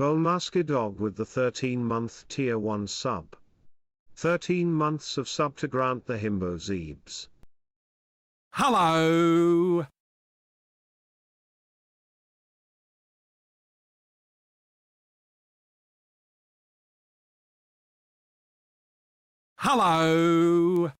Bolmasky Dog with the 13-month tier 1 sub. 13 months of sub to Grant the GrantZeebs. Hello! Hello!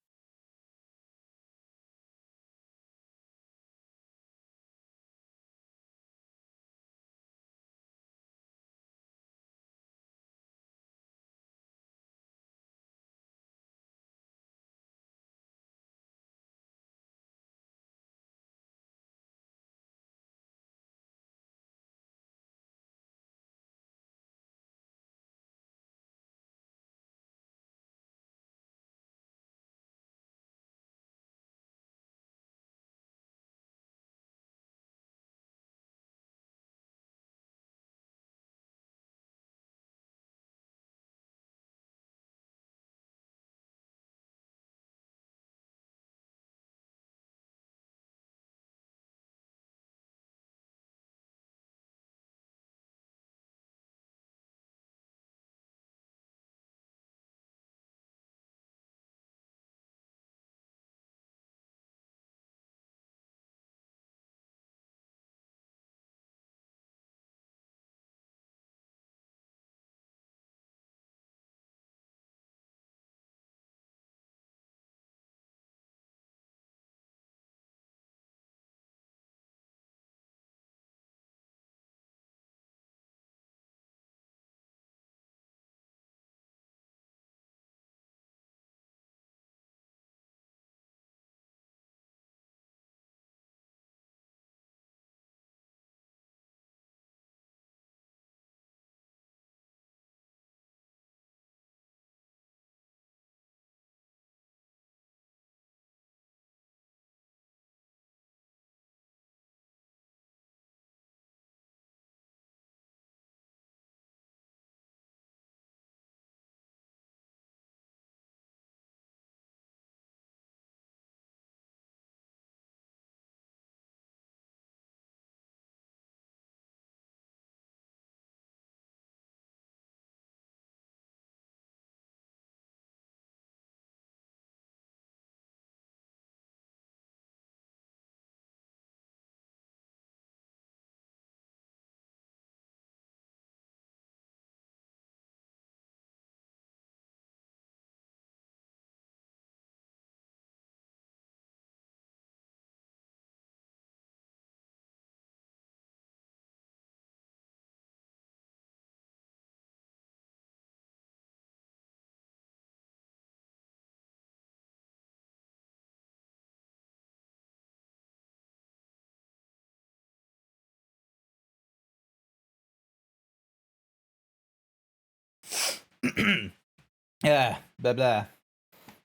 Yeah, blah blah.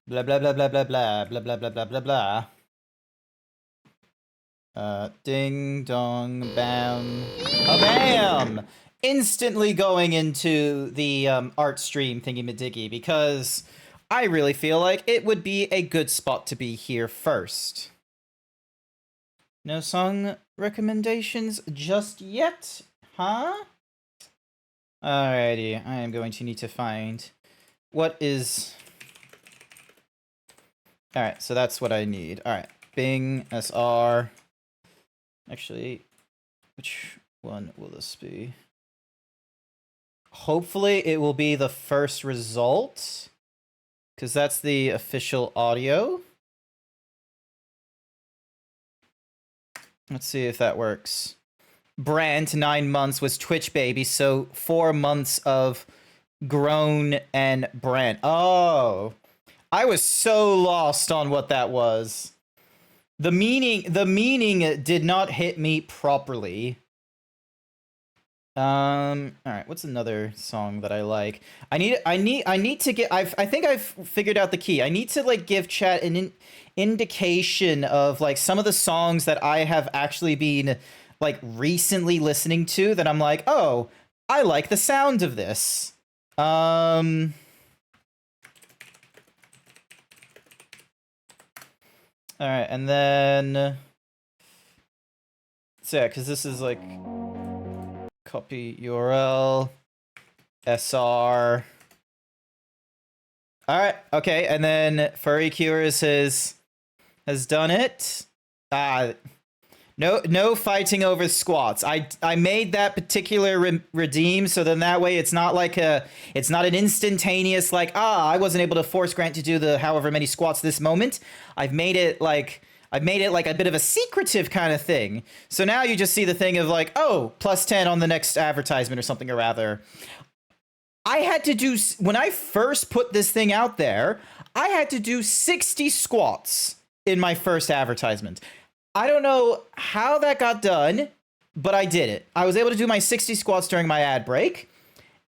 Blah blah blah blah blah blah blah blah blah blah blah blah. Ding dong bam. Bam! Instantly going into the art stream thingy-majiggy because I really feel like it would be a good spot to be here first. No song recommendations just yet, huh? Alrighty, I am going to need to find what is... Alright, so that's what I need. Alright, Bing, SR. Actually, which one will this be? Hopefully it will be the first result, because that's the official audio. Let's see if that works. Brand, 9 months, was Twitch baby, so 4 months of grown and Brand. Oh, I was so lost on what that was. The meaning did not hit me properly. All right, what's another song that I like? I need to get, I think I've figured out the key. I need to like give chat an indication of like some of the songs that I have actually been like recently listening to that I'm like, oh, I like the sound of this. All right, and then so yeah, because this is like copy URL. SR. All right, okay, and then Furry Cures has done it. No fighting over squats. I made that particular redeem so then that way it's not like it's not an instantaneous like I wasn't able to force Grant to do the however many squats this moment. I've made it like a bit of a secretive kind of thing. So now you just see the thing of like, oh, +10 on the next advertisement or something or rather. I had to do, when I first put this thing out there, I had to do 60 squats in my first advertisement. I don't know how that got done, but I did it. I was able to do my 60 squats during my ad break,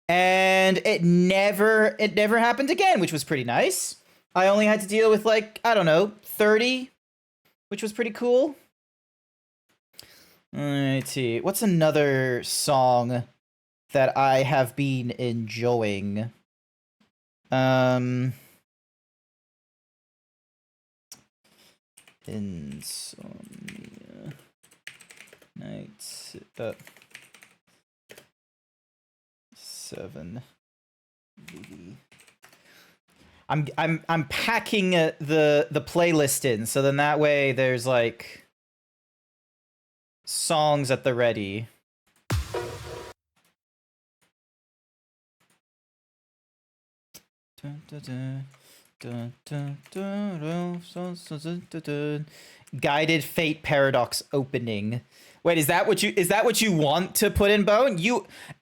and it never happened again, which was pretty nice. I only had to deal with like, I don't know, 30, which was pretty cool. Let's see. What's another song that I have been enjoying? Insomnia Nights 7 BB. I'm packing the playlist in so then that way there's like songs at the ready. Guided Fate Paradox opening. Wait, is that what you want to put in, Bone?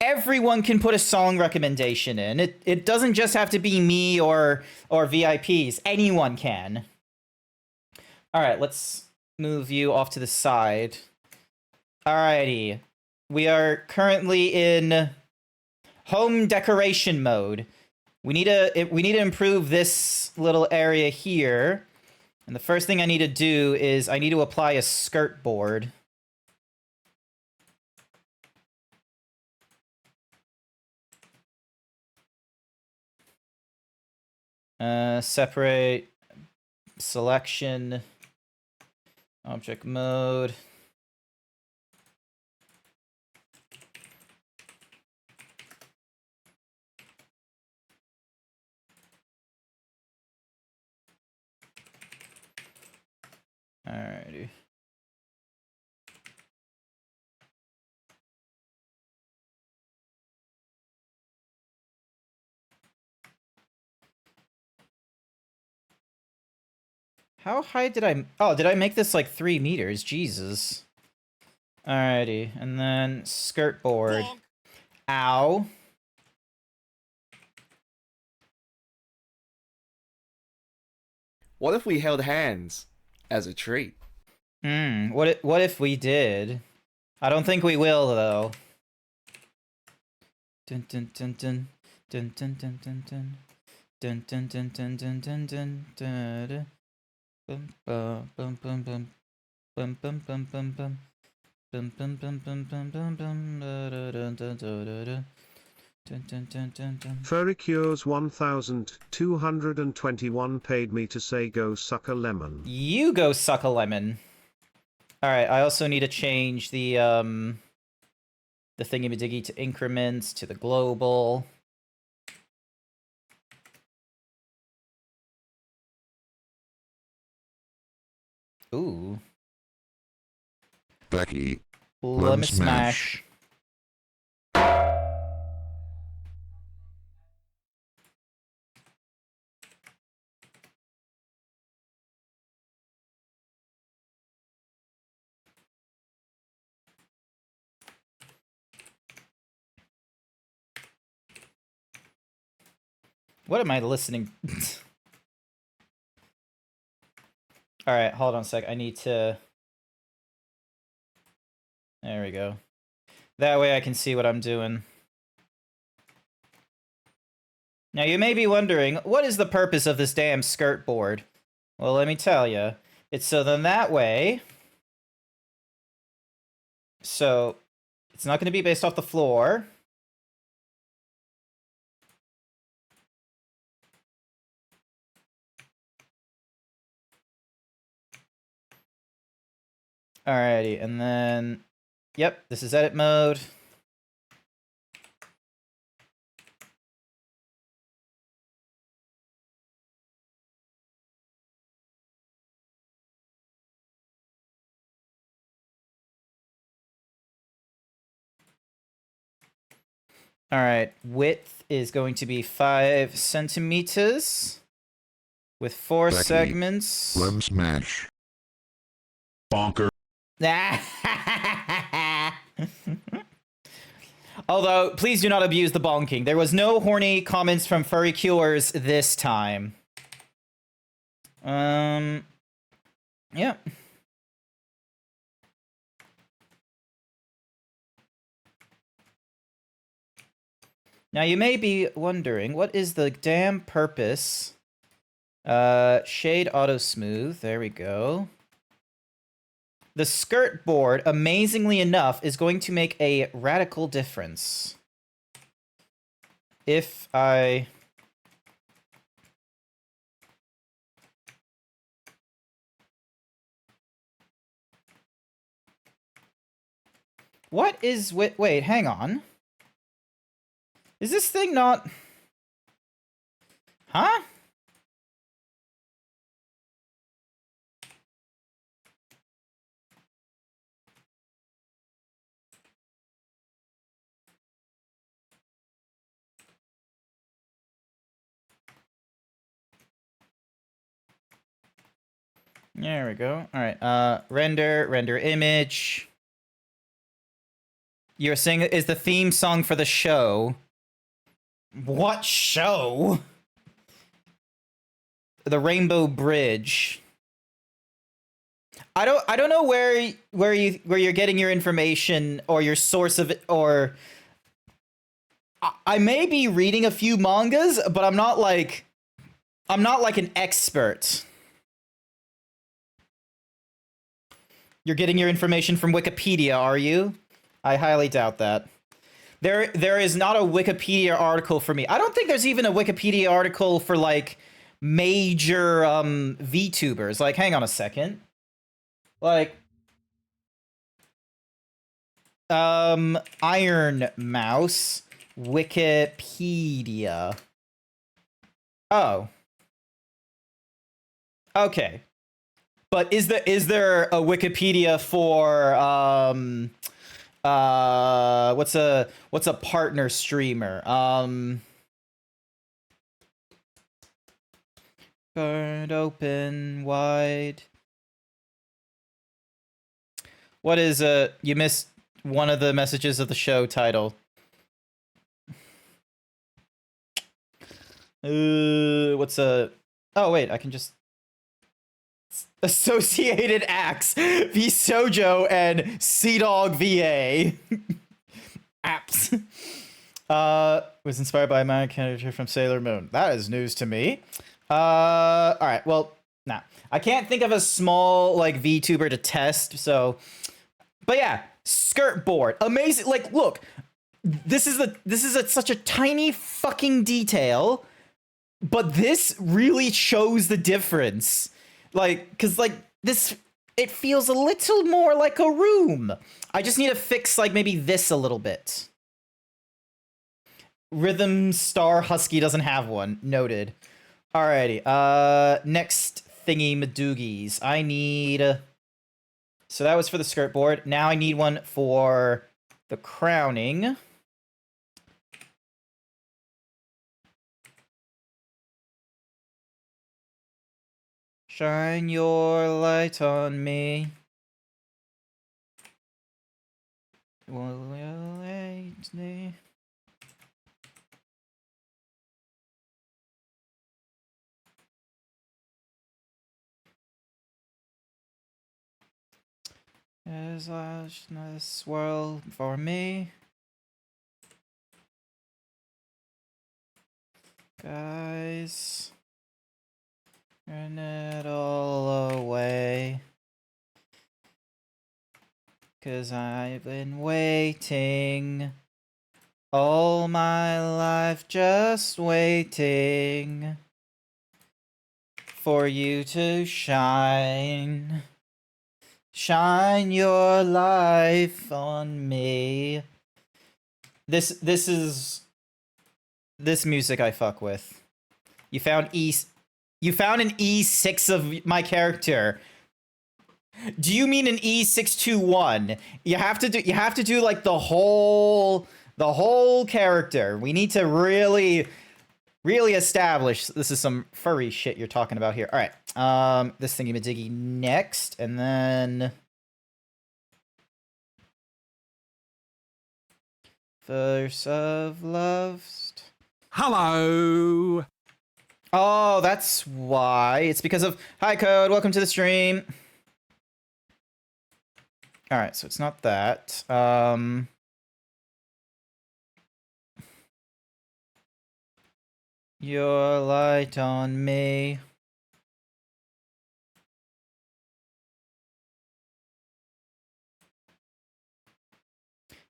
Everyone can put a song recommendation in. It doesn't just have to be me or VIPs. Anyone can. All right, let's move you off to the side. Alrighty. We are currently in home decoration mode. We need to improve this little area here. And the first thing I need to do is I need to apply a skirt board. Separate selection, object mode. Alrighty. How high did I... Oh, did I make this like 3 meters? Jesus. Alrighty. And then skirt board. Bonk. Ow. What if we held hands as a treat? What if we did? I don't think we will though. Dun dun dun dun dun dun dun dun dun dun dun dun dun dun dun dun dun. Bum bum bum bum bum bum bum bum bum bum bum bum bum bum bum bum bum dun dun dun dun. Furry Cures 1221 paid me to say go suck a lemon. You go suck a lemon. Alright, I also need to change the thingy-majiggy to increments, to the global. Ooh. Becky. Lemon smash. What am I listening? Alright, hold on a sec. I need to... There we go. That way I can see what I'm doing. Now you may be wondering, what is the purpose of this damn skirt board? Well, let me tell you. It's so then that way... So, it's not going to be based off the floor. Alrighty, and then... Yep, this is edit mode. All right, width is going to be 5 centimeters with 4 Becky, segments. Lem smash. Bonker. Although, please do not abuse the bonking. There was no horny comments from furry cures this time. Yeah. Now you may be wondering, what is the damn purpose? Shade auto smooth, there we go. The skirt board, amazingly enough, is going to make a radical difference. If I... What is... Wait, hang on. Is this thing not... Huh? There we go. All right. Render image. You're saying is the theme song for the show. What show? The Rainbow Bridge. I don't know where you're getting your information or your source of it, or I may be reading a few mangas, but I'm not like an expert. You're getting your information from Wikipedia, are you? I highly doubt that. There is not a Wikipedia article for me. I don't think there's even a Wikipedia article for like major VTubers. Like, hang on a second. Like Iron Mouse Wikipedia. Oh. Okay. But is there a Wikipedia for what's a partner streamer? Bird open wide. What is you missed one of the messages of the show title. What's a... Oh wait, I can just... Associated Acts v Sojo and Sea Dog VA. Apps. Was inspired by my character from Sailor Moon. That is news to me. All right. Well, nah. I can't think of a small like VTuber to test. So, but yeah, skirt board, amazing. Like, look, this is such a tiny fucking detail, but this really shows the difference. Like, cause like this, it feels a little more like a room. I just need to fix like maybe this a little bit. Rhythm Star Husky doesn't have one. Noted. Alrighty. Next thingy madoogies. I need. So that was for the skirt board. Now I need one for the crowning. Shine your light on me. Will you light me? Is this world for me? Guys. Turn it all away. 'Cause I've been waiting all my life, just waiting for you to shine. Shine your life on me. This music I fuck with. You found an E6 of my character. Do you mean an E621? You have to do like the whole The whole character. We need to really establish this is some furry shit you're talking about here. All right. This thingy-majiggy next, and then Verse of Lust. Hello. Oh, that's why. It's because of hi Code. Welcome to the stream. All right, so it's not that. Your light on me.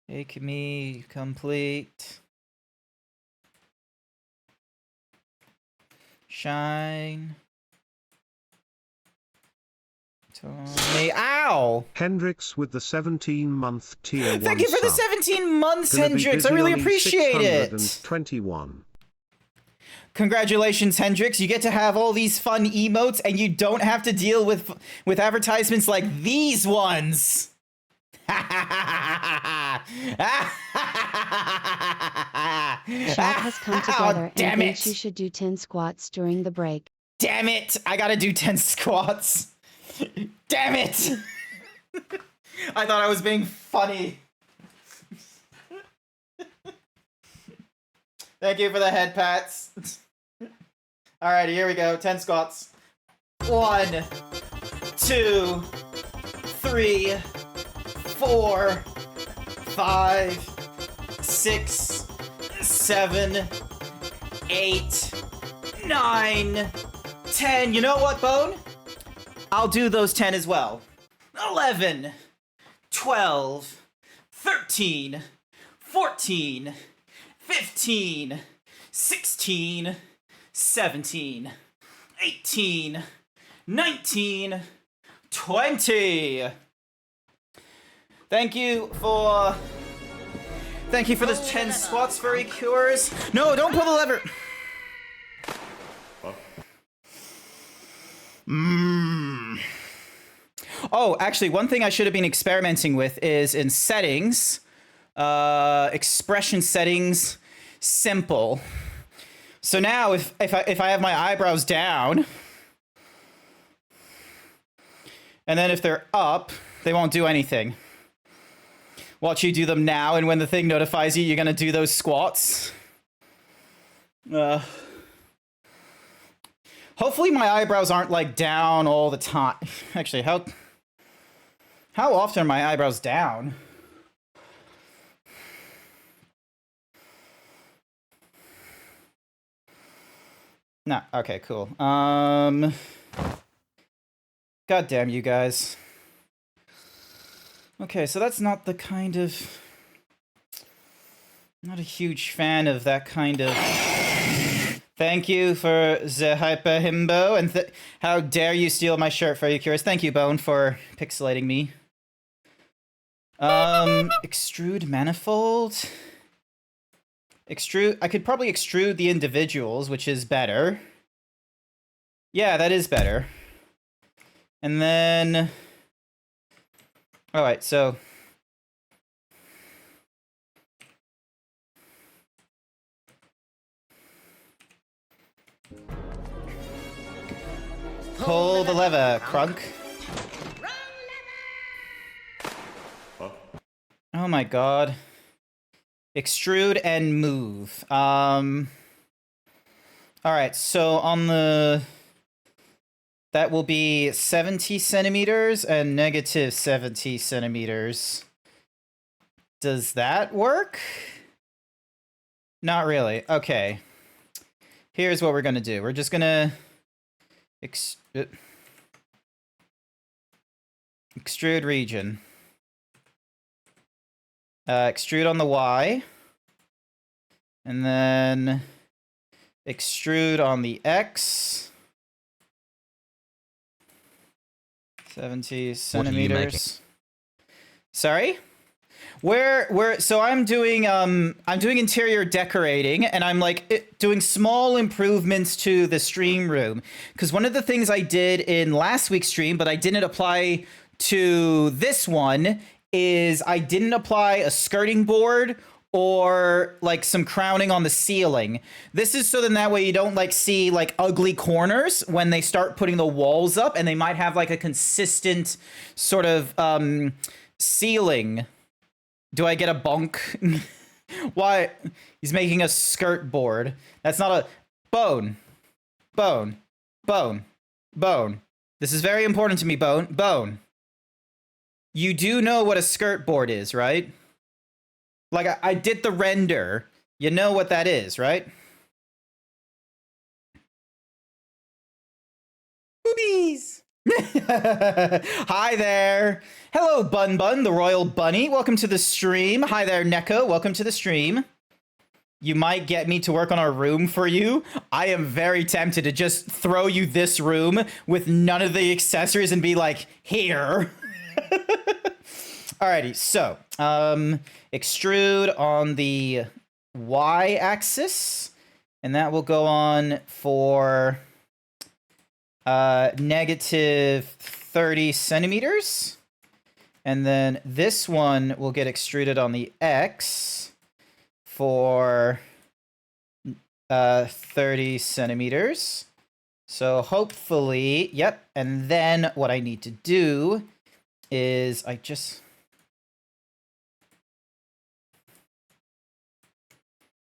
Make me complete. Shine. Me. Ow! Hendrix with the 17-month tier 1 Thank you for the sub. 17 months, Gonna be Hendrix. I busy really on appreciate it. E621. Congratulations, Hendrix. You get to have all these fun emotes, and you don't have to deal with advertisements like these ones. Chat has come together and thinks you should do 10 squats during the break. Damn it! I gotta do 10 squats. Damn it! I thought I was being funny. Thank you for the head pats. Alright, here we go. 10 squats. 1, 2, 3, 4, 5, 6, 7, 8, 9, 10. You know what, Bone? I'll do those 10 as well. 11, 12, 13, 14, 15, 16, 17, 18, 19, 20. Thank you for the 10 squats, Furry Cures. No, don't pull the lever. Oh, actually, one thing I should have been experimenting with is in settings, expression settings, simple. So now, if I have my eyebrows down, and then if they're up, they won't do anything. Watch you do them now, and when the thing notifies you, you're gonna do those squats. Hopefully my eyebrows aren't like down all the time. Actually, how often are my eyebrows down? No, okay, cool. God damn you guys. Okay, so that's not the kind of... Not a huge fan of that kind of... Thank you for the hyper himbo, and how dare you steal my shirt, for you curious. Thank you, Bone, for pixelating me. Extrude manifold. Extrude. I could probably extrude the individuals, which is better. Yeah, that is better. And then. All right, so. Pull the lever, Crunk. Oh my god. Extrude and move. Alright, so on the... That will be 70 centimeters and negative 70 centimeters. Does that work? Not really. Okay. Here's what we're gonna do. We're just gonna... Extrude region. Extrude on the Y. And then extrude on the X. 70 centimeters. Sorry? So I'm doing interior decorating, and I'm like doing small improvements to the stream room, because one of the things I did in last week's stream but I didn't apply to this one is I didn't apply a skirting board or like some crowning on the ceiling. This is so then that way you don't like see like ugly corners when they start putting the walls up, and they might have like a consistent sort of ceiling. Do I get a bonk? Why? He's making a skirt board. That's not a bone. Bone. Bone. Bone. This is very important to me, Bone. Bone. You do know what a skirt board is, right? Like, I did the render. You know what that is, right? Boobies! Hi there. Hello, Bun Bun, the royal bunny. Welcome to the stream. Hi there, Neko. Welcome to the stream. You might get me to work on a room for you. I am very tempted to just throw you this room with none of the accessories and be like, here. Alrighty, so, extrude on the y-axis, and that will go on for negative 30 centimeters. And then this one will get extruded on the x for 30 centimeters. So hopefully, yep. And then what I need to do is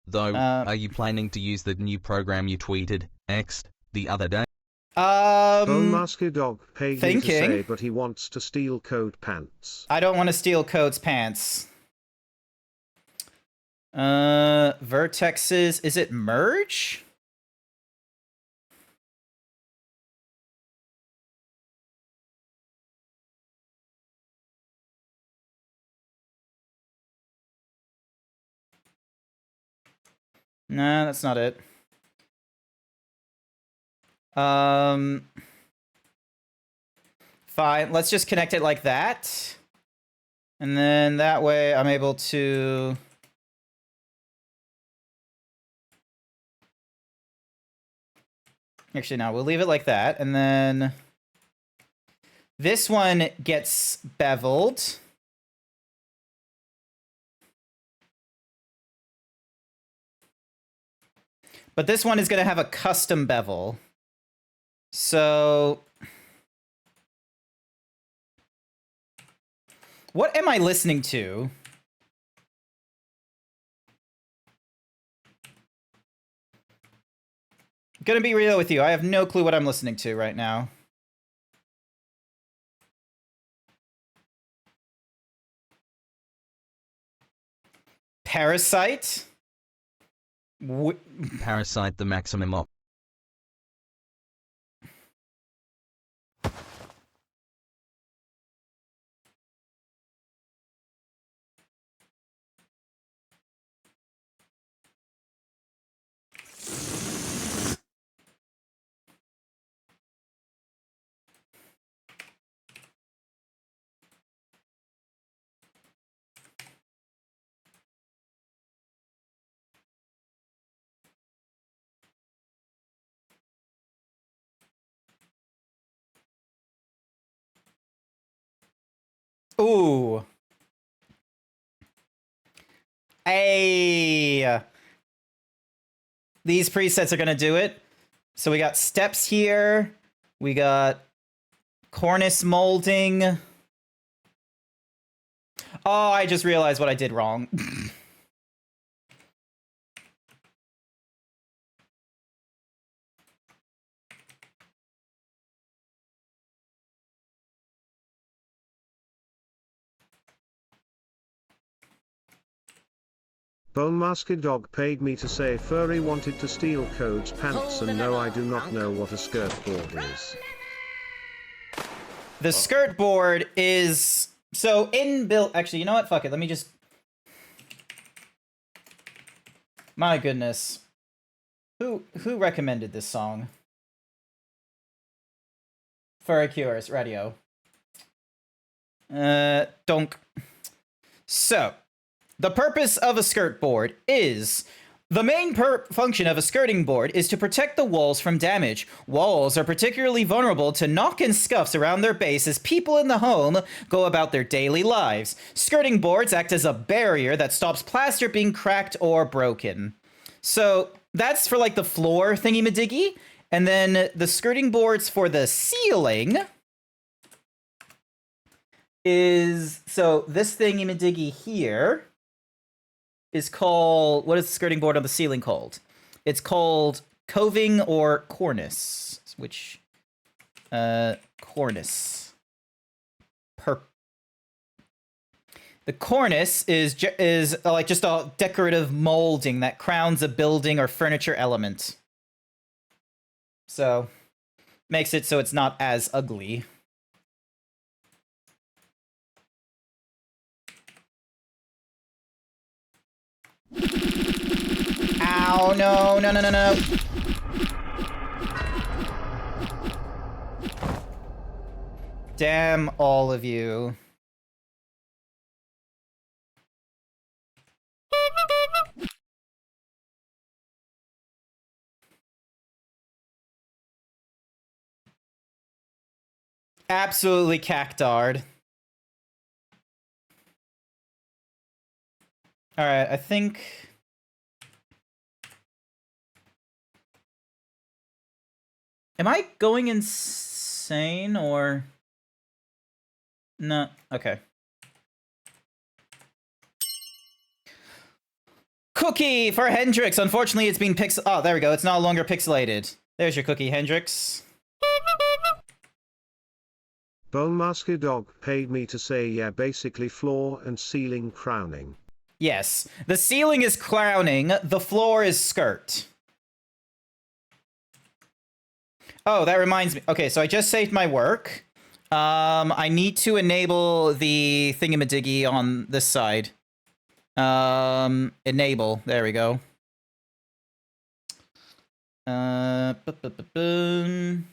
Though, are you planning to use the new program you tweeted, X, the other day? Bone Master Dog paid me to thinking. say, but he wants to steal Code Pants. I don't want to steal Code's pants. Vertexes, is it merge? Nah, that's not it. Fine, let's just connect it like that. And then that way I'm able to... Actually, no, we'll leave it like that. And then this one gets beveled. But this one is going to have a custom bevel. So... what am I listening to? I'm gonna be real with you. I have no clue what I'm listening to right now. Parasite? Parasite the maximum op. Ooh. Hey. These presets are gonna do it. So we got steps here. We got cornice molding. Oh, I just realized what I did wrong. Bone Master Dog paid me to say Furry wanted to steal Code's pants, and no, I do not know what a skirt board is. The skirt board is... so inbuilt... actually, you know what? Fuck it. Let me just... my goodness. Who recommended this song? Furry Cures Radio. Donk. So... the purpose of a skirt board is The main function of a skirting board is to protect the walls from damage. Walls are particularly vulnerable to knock and scuffs around their base as people in the home go about their daily lives. Skirting boards act as a barrier that stops plaster being cracked or broken. So that's for like the floor thingy-madiggy. And then the skirting boards for the ceiling is, so this thingy-madiggy here is called, what is the skirting board on the ceiling called? It's called coving or cornice, which, cornice. The cornice is like just a decorative molding that crowns a building or furniture element. So, makes it so it's not as ugly. Ow, no, no, no, no, no. Damn all of you. Absolutely cactard. Alright, I think... Am I going insane, or... No, okay. Cookie for Hendrix! Unfortunately, it's been oh, there we go. It's no longer pixelated. There's your cookie, Hendrix. Bone Masker Dog paid me to say yeah, basically floor and ceiling crowning. Yes, the ceiling is crowning, the floor is skirt. Oh, that reminds me. Okay, so I just saved my work. I need to enable the thingamadiggy on this side. Enable. There we go. Boom.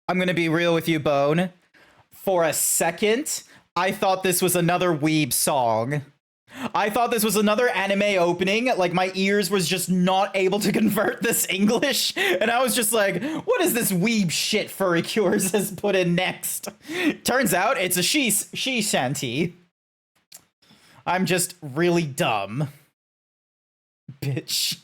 I'm gonna be real with you, Bone. For a second, I thought this was another weeb song. I thought this was another anime opening, like my ears was just not able to convert this English, and I was just like, what is this weeb shit Furry Cures has put in next? Turns out it's a she shanty. I'm just really dumb. Bitch.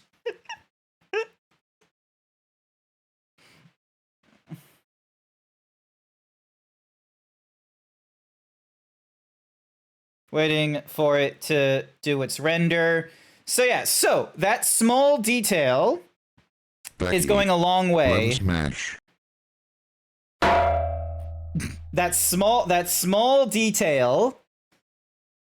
Waiting for it to do its render. So yeah, so that small detail is going a long way. Smash. That small detail,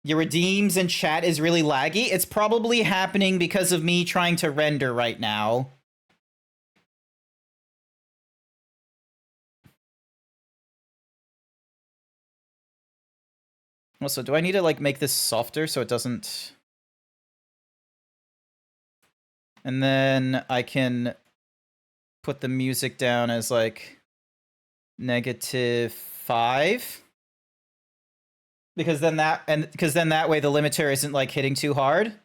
your redeems in chat is really laggy. It's probably happening because of me trying to render right now. Also, do I need to, like, make this softer so it doesn't... And then I can put the music down as, like, -5. Because then that way the limiter isn't, like, hitting too hard.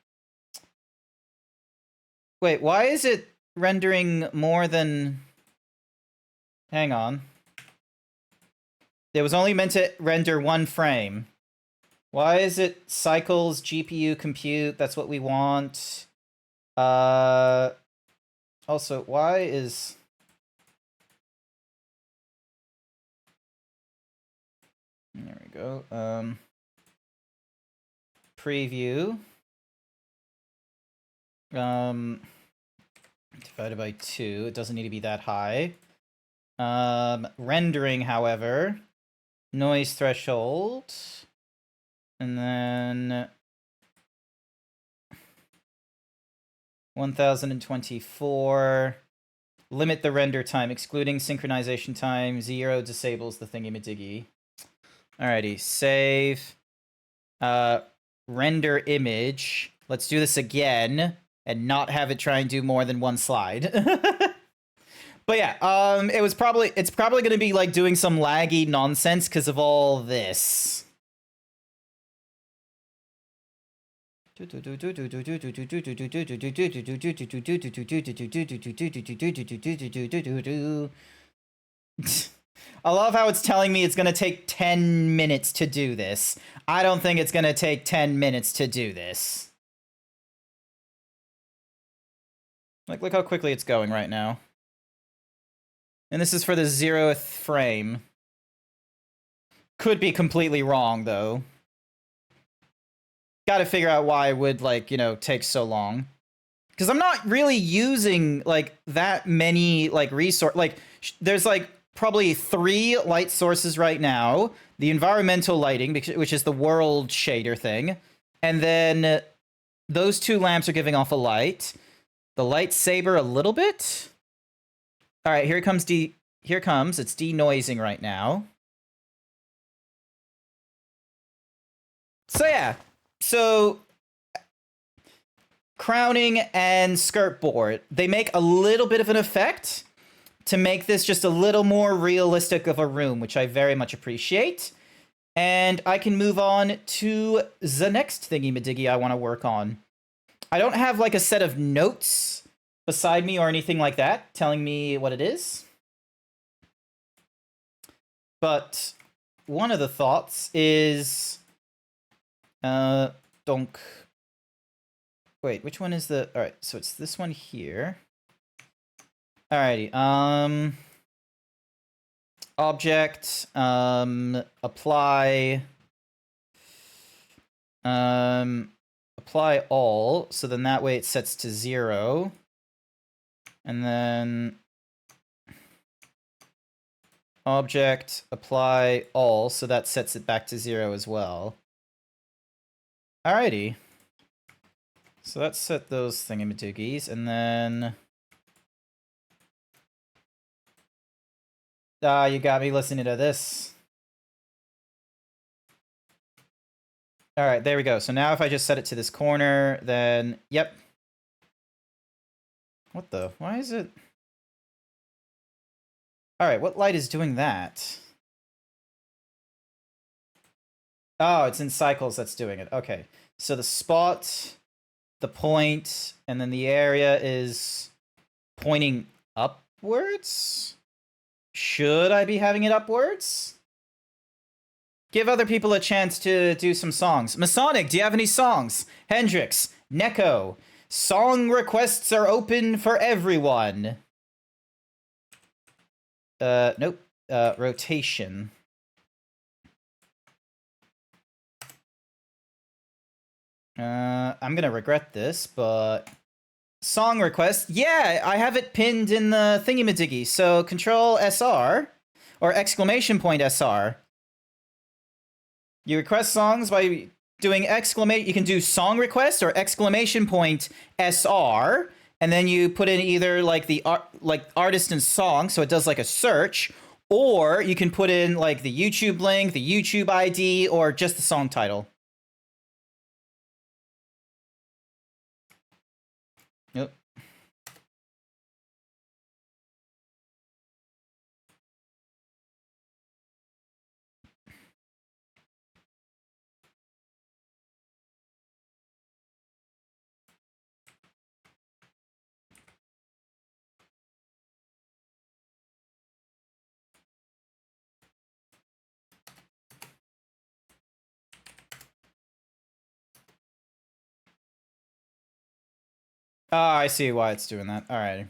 Wait, why is it rendering more than... Hang on. It was only meant to render 1 frame. Why is it cycles GPU compute? That's what we want. Also, why is... There we go. Preview. Divided by 2. It doesn't need to be that high. Rendering, however. Noise threshold. And then 1024. Limit the render time, excluding synchronization time. 0 disables the thingy-madiggy. Alrighty, save. Render image. Let's do this again and not have it try and do more than 1 slide. But yeah, it's probably gonna be like doing some laggy nonsense because of all this. I love how it's telling me it's gonna take 10 minutes to do this. I don't think it's gonna take 10 minutes to do this. Like, look how quickly it's going right now. And this is for the 0th frame. Could be completely wrong, though. Gotta figure out why it would, like, you know, take so long. Because I'm not really using, like, that many, like, like, there's, like, probably 3 light sources right now. The environmental lighting, which is the world shader thing. And then those 2 lamps are giving off a light. The lightsaber a little bit. All right, here it comes. Here it comes. It's denoising right now. So yeah. So crowning and skirt board, they make a little bit of an effect to make this just a little more realistic of a room, which I very much appreciate. And I can move on to the next thingy-majiggy I want to work on. I don't have like a set of notes beside me or anything like that telling me what it is. But one of the thoughts is donk. Wait, which one is the... All right, so it's this one here. Alrighty, object, apply, apply all, so then that way it sets to 0. And then object, apply all, so that sets it back to 0 as well. Alrighty. So let's set those thingamadoogies, and then... Ah, you got me listening to this. Alright, there we go. So now if I just set it to this corner, then... Yep. What the? Why is it... Alright, what light is doing that? Oh, it's in cycles that's doing it. Okay. So the spot, the point, and then the area is pointing upwards? Should I be having it upwards? Give other people a chance to do some songs. Masonic, do you have any songs? Hendrix, Neko, song requests are open for everyone. Nope. Rotation. I'm gonna regret this, but... Song request. Yeah, I have it pinned in the thingy-majiggy. So Control SR, or exclamation point SR. You request songs by doing exclamation. You can do song request or exclamation point SR, and then you put in either like the artist and song, so it does like a search, or you can put in like the YouTube link, the YouTube ID, or just the song title. Yep. Ah, I see why it's doing that. All right.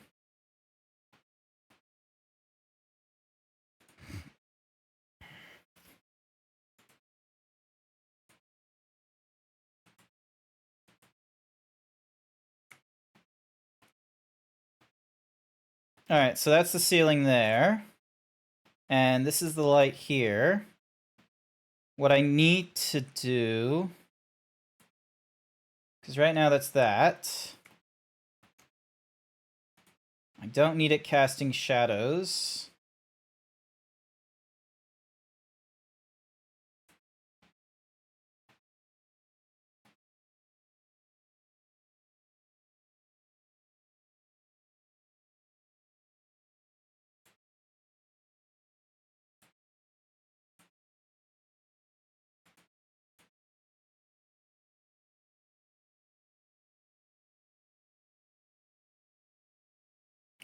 All right, so that's the ceiling there. And this is the light here. What I need to do... Because right now that's that. I don't need it casting shadows.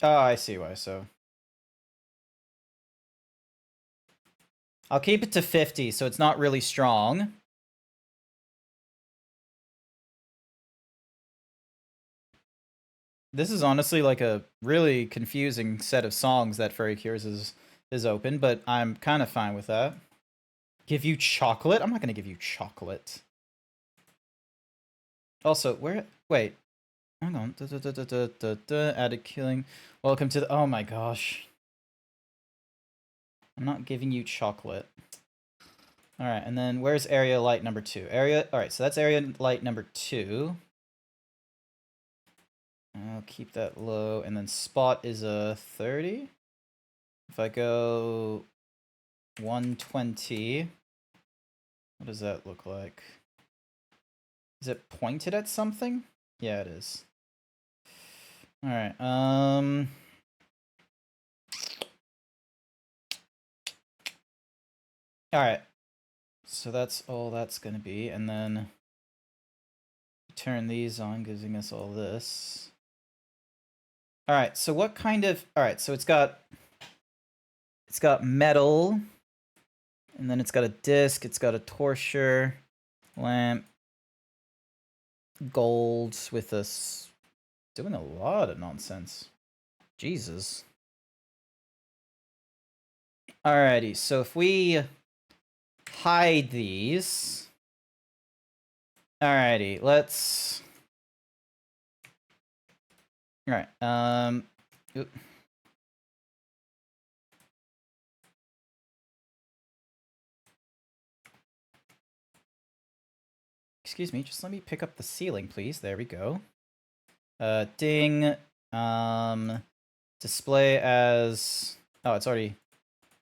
Oh, I see why, so. I'll keep it to 50, so it's not really strong. This is honestly like a really confusing set of songs that Furry Cures is open, but I'm kind of fine with that. Give you chocolate? I'm not gonna give you chocolate. Also, where? Wait. Hang on. Added killing. Welcome to the. Oh my gosh. I'm not giving you chocolate. Alright, and then where's area light number 2? Alright, so that's area light number 2. I'll keep that low, and then spot is a 30. If I go 120, what does that look like? Is it pointed at something? Yeah, it is. Alright, Alright. So that's all that's gonna be, and then turn these on, giving us all this. Alright, so what kind of... Alright, so it's got metal, and then it's got a disc, it's got a torture, lamp, gold with us doing a lot of nonsense. Jesus. Alrighty, so if we hide these... Alrighty, let's... Alright, oop. Excuse me, just let me pick up the ceiling, please. There we go. Ding. Display as... Oh, it's already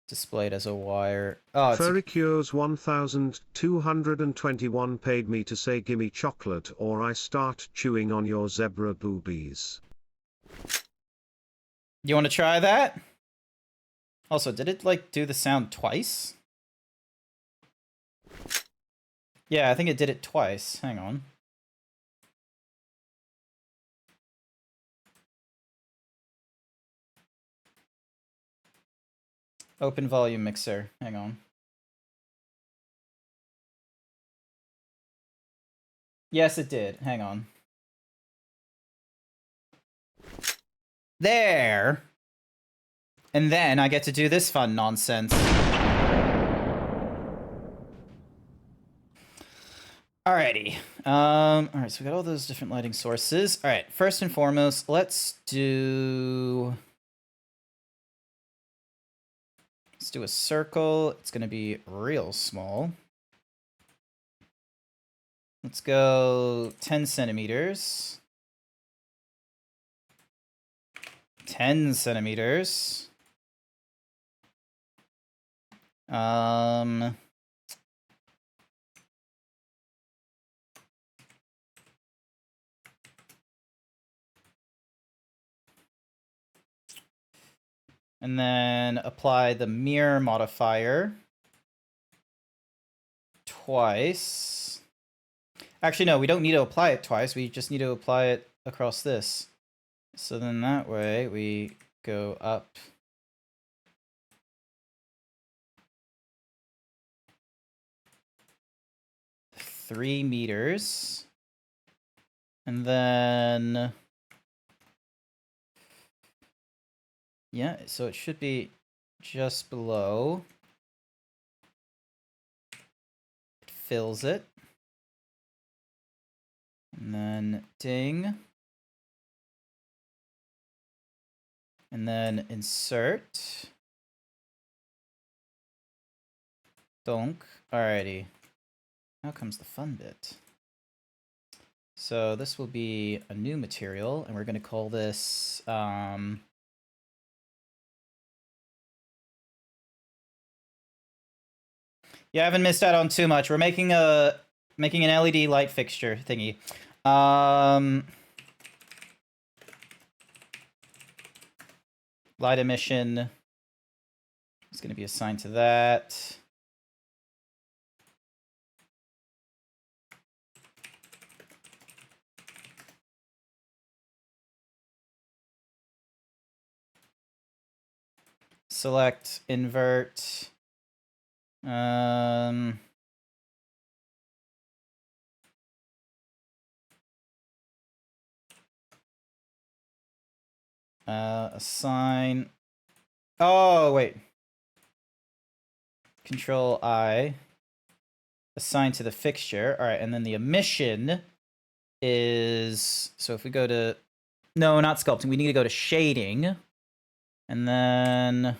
displayed as a wire. Oh, it's... Furrycures 1221 paid me to say gimme chocolate or I start chewing on your zebra boobies. You want to try that? Also, did it, like, do the sound twice? Yeah, I think it did it twice. Hang on. Open volume mixer. Hang on. Yes, it did. Hang on. There! And then I get to do this fun nonsense. Alrighty. Alright, so we got all those different lighting sources. Alright, first and foremost, let's do a circle. It's gonna be real small. Let's go 10 centimeters. 10 centimeters. And then apply the mirror modifier twice. Actually, no, we don't need to apply it twice. We just need to apply it across this. So then that way we go up. Three meters. And then... Yeah, so it should be just below. It fills it. And then ding. And then insert. Donk. Alrighty. Now comes the fun bit. So this will be a new material, and we're going to call this... You haven't missed out on too much. We're making an LED light fixture thingy. Light emission is going to be assigned to that. select, invert. Assign. Oh, wait. Control I. Assign to the fixture. All right, and then the emission is... So if we go to... No, not sculpting. We need to go to shading. And then...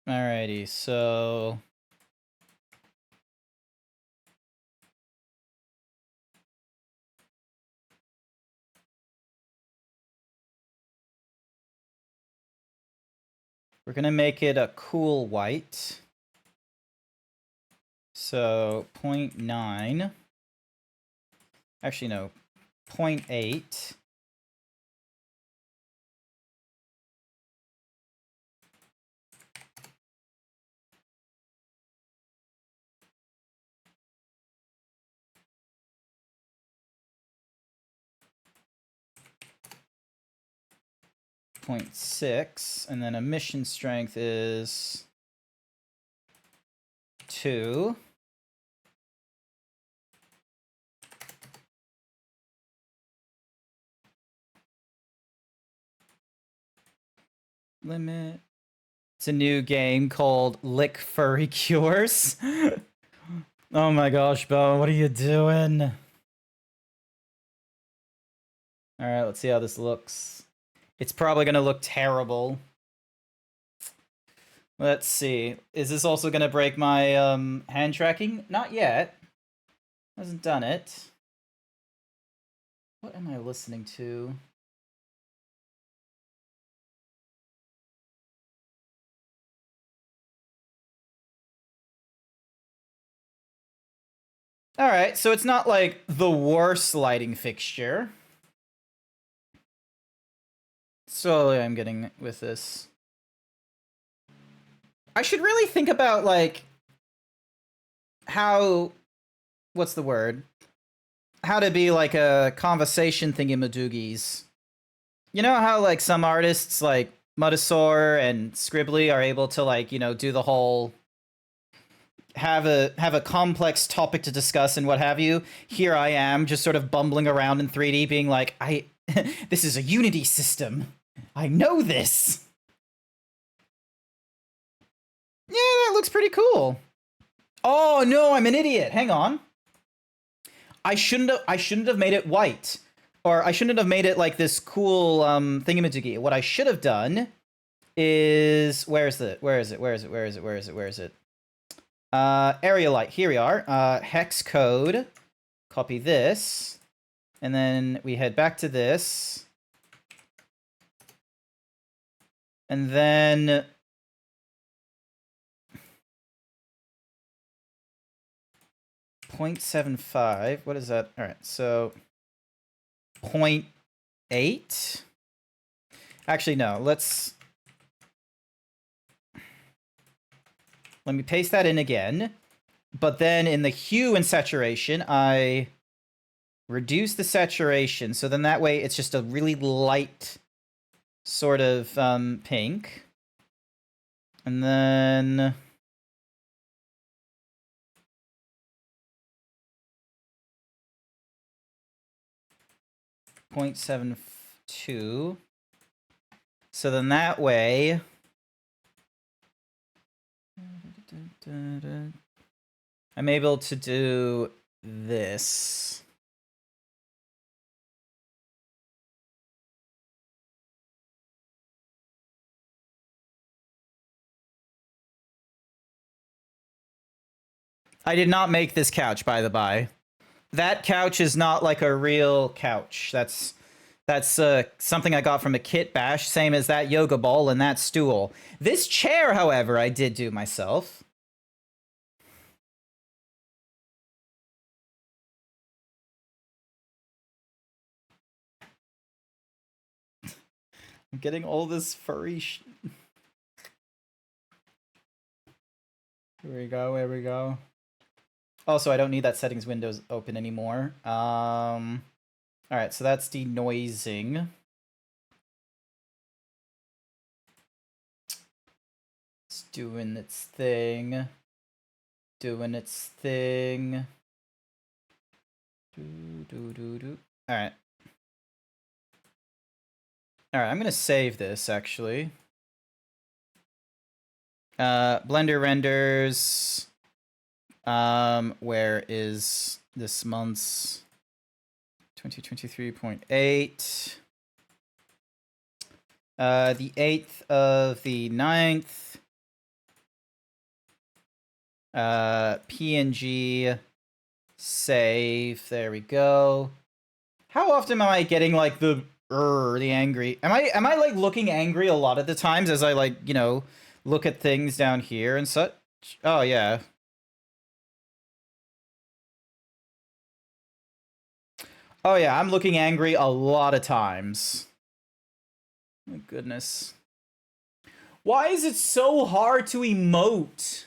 Alrighty, so... We're gonna make it a cool white. So 0.9. Actually, no. 0.8. .6, and then emission strength is 2. Limit. It's a new game called Lick Furry Cures. Oh my gosh, Bo, what are you doing? Alright, let's see how this looks. It's probably gonna look terrible. Let's see. Is this also gonna break my hand tracking? Not yet. Hasn't done it. What am I listening to? Alright, so it's not like the worst lighting fixture. Slowly I'm getting with this. I should really think about, like, how... What's the word? How to be, like, a conversation thingy-madoogies. You know how, like, some artists, like, Mudasaur and Scribbly are able to, like, you know, do the whole... Have a complex topic to discuss and what have you. Here I am, just sort of bumbling around in 3D, being like, this is a Unity system. I know this. Yeah, that looks pretty cool. Oh no, I'm an idiot. Hang on. I shouldn't have made it white, or I shouldn't have made it like this cool thingamajiggy. What I should have done is where is it? Area light. Here we are. Hex code. Copy this. And then we head back to this. And then... .75. What is that? All right, so... 0.8? Actually, no. Let me paste that in again. But then in the hue and saturation, I reduce the saturation. So then that way it's just a really light sort of pink. And then... .72. So then that way... I'm able to do this. I did not make this couch, by the by. That couch is not like a real couch. That's something I got from a kit bash, same as that yoga ball and that stool. This chair, however, I did do myself. I'm getting all this furry Here we go, here we go. Also, I don't need that settings window open anymore. Alright, so that's denoising. It's doing its thing. Doing its thing. Alright. Alright, I'm gonna save this, actually. Blender renders. Where is this month's 2023.8? The 8th of the 9th. PNG save. There we go. How often am I getting like the angry? Am I like looking angry a lot of the times as I like, you know, look at things down here and such? Oh yeah. Oh yeah, I'm looking angry a lot of times. My goodness. Why is it so hard to emote?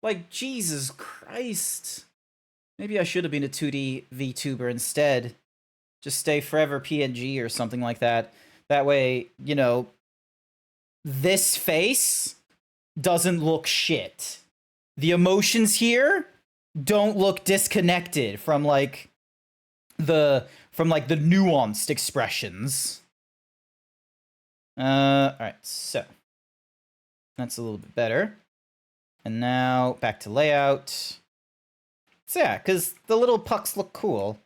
Like, Jesus Christ. Maybe I should have been a 2D VTuber instead. Just stay forever PNG or something like that. That way, you know, this face doesn't look shit. The emotions here don't look disconnected from like the nuanced expressions. Alright, so that's a little bit better. And now back to layout. So yeah, because the little pucks look cool.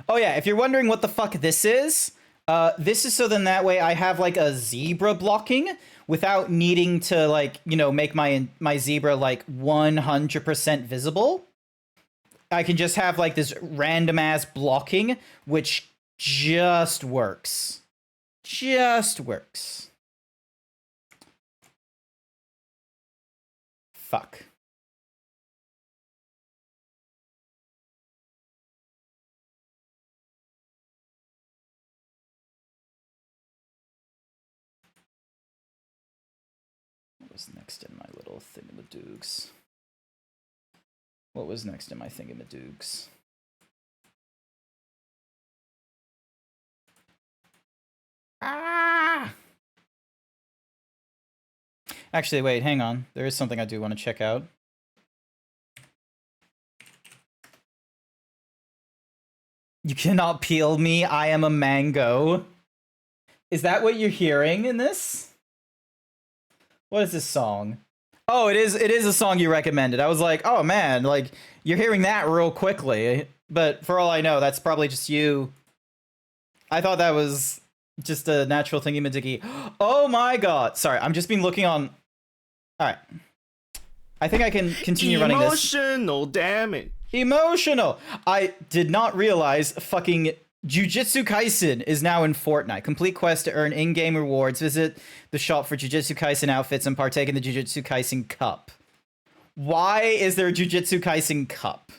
Oh yeah, if you're wondering what the fuck this is so then that way I have like a zebra blocking without needing to like, you know, make my zebra like 100% visible. I can just have like this random ass blocking, which just works. Just works. Fuck. What was next in my little thingamadoogs? What was next in my thingamadoogs? Ah! Actually, wait, hang on. There is something I do want to check out. You cannot peel me, I am a mango. Is that what you're hearing in this? What is this song? Oh, it is a song you recommended. I was like, oh man, like, you're hearing that real quickly. But for all I know, that's probably just you. I thought that was just a natural thingy-majiggy. Oh my god. Sorry, I'm just been looking on... Alright. I think I can continue running this. Emotional damage. Emotional! I did not realize fucking Jujutsu Kaisen is now in Fortnite. Complete quest to earn in-game rewards. Visit the shop for Jujutsu Kaisen outfits and partake in the Jujutsu Kaisen Cup. Why is there a Jujutsu Kaisen Cup?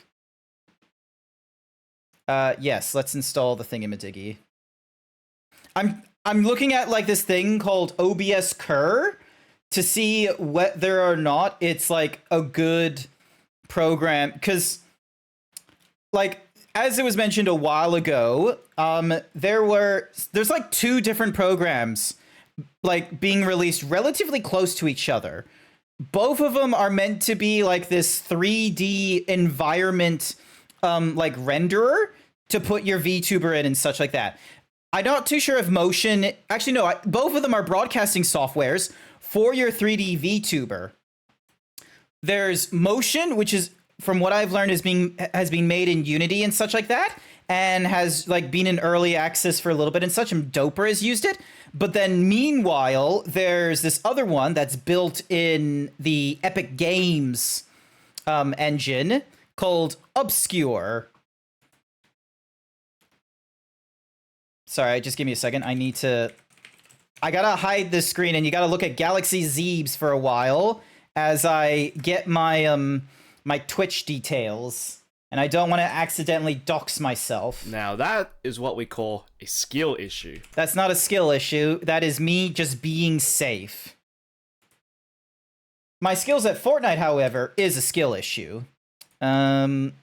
Yes, let's install the thingamadiggy. I'm looking at like this thing called OBS Cur to see whether or not it's like a good program, because like as it was mentioned a while ago, there's like two different programs like being released relatively close to each other. Both of them are meant to be like this 3D environment like renderer to put your VTuber in and such like that. I'm not too sure if Motion... Actually, no, both of them are broadcasting softwares for your 3D VTuber. There's Motion, which is, from what I've learned, has been made in Unity and such like that, and has like been in early access for a little bit and such, and Doper has used it. But then meanwhile, there's this other one that's built in the Epic Games engine called Obscure. Sorry, just give me a second. I gotta hide this screen, and you gotta look at GrantZeebs for a while as I get my my Twitch details, and I don't want to accidentally dox myself. Now that is what we call a skill issue. That's not a skill issue. That is me just being safe. My skills at Fortnite, however, is a skill issue. Dunk.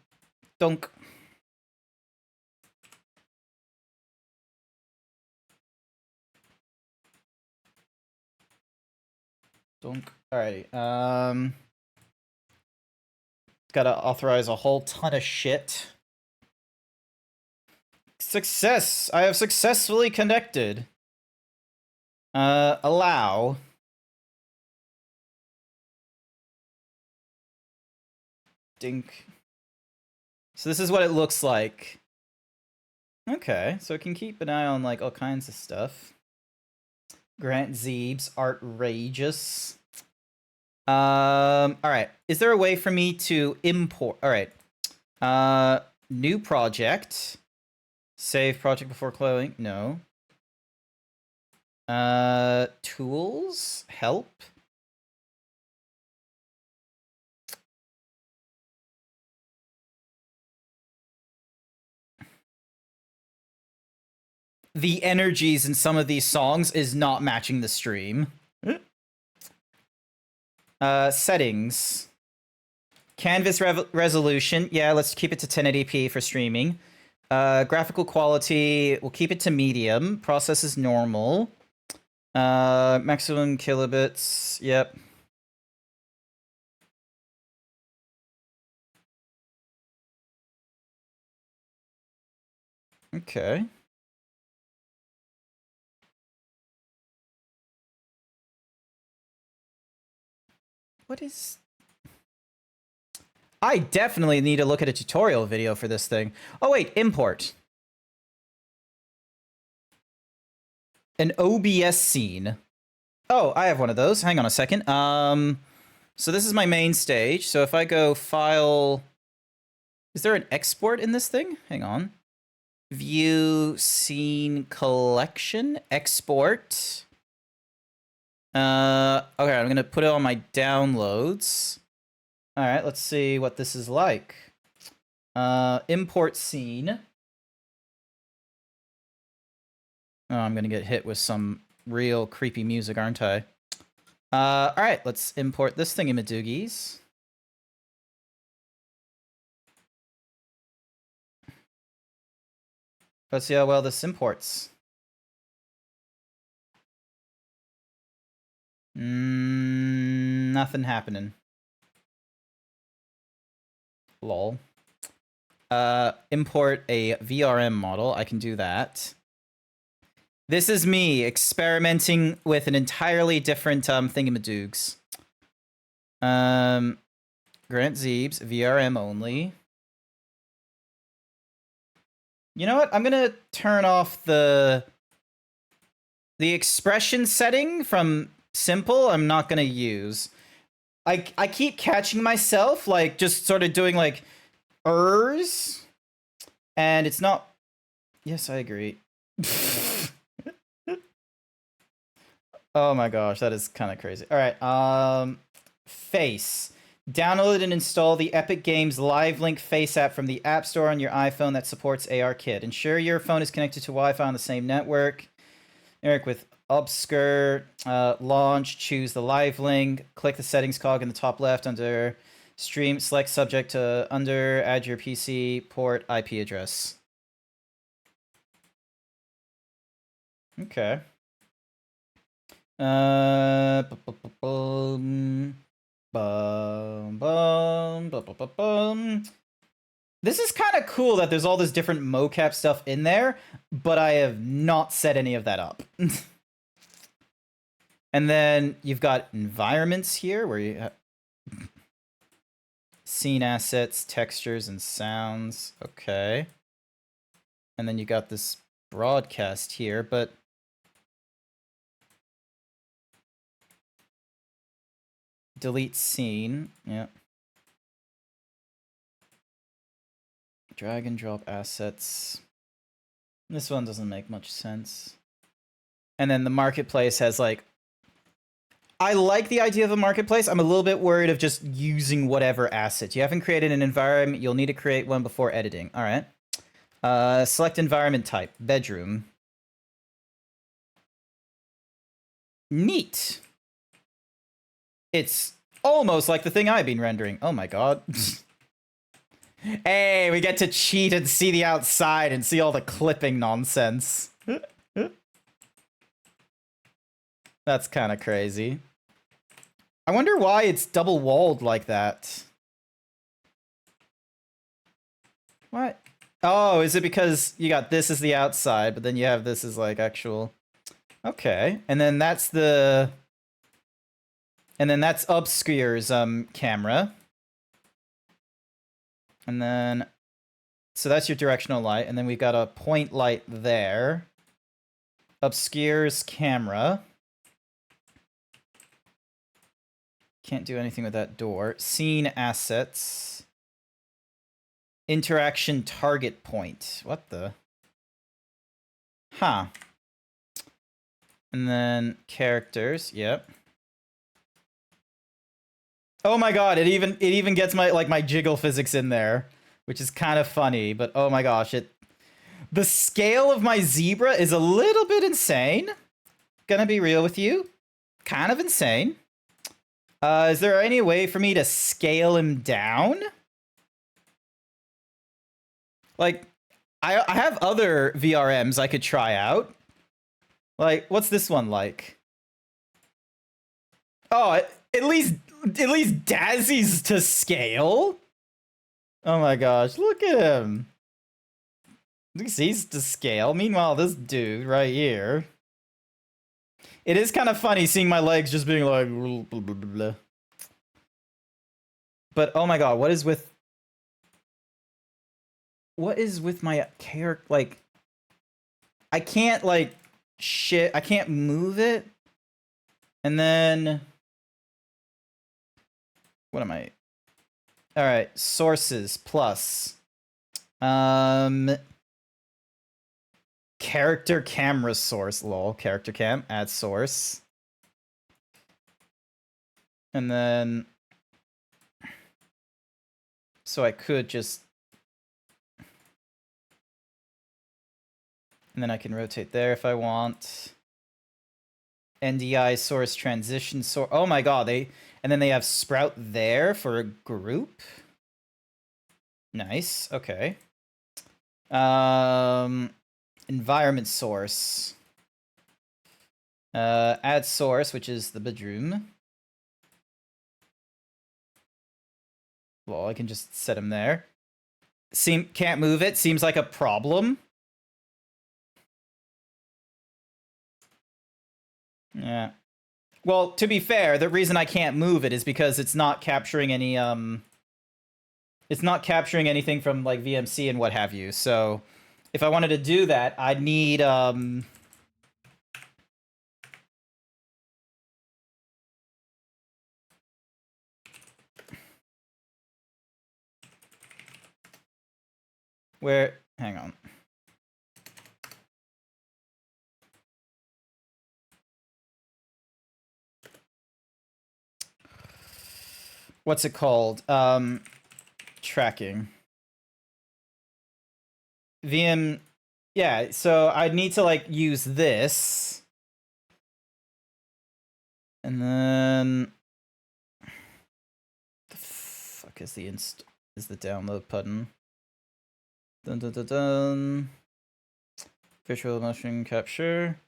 Alrighty. Gotta authorize a whole ton of shit. Success! I have successfully connected. Allow. Dink. So this is what it looks like. Okay, so it can keep an eye on, like, all kinds of stuff. GrantZeebs, outrageous. Alright. Is there a way for me to import? Alright. New project. Save project before closing. No. Tools. Help. The energies in some of these songs is not matching the stream. Settings. Canvas resolution. Yeah, let's keep it to 1080p for streaming. Graphical quality, we'll keep it to medium. Process is normal. Maximum kilobits. Yep. Okay. What is... I definitely need to look at a tutorial video for this thing. Oh wait, import. An OBS scene. Oh, I have one of those. Hang on a second. So this is my main stage. So if I go file... Is there an export in this thing? Hang on. View scene collection. Export. Okay, I'm gonna put it on my downloads. Alright, let's see what this is like. Import scene. Oh, I'm gonna get hit with some real creepy music, aren't I? Alright, let's import this thingamadoogies. Let's see how well this imports. Nothing happening. Lol. Import a VRM model. I can do that. This is me experimenting with an entirely different thingamadoogs. GrantZeebs, VRM only. You know what? I'm gonna turn off the expression setting from simple. I'm not gonna use. I keep catching myself like just sort of doing like ers, and it's not. Yes, I agree. Oh my gosh, that is kind of crazy. All right, face. Download and install the Epic Games Live Link Face app from the App Store on your iPhone that supports ARKit. Ensure your phone is connected to Wi-Fi on the same network. Eric with Obscure. Launch. Choose the Live Link. Click the settings cog in the top left under stream. Select subject to under. Add your PC port IP address. Okay. This is kind of cool that there's all this different mocap stuff in there, but I have not set any of that up. And then you've got environments here where you have scene assets, textures, and sounds. Okay. And then you got this broadcast here, but delete scene. Yeah. Drag and drop assets. This one doesn't make much sense. And then the marketplace has like... I like the idea of a marketplace. I'm a little bit worried of just using whatever assets. You haven't created an environment. You'll need to create one before editing. All right. Select environment type. Bedroom. Neat. It's almost like the thing I've been rendering. Oh my god. Hey, we get to cheat and see the outside and see all the clipping nonsense. That's kind of crazy. I wonder why it's double walled like that. What? Oh, is it because you got this as the outside, but then you have this as like actual... Okay, and then that's the... And then that's Obscure's camera. And then... So that's your directional light, and then we've got a point light there. Obscure's camera. Can't do anything with that door. Scene assets. Interaction target point. What the? Huh. And then characters. Yep. Oh my god, it even gets my jiggle physics in there, which is kind of funny, but oh my gosh, the scale of my zebra is a little bit insane. Gonna be real with you. Kind of insane. Is there any way for me to scale him down? Like, I have other VRMs I could try out. Like, what's this one like? Oh, at least Dazzy's to scale. Oh my gosh, look at him. At least he's to scale. Meanwhile, this dude right here. It is kind of funny seeing my legs just being like... Blah, blah, blah, blah. But, oh my god, what is with my character? Like, I can't, like, I can't move it. And then... What am I... Alright, sources plus... Character camera source, lol. Character cam, add source. And then... So I could just... And then I can rotate there if I want. NDI source, transition source. Oh my god, and then they have sprout there for a group. Nice, okay. Environment source. Add source, which is the bedroom. Well, I can just set him there. Can't move it. Seems like a problem. Yeah. Well, to be fair, the reason I can't move it is because it's not capturing any, it's not capturing anything from, like, VMC and what have you. So, if I wanted to do that, I'd need, Where... Hang on. What's it called? Tracking. VM... Yeah, so I'd need to, like, use this. And then... The fuck is the download button? Dun dun dun dun. Virtual motion capture.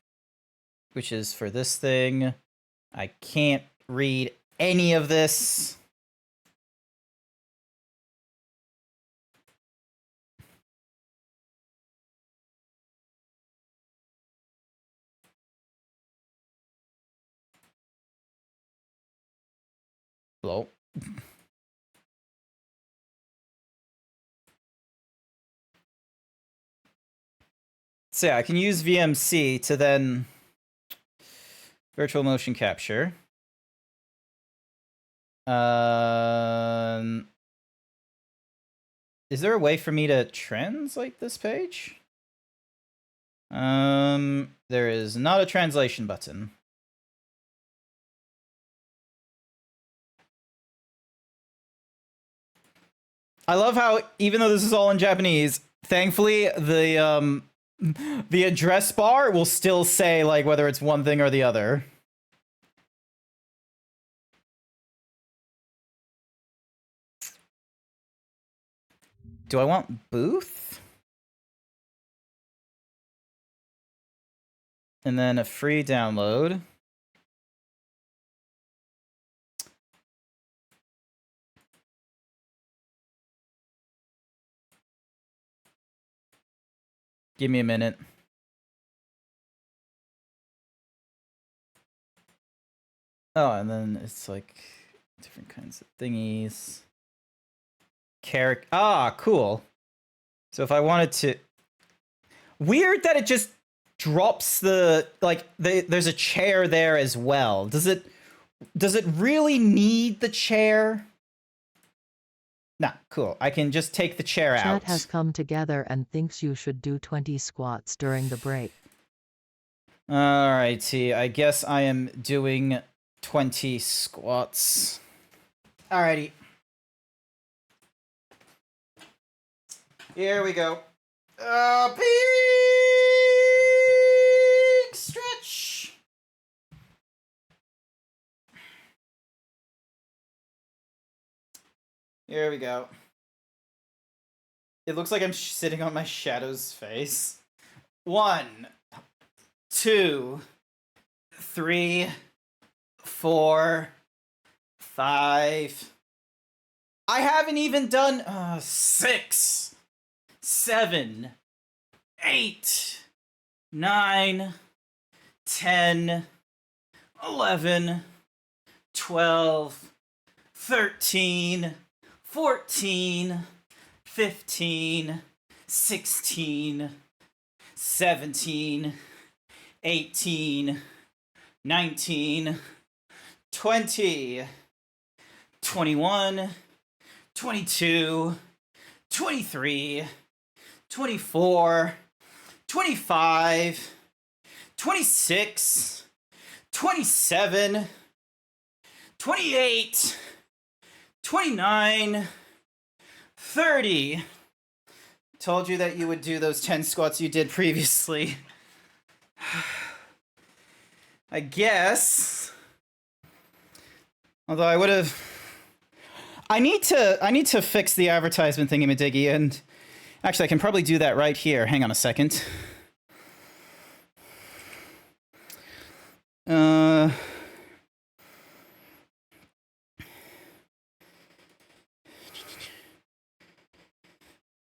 Which is for this thing. I can't read any of this. Hello. So yeah, I can use VMC to then virtual motion capture. is there a way for me to translate this page? There is not a translation button. I love how, even though this is all in Japanese, thankfully the address bar will still say like whether it's one thing or the other. Do I want booth? And then a free download. Give me a minute. Oh, and then it's like different kinds of thingies. Ah, cool. So if I wanted to... Weird that it just drops the... Like, there's a chair there as well. Does it really need the chair? Nah, cool. I can just take the chair out. Chat has come together and thinks you should do 20 squats during the break. Alrighty, I guess I am doing 20 squats. Alrighty. Here we go. Big stretch. Here we go. It looks like I'm sitting on my shadow's face. 1, 2, 3, 4, 5. I haven't even done 6, 7, 8, 9, 10, 11, 12, 13, 14, 15, 16, 17, 18, 19, 20, 21, 22, 23, 24, 25, 26, 27, 28, 29, 30. Told you that you would do those 10 squats you did previously. I guess. Although I would have... I need to fix the advertisement thingy-majiggy, and actually I can probably do that right here. Hang on a second.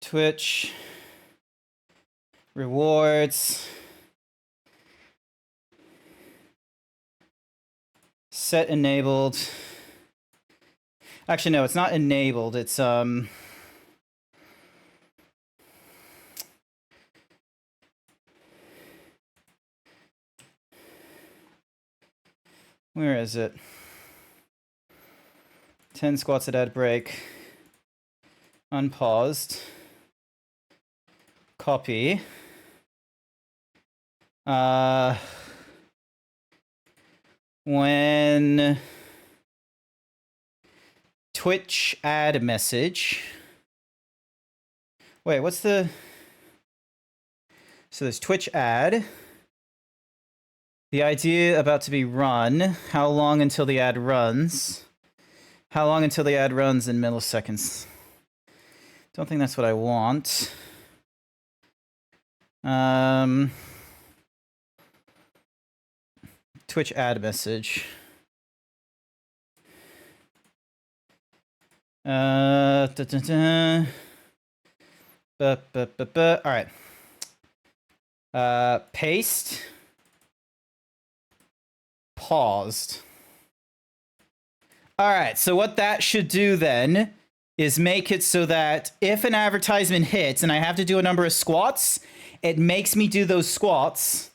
Twitch rewards, set enabled. Actually, no, it's not enabled. It's where is it? 10 squats at ad break. Unpaused. Copy. When Twitch add message. Wait, what's the... So there's Twitch ad. The idea about to be run. How long until the ad runs? How long until the ad runs in milliseconds? Don't think that's what I want. Twitch ad message. All right. Paste. Paused. All right, so what that should do then is make it so that if an advertisement hits and I have to do a number of squats, it makes me do those squats,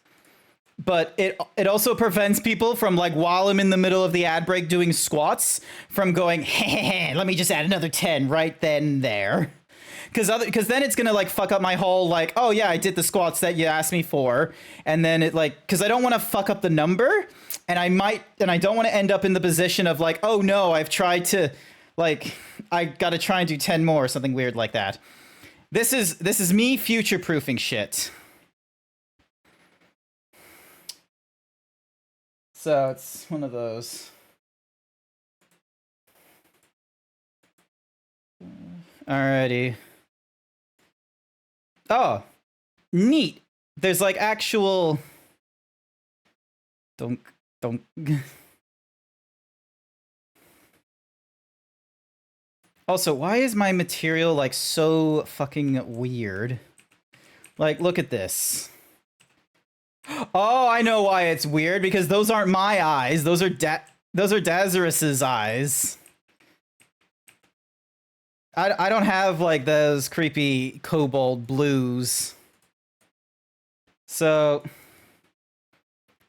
but it also prevents people from, like, while I'm in the middle of the ad break doing squats, from going, hey, let me just add another 10 right then and there. because then it's gonna like fuck up my whole like, oh yeah, I did the squats that you asked me for, and then it like, because I don't want to fuck up the number, and I don't want to end up in the position of like, oh no, I've tried to, like, I gotta try and do 10 more or something weird like that. This is me future-proofing shit. So it's one of those. Alrighty. Oh, neat. There's like actual. Don't. Also, why is my material like so fucking weird? Like, look at this. Oh, I know why it's weird, because those aren't my eyes. Those are Dazarus's eyes. I don't have like those creepy cobalt blues. So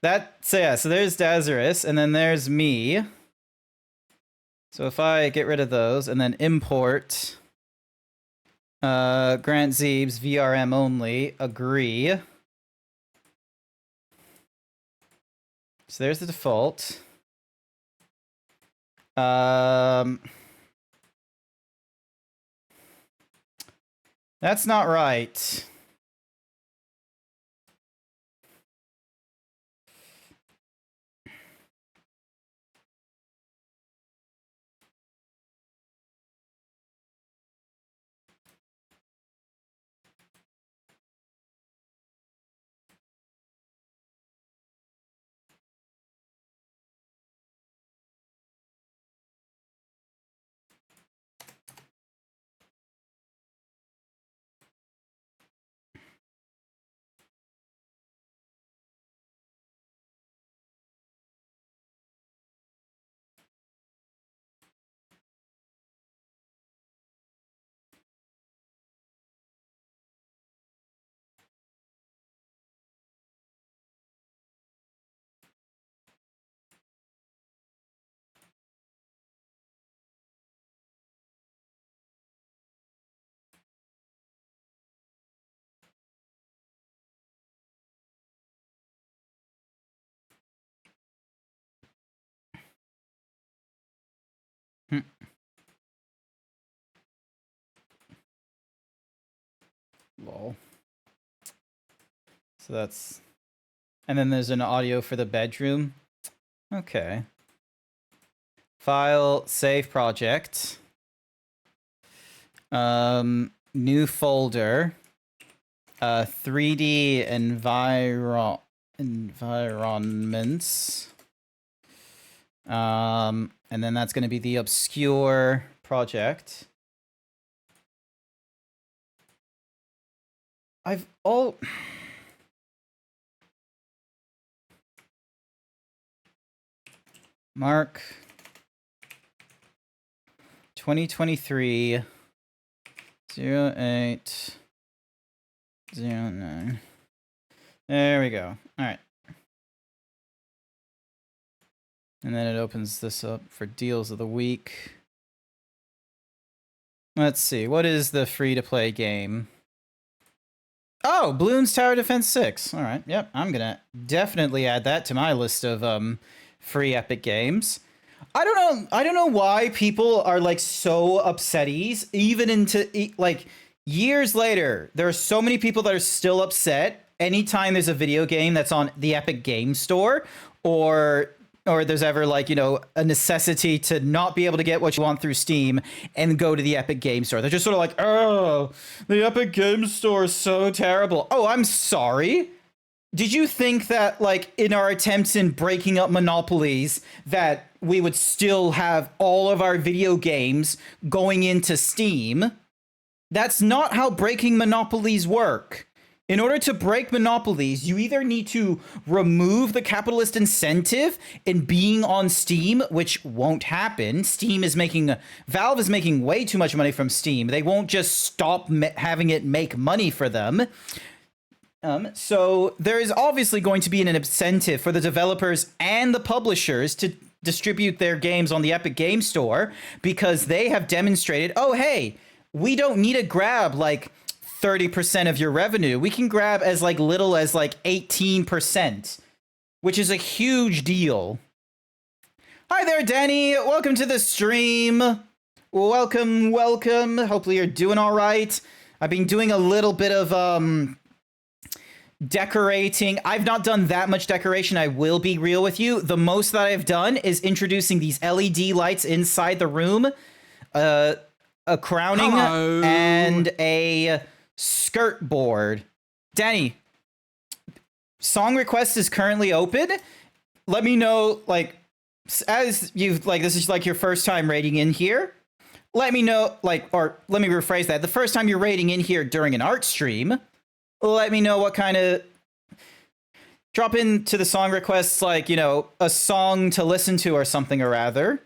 yeah, so there's Dazarus, and then there's me. So if I get rid of those and then import GrantZeebs VRM only, agree. So there's the default. That's not right. Lol. So that's... And then there's an audio for the bedroom. Okay. File, save project. New folder. 3D environments. And then that's going to be the obscure project. Mark 2023 0809. There we go. All right. And then it opens this up for deals of the week. Let's see. What is the free-to-play game? Oh, Bloons Tower Defense 6. All right. Yep. I'm going to definitely add that to my list of free Epic games. I don't know why people are like so upsetties even into like years later. There are so many people that are still upset anytime there's a video game that's on the Epic Game Store or there's ever like, you know, a necessity to not be able to get what you want through Steam and go to the Epic Game Store. They're just sort of like, oh, the Epic Game Store is so terrible. Oh, I'm sorry. Did you think that, like, in our attempts in breaking up monopolies, that we would still have all of our video games going into Steam? That's not how breaking monopolies work. In order to break monopolies, you either need to remove the capitalist incentive in being on Steam, which won't happen. Valve is making way too much money from Steam. They won't just stop having it make money for them. So there is obviously going to be an incentive for the developers and the publishers to distribute their games on the Epic Game Store because they have demonstrated, oh, hey, we don't need to grab like 30% of your revenue. We can grab as like little as like 18%, which is a huge deal. Hi there, Danny. Welcome to the stream. Welcome. Hopefully you're doing all right. I've been doing a little bit of decorating. I've not done that much decoration. I will be real with you. The most that I've done is introducing these LED lights inside the room, a crowning, Hello. and a skirt board. Danny, song request is currently open. Let me know, like, as you've, like, this is like your first time raiding in here. Let me know, like, or let me rephrase that. The first time you're raiding in here during an art stream, let me know what kind of... Drop into the song requests, like, you know, a song to listen to or something or rather.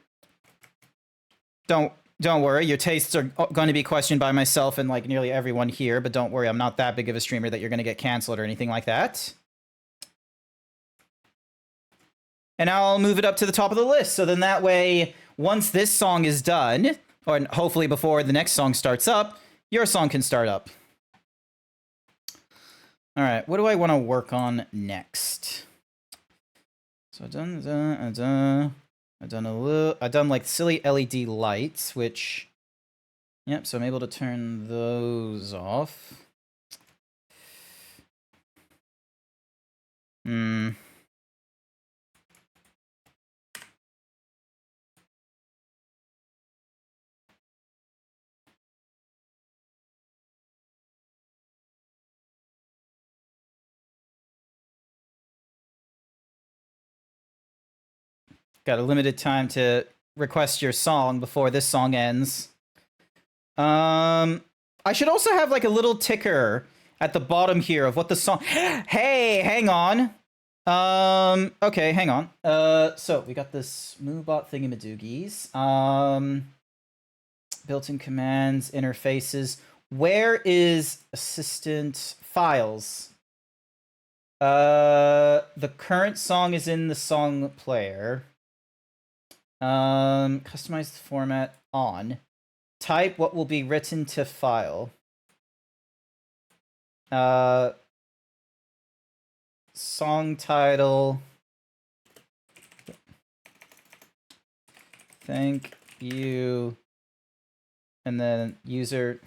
Don't worry, your tastes are going to be questioned by myself and, like, nearly everyone here, but don't worry, I'm not that big of a streamer that you're going to get canceled or anything like that. And I'll move it up to the top of the list, so then that way, once this song is done, or hopefully before the next song starts up, your song can start up. All right, what do I want to work on next? So I've done like silly LED lights, which, yep, so I'm able to turn those off. Got a limited time to request your song before this song ends. I should also have like a little ticker at the bottom here of what the song... Hey, hang on. Okay, hang on. So we got this Moobot thingamadoogies. Built-in commands, interfaces. Where is assistant files? The current song is in the song player. Customize the format on. Type what will be written to file. Song title. Thank you. And then user.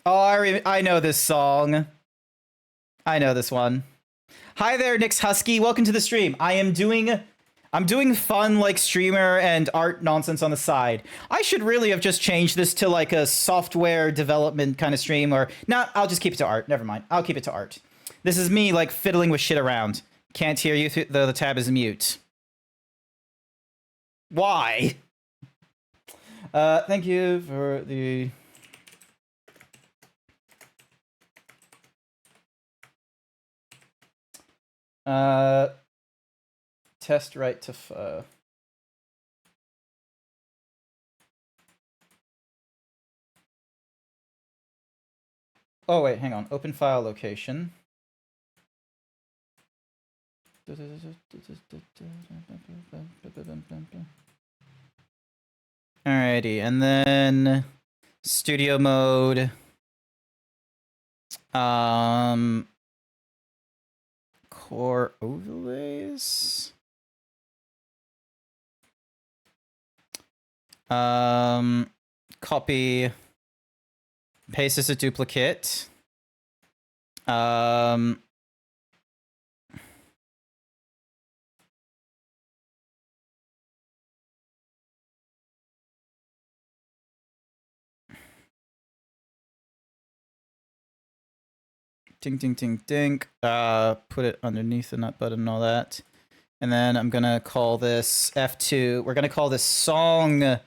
Oh, I know this song. I know this one. Hi there, Nyx Husky. Welcome to the stream. I'm doing fun, like, streamer and art nonsense on the side. I should really have just changed this to, like, a software development kind of stream, or... No, I'll just keep it to art. Never mind. I'll keep it to art. This is me, like, fiddling with shit around. Can't hear you, though the tab is mute. Why? Thank you for the... Test right to oh wait, hang on. Open file location. Alrighty, and then studio mode. Core overlays. Copy. Paste as a duplicate. Ding, ding, ding, ding. Put it underneath the nut button and all that. And then I'm going to call this F2. We're going to call this song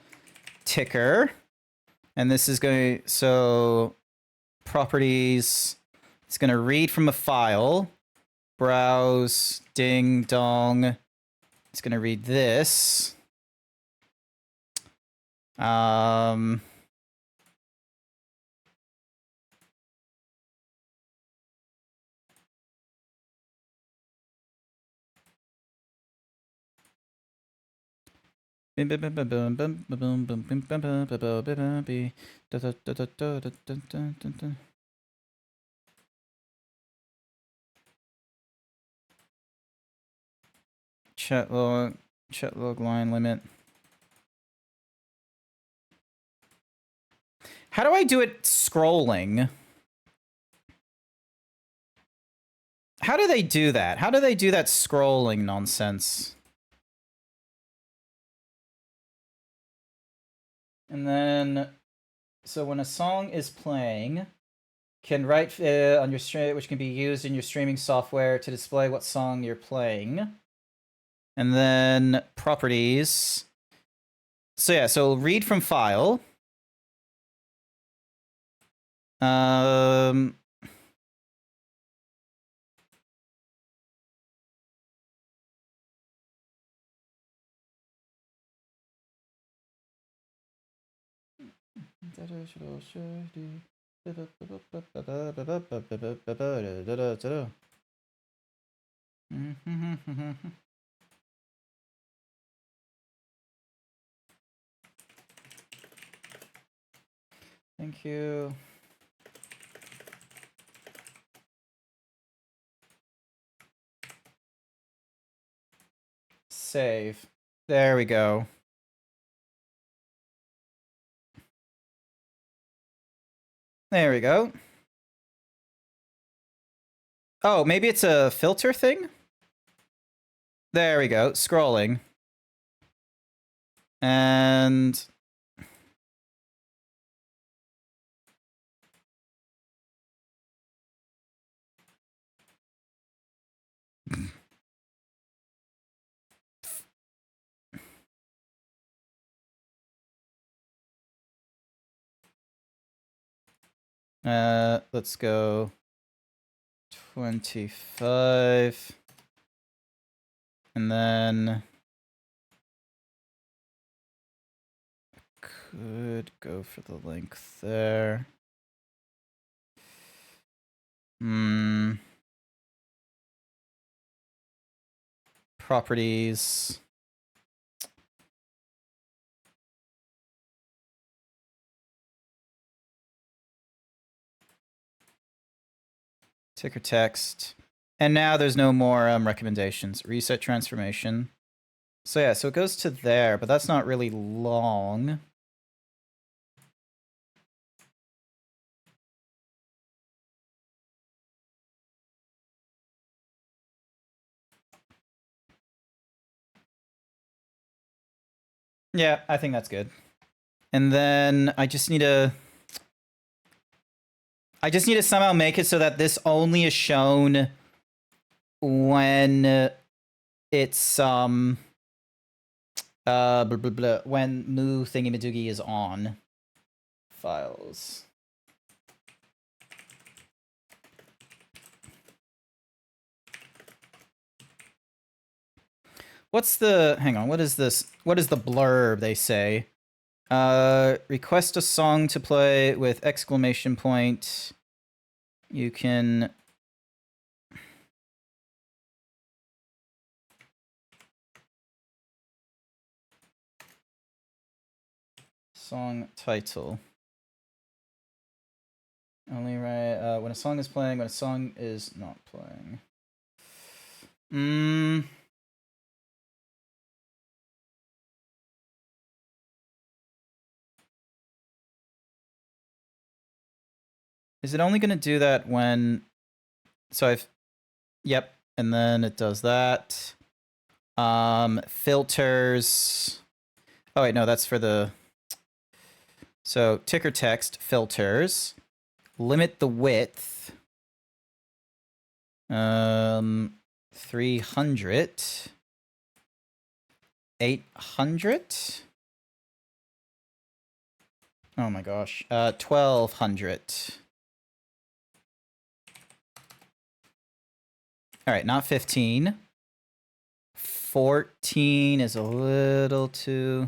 ticker. And this is going to... So, properties. It's going to read from a file. Browse. Ding, dong. It's going to read this. Chat log line limit. How do I do it scrolling? How do they do that? How do they do that scrolling nonsense? And then, so when a song is playing, can write on your stream, which can be used in your streaming software to display what song you're playing. And then properties. So yeah, so read from file. Thank you. Save. There we go. There we go. Oh, maybe it's a filter thing? There we go. Scrolling. And... let's go 25. And then could go for the length there. Properties. Ticker text. And now there's no more recommendations. Reset transformation. So yeah, so it goes to there, but that's not really long. Yeah, I think that's good. And then I just need to somehow make it so that this only is shown when it's when Moo Thingy-Madoogie is on. Files. What's the, hang on, what is this? What is the blurb they say? Request a song to play with exclamation point. You can... Song title. Only write when a song is playing, when a song is not playing. Is it only going to do that when... So I've... Yep. And then it does that. Filters... Oh, wait, no, that's for the... So ticker text, filters. Limit the width. 300. 800? Oh my gosh. 1200. Alright, not 15. 14 is a little too...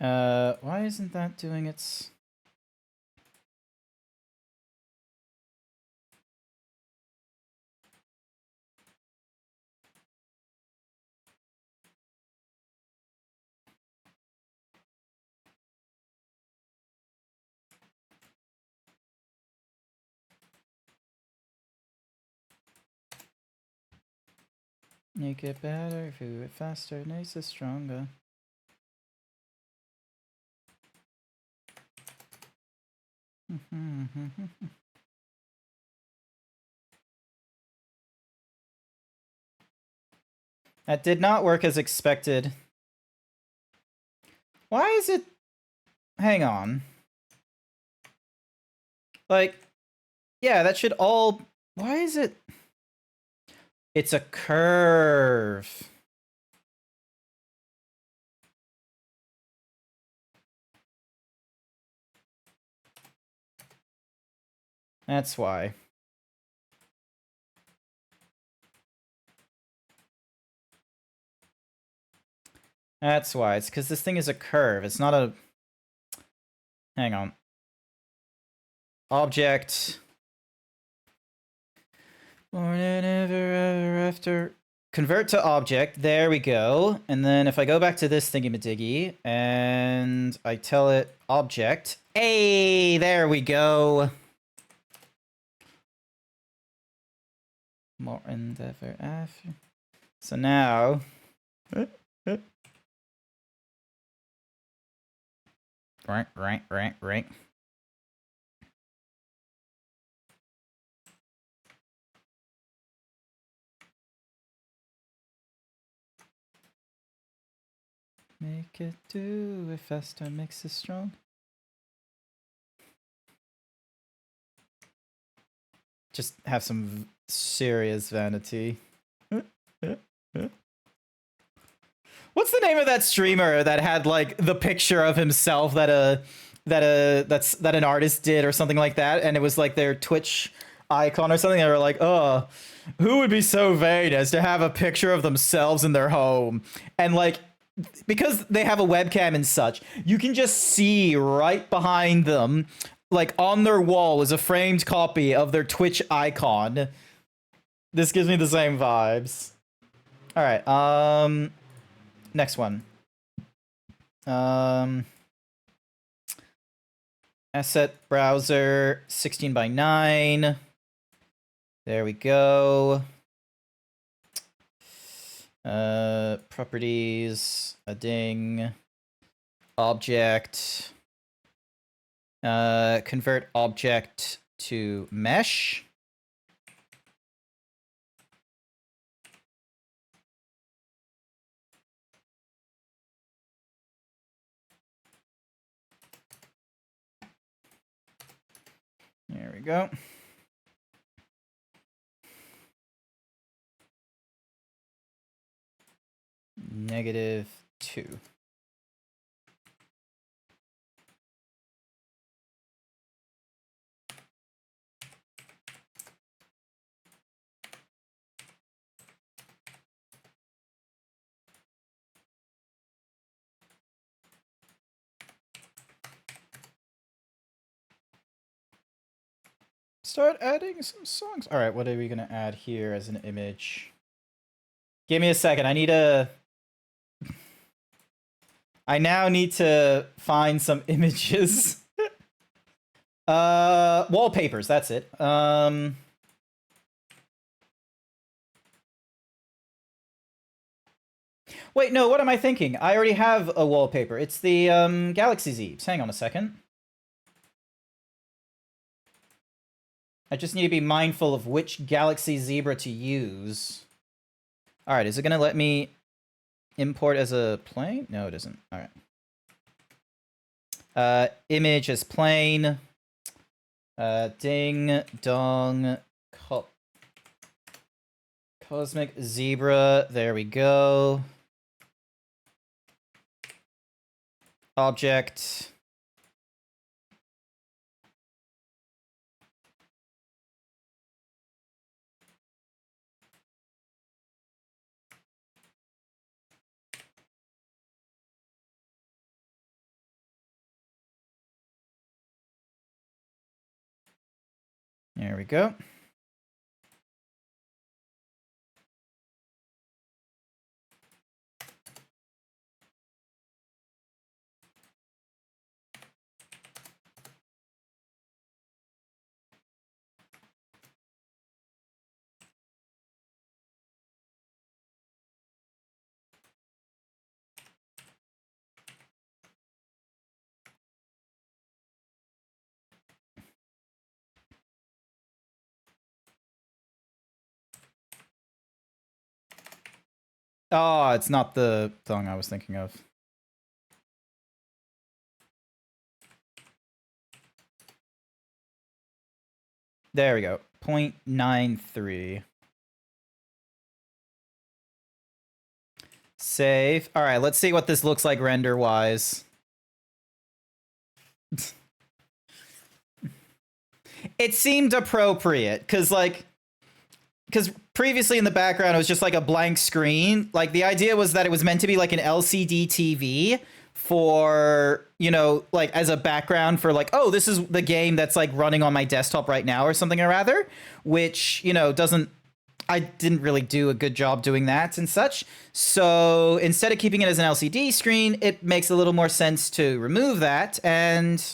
Why isn't that doing its... Make it better, do it faster, makes it stronger. That did not work as expected. Why is it... Hang on. Like, yeah, that should all... Why is it... It's a curve. That's why. That's why. It's because this thing is a curve. It's not a... Hang on. Object. Born and ever after. Convert to object. There we go. And then if I go back to this thingy-majiggy and I tell it object. Hey, there we go. More and ever after. So now. Right. Make it do it faster, makes it strong. Just have some serious vanity. What's the name of that streamer that had like the picture of himself that an artist did or something like that, and it was like their Twitch icon or something? They were like, oh, who would be so vain as to have a picture of themselves in their home? And like, because they have a webcam and such, you can just see right behind them, like on their wall, is a framed copy of their Twitch icon. This gives me the same vibes. All right, next one. Asset browser 16:9. There we go. Properties, a ding, object, convert object to mesh. There we go. -2. Start adding some songs. All right, what are we gonna add here as an image? Give me a second. I now need to find some images. Wallpapers, that's it. Wait, no, what am I thinking? I already have a wallpaper. It's the GrantZeebs. Hang on a second. I just need to be mindful of which Galaxy Zebra to use. All right, is it gonna let me import as a plane? No, it isn't. All right. Image as plane. Ding dong cosmic zebra. There we go. Object. There we go. Oh, it's not the song I was thinking of. There we go. 0.93. Save. All right, let's see what this looks like render-wise. It seemed appropriate, because previously in the background it was just like a blank screen. Like, the idea was that it was meant to be like an LCD TV for, you know, like as a background for like, oh, this is the game that's like running on my desktop right now or something or rather, which, you know, I didn't really do a good job doing that and such. So instead of keeping it as an LCD screen, it makes a little more sense to remove that and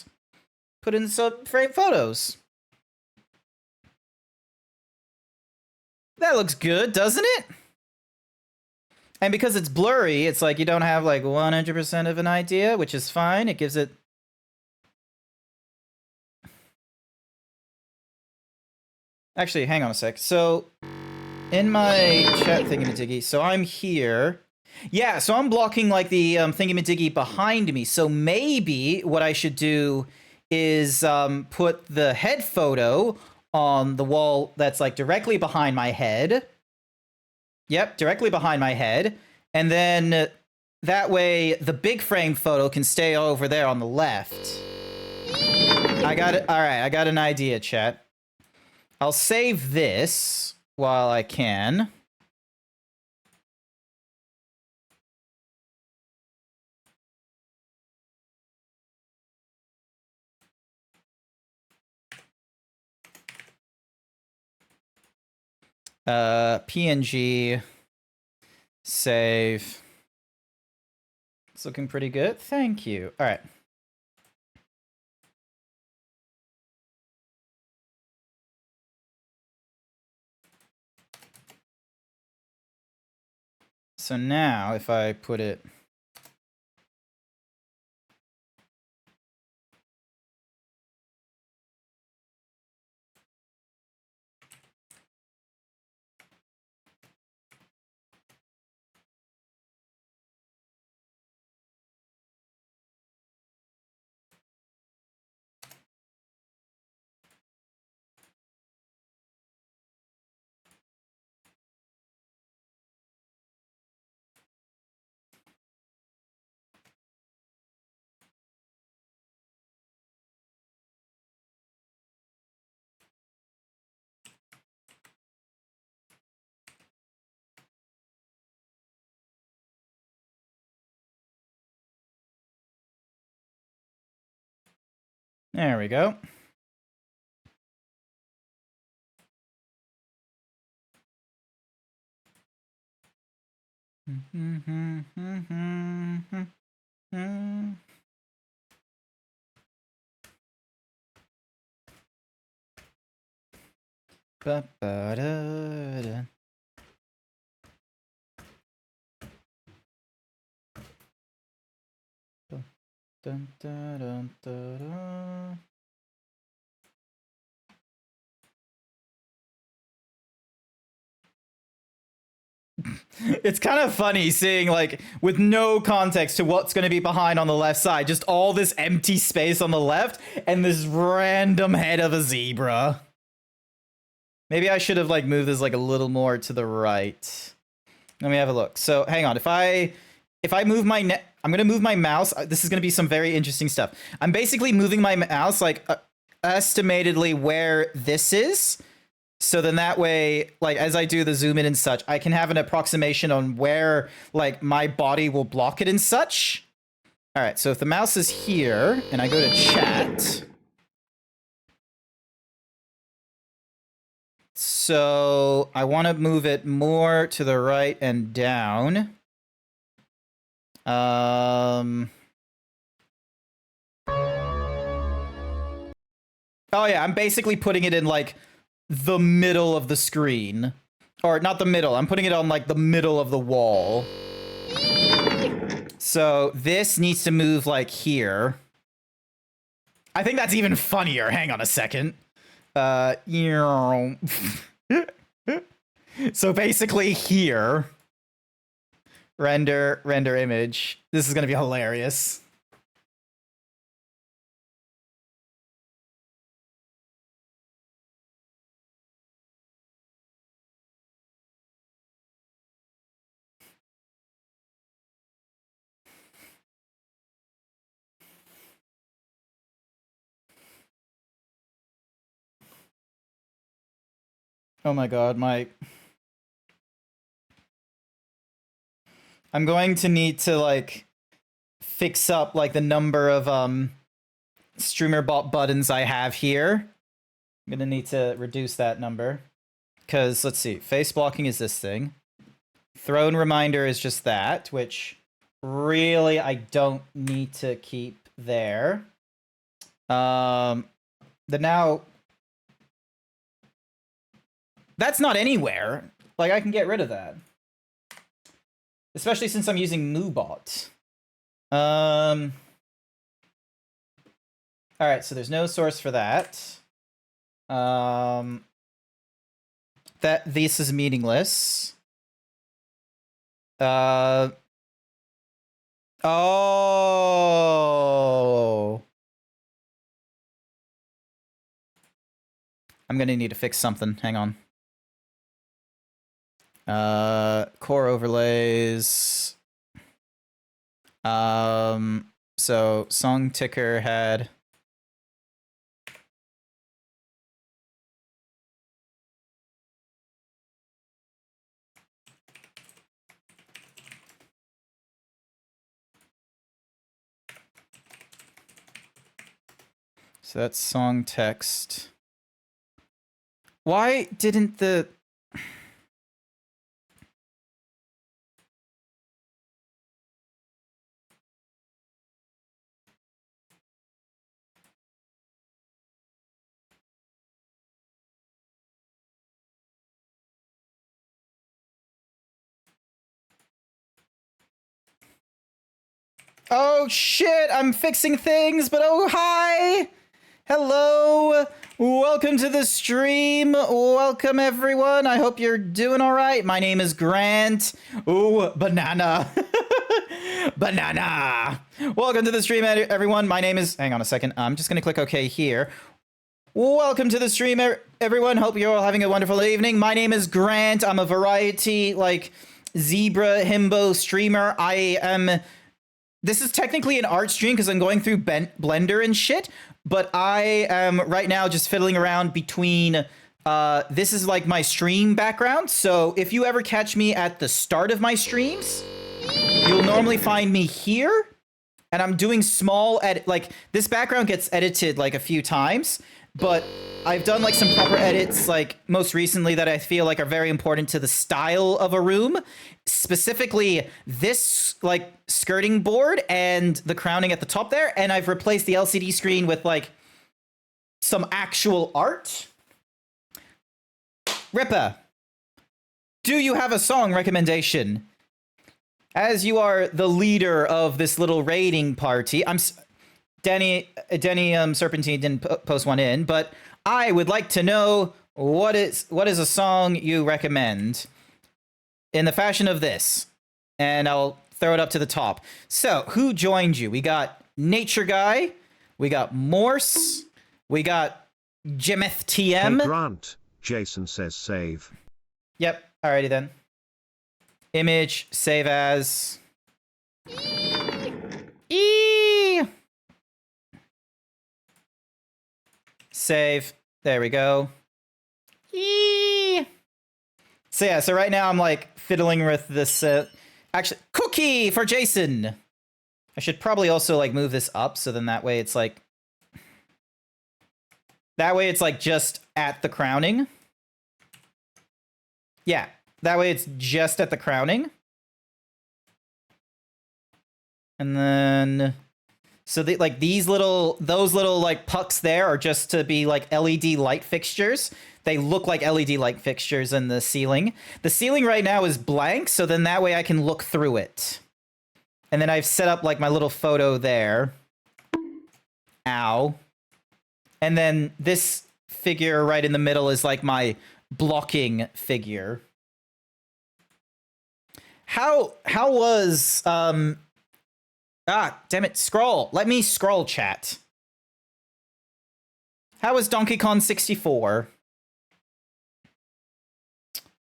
put in some frame photos. That looks good, doesn't it? And because it's blurry, it's like you don't have like 100% of an idea, which is fine. It gives it... Actually, hang on a sec. So, in my chat thingy-majiggy, so I'm here. Yeah, so I'm blocking like the thingy-majiggy behind me. So maybe what I should do is put the head photo on the wall that's like directly behind my head. Yep, directly behind my head. And then that way the big frame photo can stay over there on the left. I got it. All right, I got an idea, chat. I'll save this while I can. PNG, save. It's looking pretty good. Thank you. All right. So now if I put it... There we go. Ba-ba-da-da. Dun, dun, dun, dun, dun. It's kind of funny seeing, like, with no context to what's going to be behind on the left side, just all this empty space on the left and this random head of a zebra. Maybe I should have, like, moved this, like, a little more to the right. Let me have a look. So, hang on. If I move my I'm going to move my mouse. This is going to be some very interesting stuff. I'm basically moving my mouse, like, estimatedly where this is. So then that way, like, as I do the zoom in and such, I can have an approximation on where, like, my body will block it and such. All right, so if the mouse is here and I go to chat... So I want to move it more to the right and down. Oh yeah, I'm basically putting it in like the middle of the screen. Or not the middle, I'm putting it on like the middle of the wall. So this needs to move like here. I think that's even funnier. Hang on a second. So basically here. Render image. This is gonna be hilarious. Oh my god, I'm going to need to like fix up like the number of streamer bot buttons I have here. I'm gonna need to reduce that number. Cause let's see, face blocking is this thing. Throne reminder is just that, which really I don't need to keep there. The now that's not anywhere. Like I can get rid of that. Especially since I'm using MooBot. Alright, so there's no source for that. This is meaningless. Oh. I'm gonna need to fix something. Hang on. Core overlays. So song ticker had. So that's song text. Why didn't the... Oh shit, I'm fixing things, but oh hi! Hello! Welcome to the stream. Welcome everyone. I hope you're doing alright. My name is Grant. Ooh, banana. Banana. Welcome to the stream, everyone. My name is... Hang on a second. I'm just gonna click OK here. Welcome to the stream, everyone. Hope you're all having a wonderful evening. My name is Grant. I'm a variety, like, zebra himbo streamer. I am... This is technically an art stream because I'm going through Blender and shit, but I am right now just fiddling around between... this is like my stream background, so if you ever catch me at the start of my streams, you'll normally find me here, and I'm doing small edit... Like, this background gets edited like a few times, but I've done like some proper edits, like most recently that I feel like are very important to the style of a room. Specifically this like skirting board and the crowning at the top there. And I've replaced the LCD screen with like some actual art. Rippa, do you have a song recommendation? As you are the leader of this little raiding party, Denny Serpentine didn't post one in, but I would like to know what is a song you recommend in the fashion of this, and I'll throw it up to the top. So, who joined you? We got Nature Guy, we got Morse, we got Jemeth TM. Hey Grant, Jason says save. Yep, alrighty then. Image, save as. Save. There we go. So yeah, so right now I'm like fiddling with this, actually, cookie for Jason. I should probably also like move this up so then that way it's like just at the crowning. Yeah, that way it's just at the crowning. And then, so like those little like pucks there are just to be like LED light fixtures. They look like LED light fixtures in the ceiling. The ceiling right now is blank, so then that way I can look through it. And then I've set up like my little photo there. Ow. And then this figure right in the middle is like my blocking figure. How was damn it, scroll. Let me scroll, chat. How was Donkey Kong 64?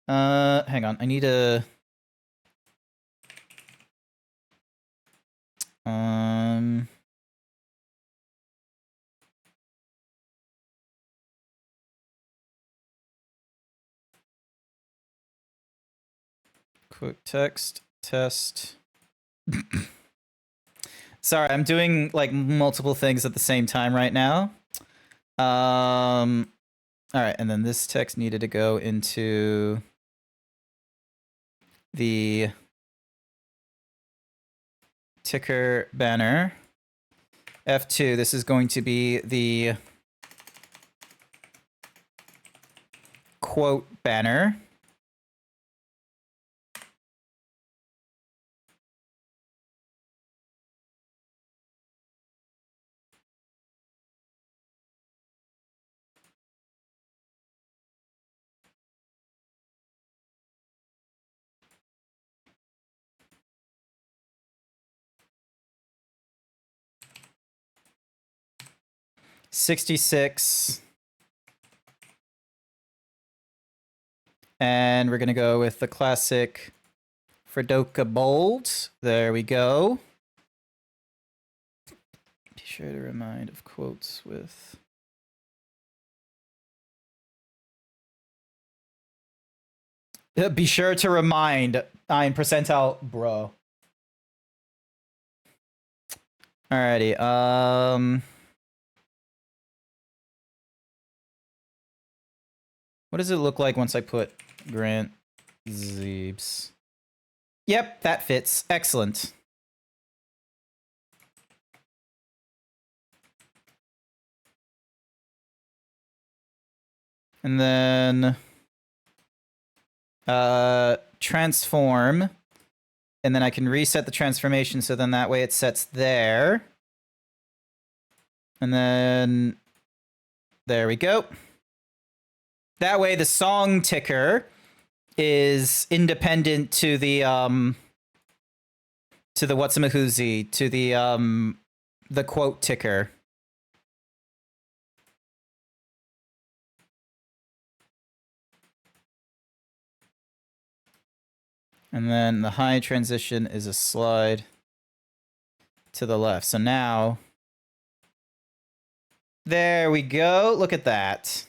Hang on. I need a quick text test. Sorry, I'm doing like multiple things at the same time right now. All right, and then this text needed to go into the ticker banner. F2, this is going to be the quote banner. $66. And we're going to go with the classic Fredoka Bold. There we go. Be sure to remind of quotes with... Be sure to remind 9% bro. Alrighty, what does it look like once I put GrantZeebs? Yep, that fits. Excellent. And then transform. And then I can reset the transformation, so then that way it sets there. And then there we go. That way the song ticker is independent to the whatsamahoozy, to the quote ticker. And then the high transition is a slide to the left. So now, there we go. Look at that.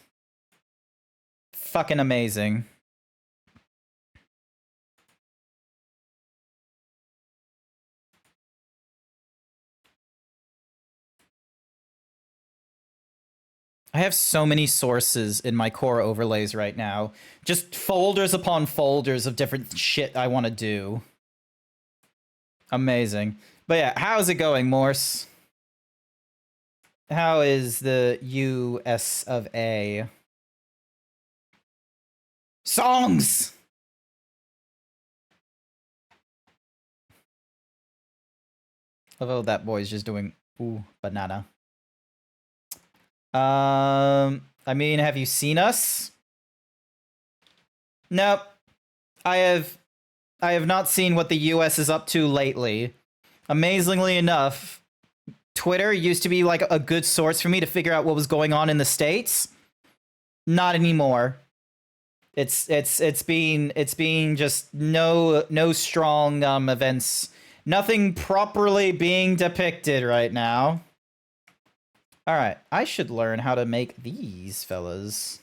Fucking amazing. I have so many sources in my core overlays right now. Just folders upon folders of different shit I want to do. Amazing. But yeah, how's it going, Morse? How is the US of A? Songs! Although that boy's just doing ooh, banana. I mean, have you seen us? Nope. I have not seen what the US is up to lately. Amazingly enough, Twitter used to be like a good source for me to figure out what was going on in the States. Not anymore. It's being just no strong events. Nothing properly being depicted right now. All right, I should learn how to make these fellas.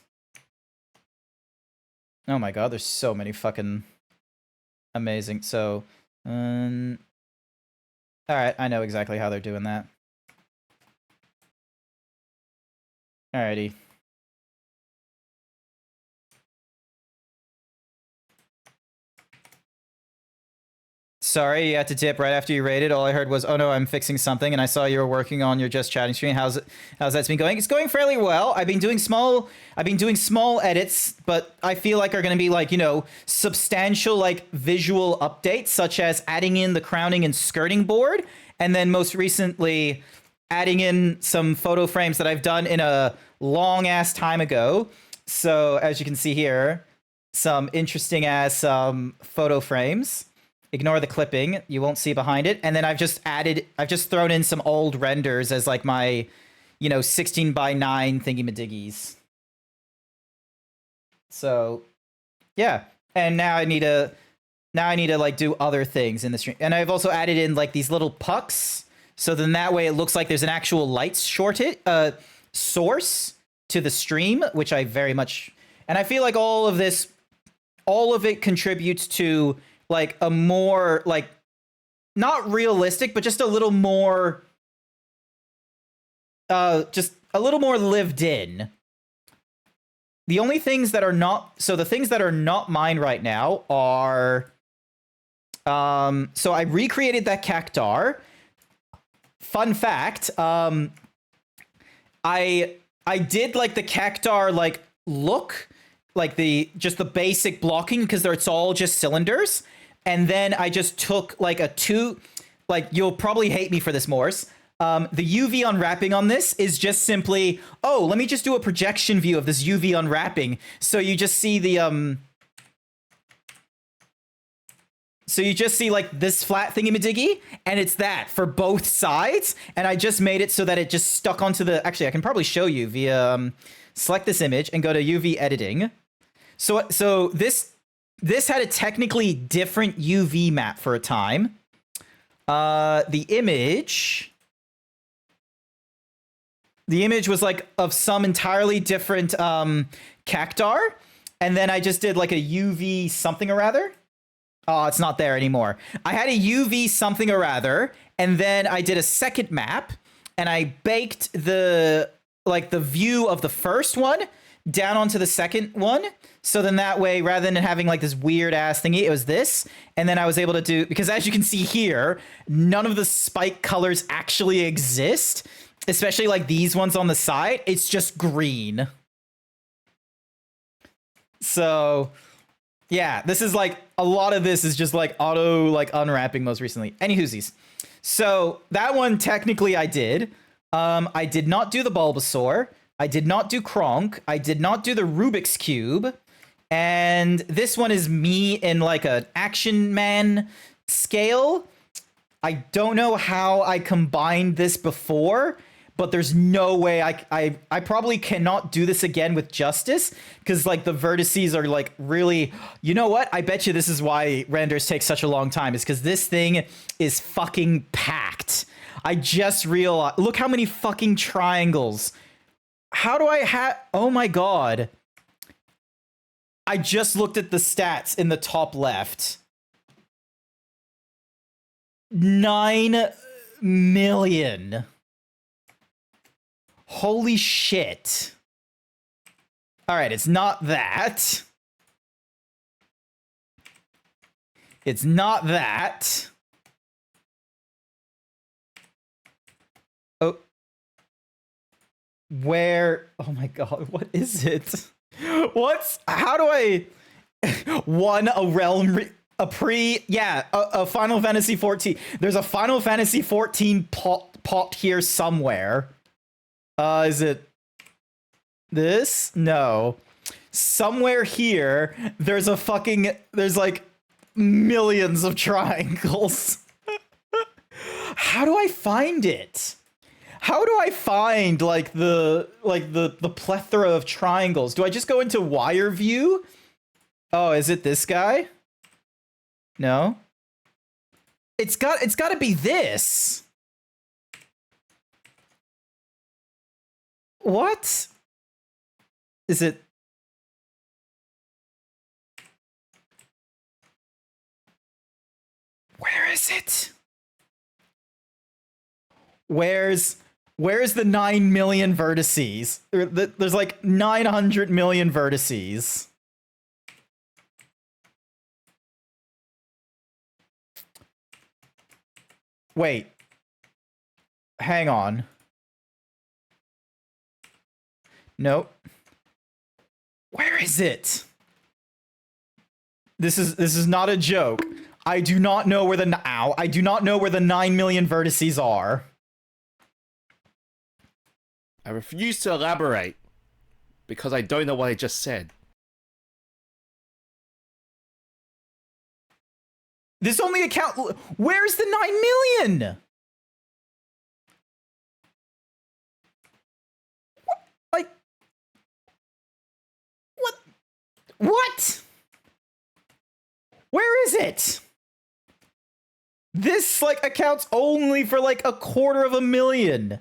Oh my god, there's so many fucking amazing. So, all right, I know exactly how they're doing that. Alrighty. Sorry, you had to dip right after you raided. All I heard was, "Oh no, I'm fixing something," and I saw you were working on your Just Chatting stream. How's that been going? It's going fairly well. I've been doing small edits, but I feel like are going to be like, you know, substantial like visual updates, such as adding in the crowning and skirting board, and then most recently adding in some photo frames that I've done in a long ass time ago. So as you can see here, some interesting ass photo frames. Ignore the clipping, you won't see behind it. And then I've just thrown in some old renders as like my, you know, 16:9 thingy-madiggies. So, yeah. And now I need to like do other things in the stream. And I've also added in like these little pucks. So then that way it looks like there's an actual light source to the stream, which I very much, and I feel like all of it contributes to like a more like not realistic, but just a little more just a little more lived in. The only things that are not, so the things that are not mine right now are so I recreated that cactar. Fun fact, I did like the cactar like look, like the basic blocking, because it's all just cylinders. And then I just took like like you'll probably hate me for this, Morse. The UV unwrapping on this is just simply, oh, let me just do a projection view of this UV unwrapping. So you just see the so you just see like this flat thingy-madiggy, and it's that for both sides. And I just made it so that it just stuck onto the, actually I can probably show you via select this image and go to UV editing. So this had a technically different UV map for a time. The image was like of some entirely different cactar, and then I just did like a UV something or rather. Oh, it's not there anymore. I had a UV something or rather, and then I did a second map, and I baked the view of the first one down onto the second one. So then that way, rather than having like this weird ass thingy, it was this. And then I was able to do, because as you can see here, none of the spike colors actually exist, especially like these ones on the side. It's just green. So yeah, this is like, a lot of this is just like auto like unwrapping most recently. Any whoosies. So that one technically I did. I did not do the Bulbasaur. I did not do Kronk. I did not do the Rubik's Cube. And this one is me in like an Action Man scale. I don't know how I combined this before, but there's no way I probably cannot do this again with Justice, because like the vertices are like really, you know what? I bet you this is why renders take such a long time, is because this thing is fucking packed. I just realized, look how many fucking triangles. How do I have, oh my god. I just looked at the stats in the top left. 9 million. Holy shit. All right, it's not that. It's not that. Oh. Where? Oh my god, what is it? What's, how do I, a realm, a Final Fantasy 14. There's a Final Fantasy 14 pot here somewhere. Is it this? No. Somewhere here, there's like millions of triangles. How do I find it? How do I find like the plethora of triangles? Do I just go into wire view? Oh, is it this guy? No. It's got to be this. What? Is it? Where is it? Where's the 9 million vertices? There's like 900 million vertices. Wait. Hang on. Nope. Where is it? This is not a joke. I do not know where the I do not know where the 9 million vertices are. I refuse to elaborate because I don't know what I just said. This only account. Where's the 9 million? Like, what? What? Where is it? This, like, accounts only for, like, 250,000.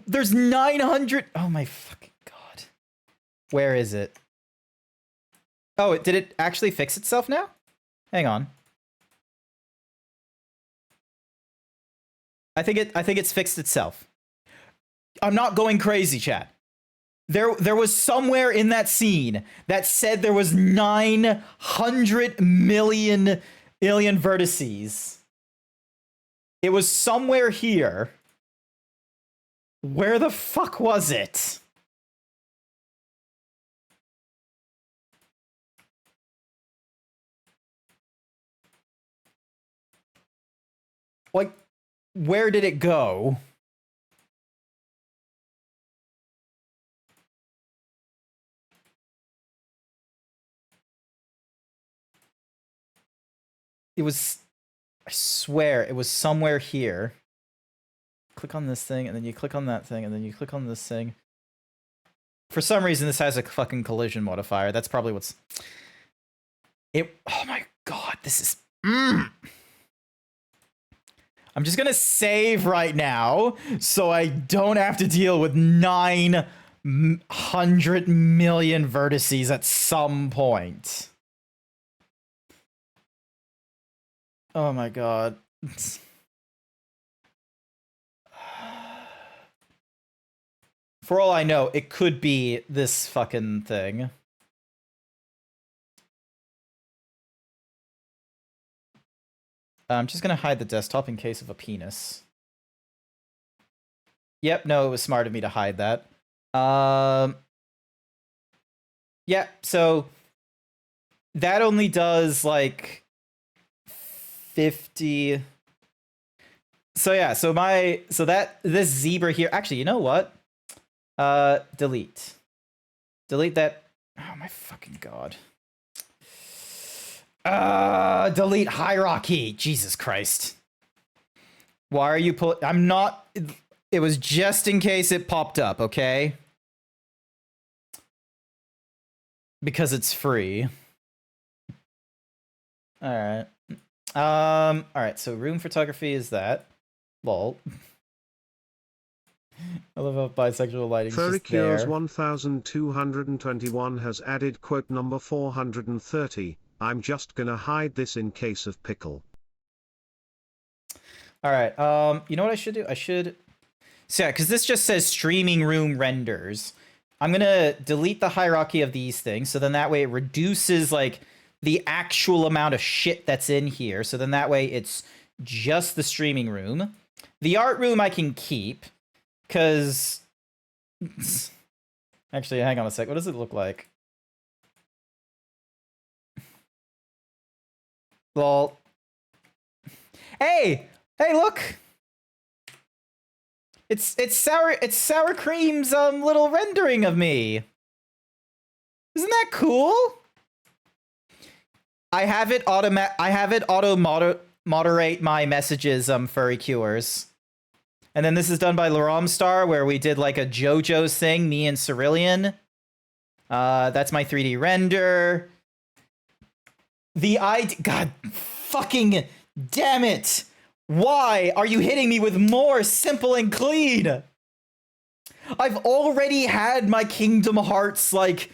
There's 900. Oh my fucking god. Where is it? Oh, did it actually fix itself now? Hang on. I think it's fixed itself. I'm not going crazy, chat. There was somewhere in that scene that said there was 900 million vertices. It was somewhere here. Where the fuck was it? Like, where did it go? It was, I swear, it was somewhere here. Click on this thing, and then you click on that thing, and then you click on this thing. For some reason, this has a fucking collision modifier. That's probably what's... It... Oh my god, this is... I'm just gonna save right now, so I don't have to deal with 900 million vertices at some point. Oh my god. For all I know, it could be this fucking thing. I'm just gonna hide the desktop in case of a penis. Yep, no, it was smart of me to hide that. Yeah, so that only does like 50. So yeah, this zebra here. Actually, you know what? Delete that. Oh my fucking god. Delete hierarchy. Jesus Christ. Why are you I'm not... It was just in case it popped up, okay? Because it's free. Alright. Alright, so room photography is that. Lol. I love how bisexual lighting's just there. Furrycures 1221 has added quote number 430. I'm just gonna hide this in case of pickle. Alright, you know what I should do? I should... So yeah, because this just says streaming room renders. I'm gonna delete the hierarchy of these things, so then that way it reduces, like, the actual amount of shit that's in here. So then that way it's just the streaming room. The art room I can keep, because... Actually, hang on a sec. What does it look like? Lol. Hey! Hey, look! It's sour cream's little rendering of me. Isn't that cool? I have it moderate my messages, furry cures. And then this is done by Laramstar, where we did like a JoJo's thing, me and Cerulean. That's my 3D render. God fucking damn it! Why are you hitting me with more simple and clean? I've already had my Kingdom Hearts like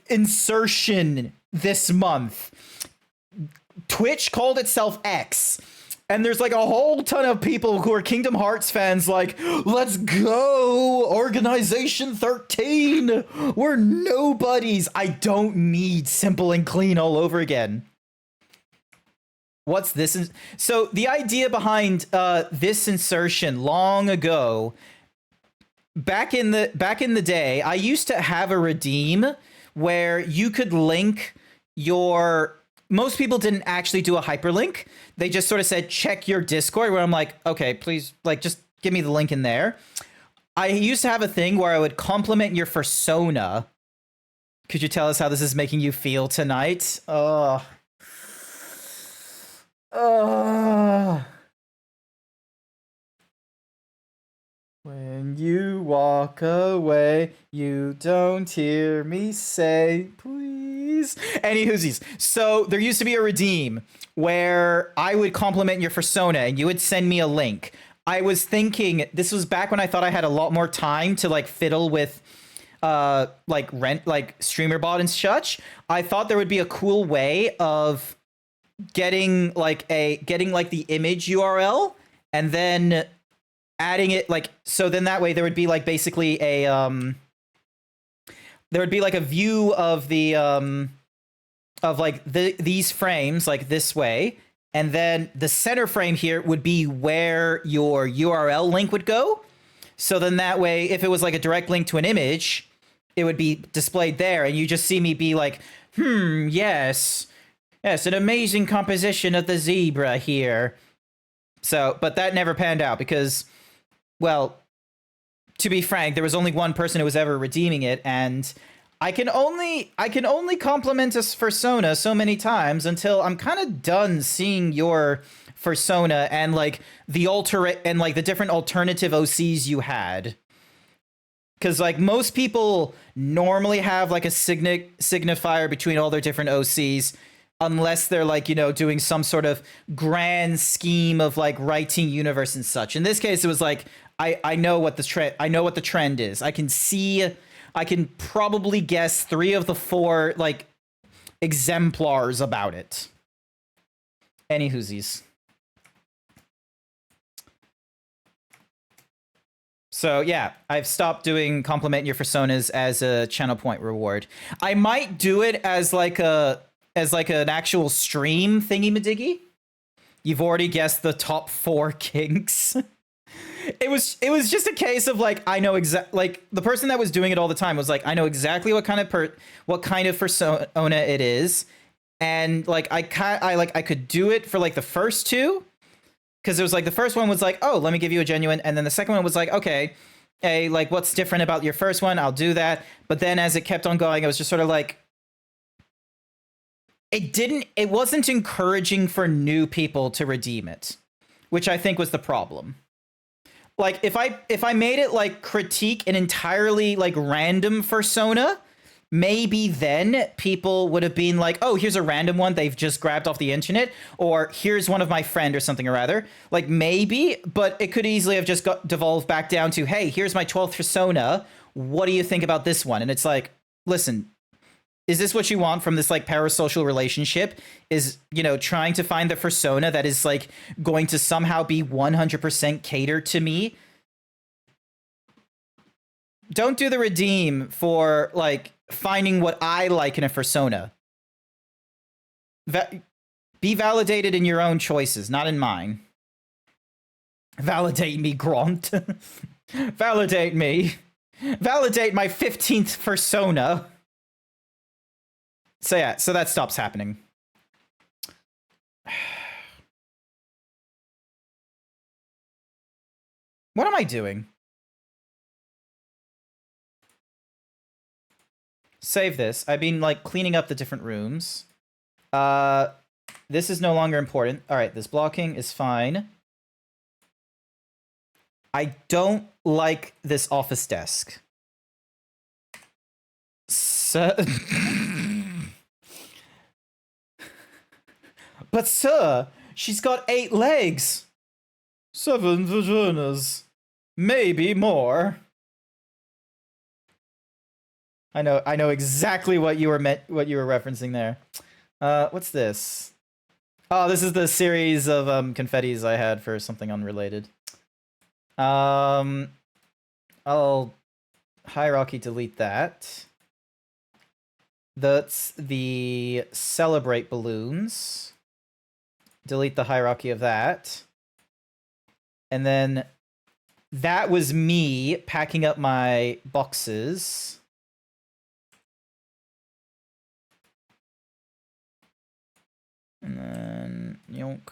insertion this month. Twitch called itself X. And there's like a whole ton of people who are Kingdom Hearts fans like, let's go, Organization 13. We're nobodies. I don't need simple and clean all over again. What's this? So the idea behind this insertion long ago, back in the day, I used to have a redeem where you could link your. Most people didn't actually do a hyperlink. They just sort of said check your Discord. Where I'm like, okay, please, like, just give me the link in there. I used to have a thing where I would compliment your persona. Could you tell us how this is making you feel tonight? When you walk away, you don't hear me say, please. Any whoosies. So there used to be a redeem where I would compliment your persona and you would send me a link. I was thinking, this was back when I thought I had a lot more time to like fiddle with like streamer bot and such. I thought there would be a cool way of getting the image URL and then adding it, like, so then that way there would be like basically a there would be like a view of the of like these frames like this way, and then the center frame here would be where your URL link would go. So then that way, if it was like a direct link to an image, it would be displayed there, and you just see me be like, yes, an amazing composition of the zebra here. So, but that never panned out because, well, to be frank, there was only one person who was ever redeeming it, and I can only compliment a persona so many times until I'm kind of done seeing your persona and like the different alternative OCs you had. Because like most people normally have like a signifier between all their different OCs, unless they're like, you know, doing some sort of grand scheme of like writing universe and such. In this case, it was like, I know what the trend is. I can probably guess 3 of the 4 like exemplars about it. Any whoosies. So yeah, I've stopped doing compliment your personas as a channel point reward. I might do it as like an actual stream thingy-madiggy. You've already guessed the top 4 kinks. It was just a case of like, I know like the person that was doing it all the time was like, I know exactly what kind of persona it is, and like I could do it for like the first 2, because it was like the first one was like, oh, let me give you a genuine, and then the second one was like, okay, hey, like what's different about your first one? I'll do that. But then as it kept on going, it was just sort of like, it wasn't encouraging for new people to redeem it, which I think was the problem. Like if I made it like critique an entirely like random persona, maybe then people would have been like, oh, here's a random one they've just grabbed off the internet, or here's one of my friend or something or rather. Like maybe, but it could easily have just devolved back down to, hey, here's my 12th persona. What do you think about this one? And it's like, listen, is this what you want from this like parasocial relationship? Is, you know, trying to find the persona that is like going to somehow be 100% catered to me? Don't do the redeem for like finding what I like in a persona. Be validated in your own choices, not in mine. Validate me, Grant. Validate me. Validate my 15th persona. So yeah, so that stops happening. What am I doing? Save this. I've been like cleaning up the different rooms. This is no longer important. All right, this blocking is fine. I don't like this office desk. So but sir, she's got 8 legs. 7 vaginas. Maybe more. I know exactly what you were referencing there. What's this? Oh, this is the series of confettis I had for something unrelated. I'll hierarchy delete that. That's the celebrate balloons. delete the hierarchy of that. And then that was me packing up my boxes. And then yonk.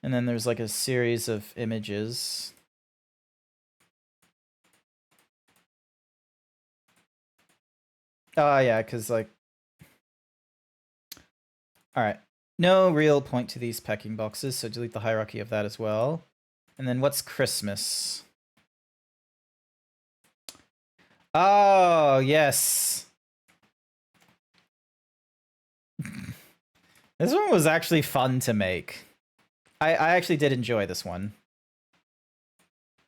And then there's like a series of images. Oh, yeah, because like... Alright. No real point to these packing boxes, so delete the hierarchy of that as well. And then what's Christmas? Oh, yes. This one was actually fun to make. I actually did enjoy this one.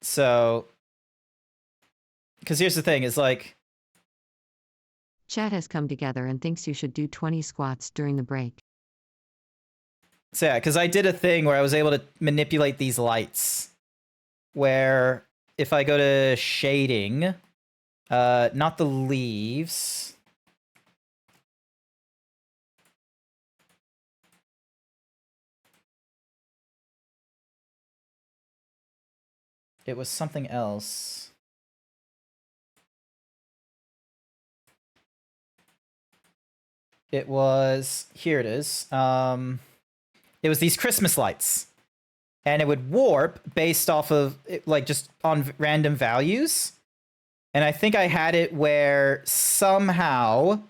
So... Because here's the thing, is like... Chat has come together and thinks you should do 20 squats during the break. So yeah, because I did a thing where I was able to manipulate these lights. Where if I go to shading, not the leaves. It was something else. It was, here it is. It was these Christmas lights. And it would warp based off of, like, just on random values. And I think I had it where somehow...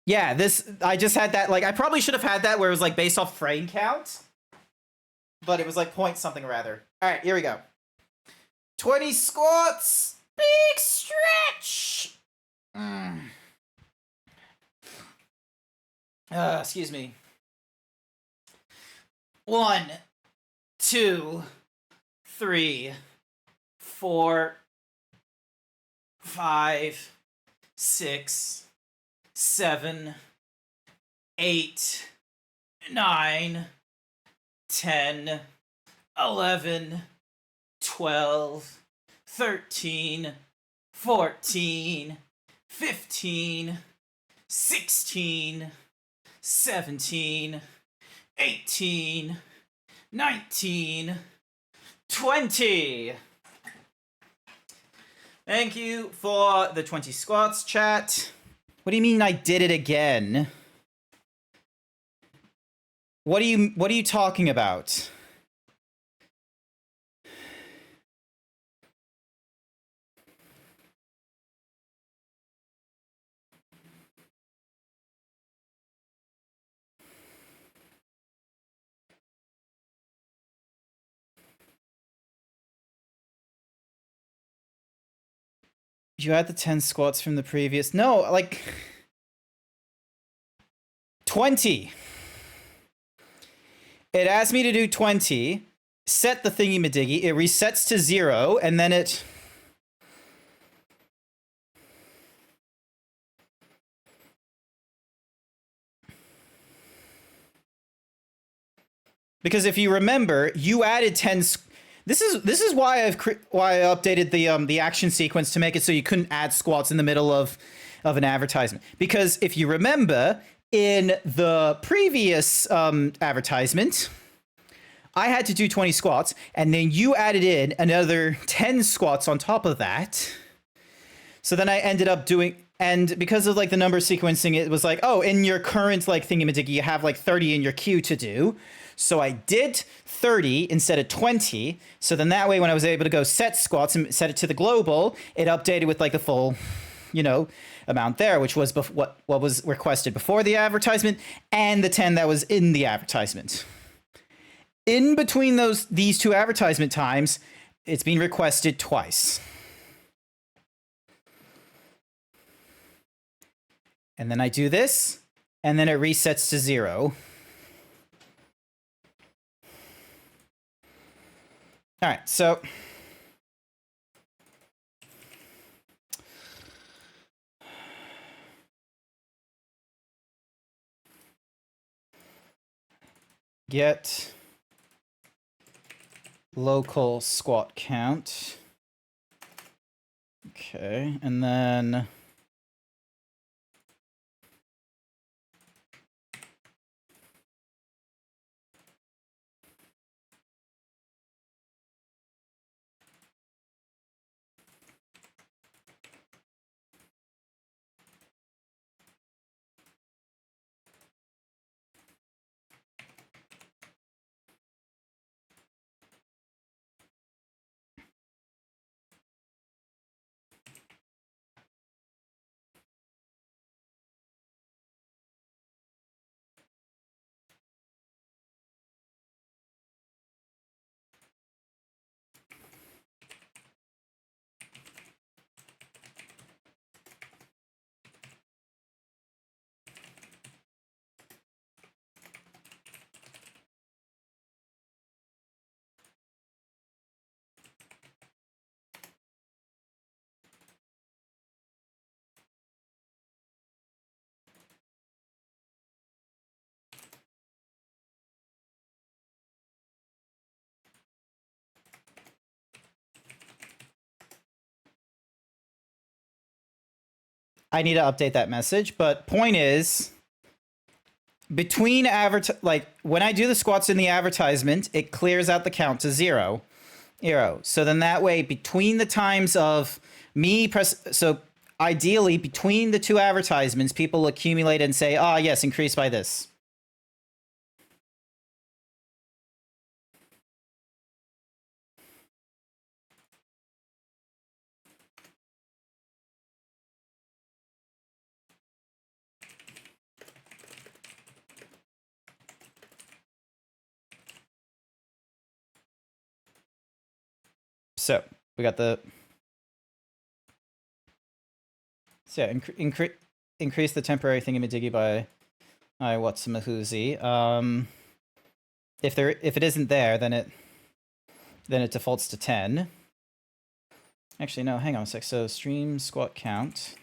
Yeah, I just had that, like, I probably should have had that where it was, like, based off frame count. But it was, like, point something rather. Alright, here we go. 20 squats! Big stretch! Excuse me. 1, 2, 3, 4, 5, 6, 7, 8, 9, 10, 11, 12, 13, 14, 15, 16, 17, 18, 19, 20. Thank you for the 20 squats, chat. What do you mean I did it again? What are you talking about? You had the 10 squats from the previous... No, like... 20. It asked me to do 20, set the thingy-madiggy, it resets to 0, and then it... Because if you remember, you added 10... This is why I updated the action sequence to make it so you couldn't add squats in the middle of an advertisement. Because if you remember, in the previous advertisement, I had to do 20 squats, and then you added in another 10 squats on top of that. So then I ended up doing... And because of like the number sequencing, it was like, oh, in your current like thingy-majiggy, you have like 30 in your queue to do. So I did 30 instead of 20. So then that way, when I was able to go set squats and set it to the global, it updated with like the full, you know, amount there, which was what was requested before the advertisement and the 10 that was in the advertisement. In between these two advertisement times, it's been requested twice. And then I do this, and then it resets to 0. All right, so get local squat count. Okay, and then I need to update that message. But point is, between like when I do the squats in the advertisement, it clears out the count to 0. So then that way, between the times of me so ideally between the 2 advertisements, people accumulate and say, "Ah, yes, increase by this." So we got the increase the temporary thingamajiggy by Whatsamahoozy. If it isn't there, then it defaults to 10. Actually, no, hang on a sec. So stream squat count.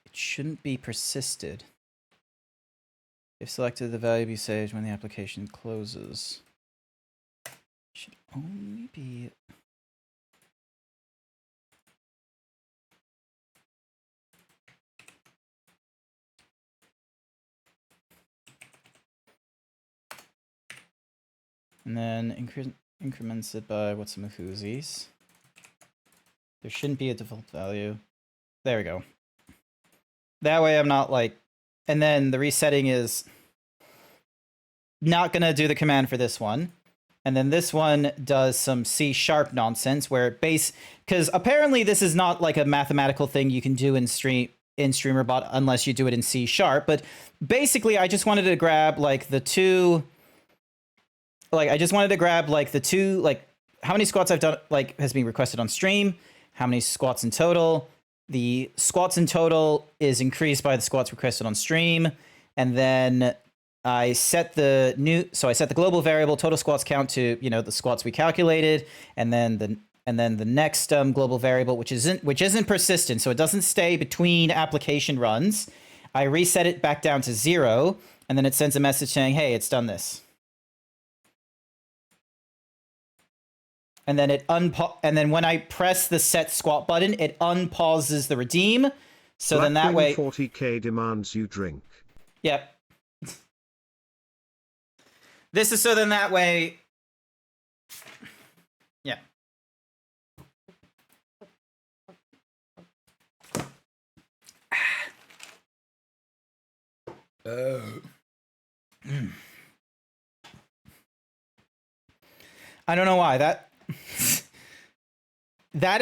It shouldn't be persisted. If selected, the value be saved when the application closes. It should only be... And then increments it by Whatsamahoozies. There shouldn't be a default value. There we go. That way I'm not like... And then the resetting is not going to do the command for this one. And then this one does some C# nonsense where it because apparently this is not like a mathematical thing you can do in StreamerBot unless you do it in C#. But basically I just wanted to grab like the two... Like, I just wanted to grab, like, the 2, like, how many squats I've done, like, has been requested on stream, how many squats in total. The squats in total is increased by the squats requested on stream. And then I set the global variable total squats count to, you know, the squats we calculated. And then the next global variable, which isn't persistent, so it doesn't stay between application runs. I reset it back down to 0, and then it sends a message saying, hey, it's done this. And then and then when I press the set squat button, it unpauses the redeem. So then that way 40k demands you drink. Yep. This is so then that way. Yeah. I don't know why that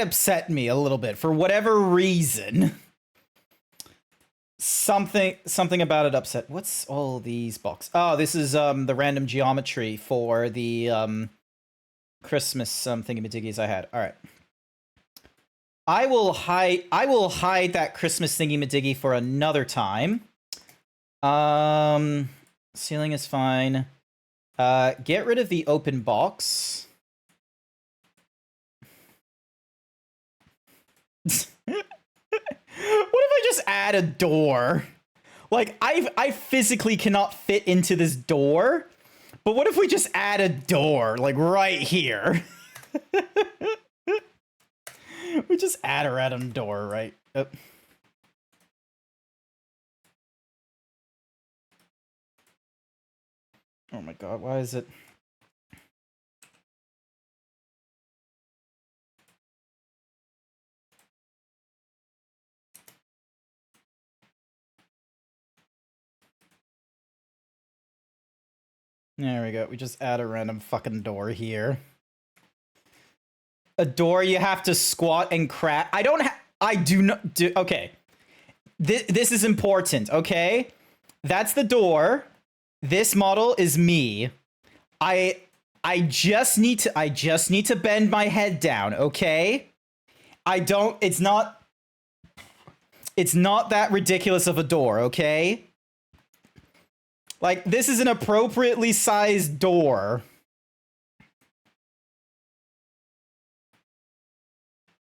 upset me a little bit for whatever reason. Something about it upset. What's all these boxes? Oh, this is the random geometry for the Christmas thingamajiggies I had. All right. I will hide that Christmas thingamajiggy for another time. Ceiling is fine. Get rid of the open box. What if I just add a door? Like, I physically cannot fit into this door, but what if we just add a door, like, right here? We just add a random door, right? Oh. Oh my god, why is it... There we go. We just add a random fucking door here. A door you have to squat and crack. I do not do. Okay. This is important. Okay. That's the door. This model is me. I just need to bend my head down. Okay. It's not that ridiculous of a door. Okay. Like, this is an appropriately sized door.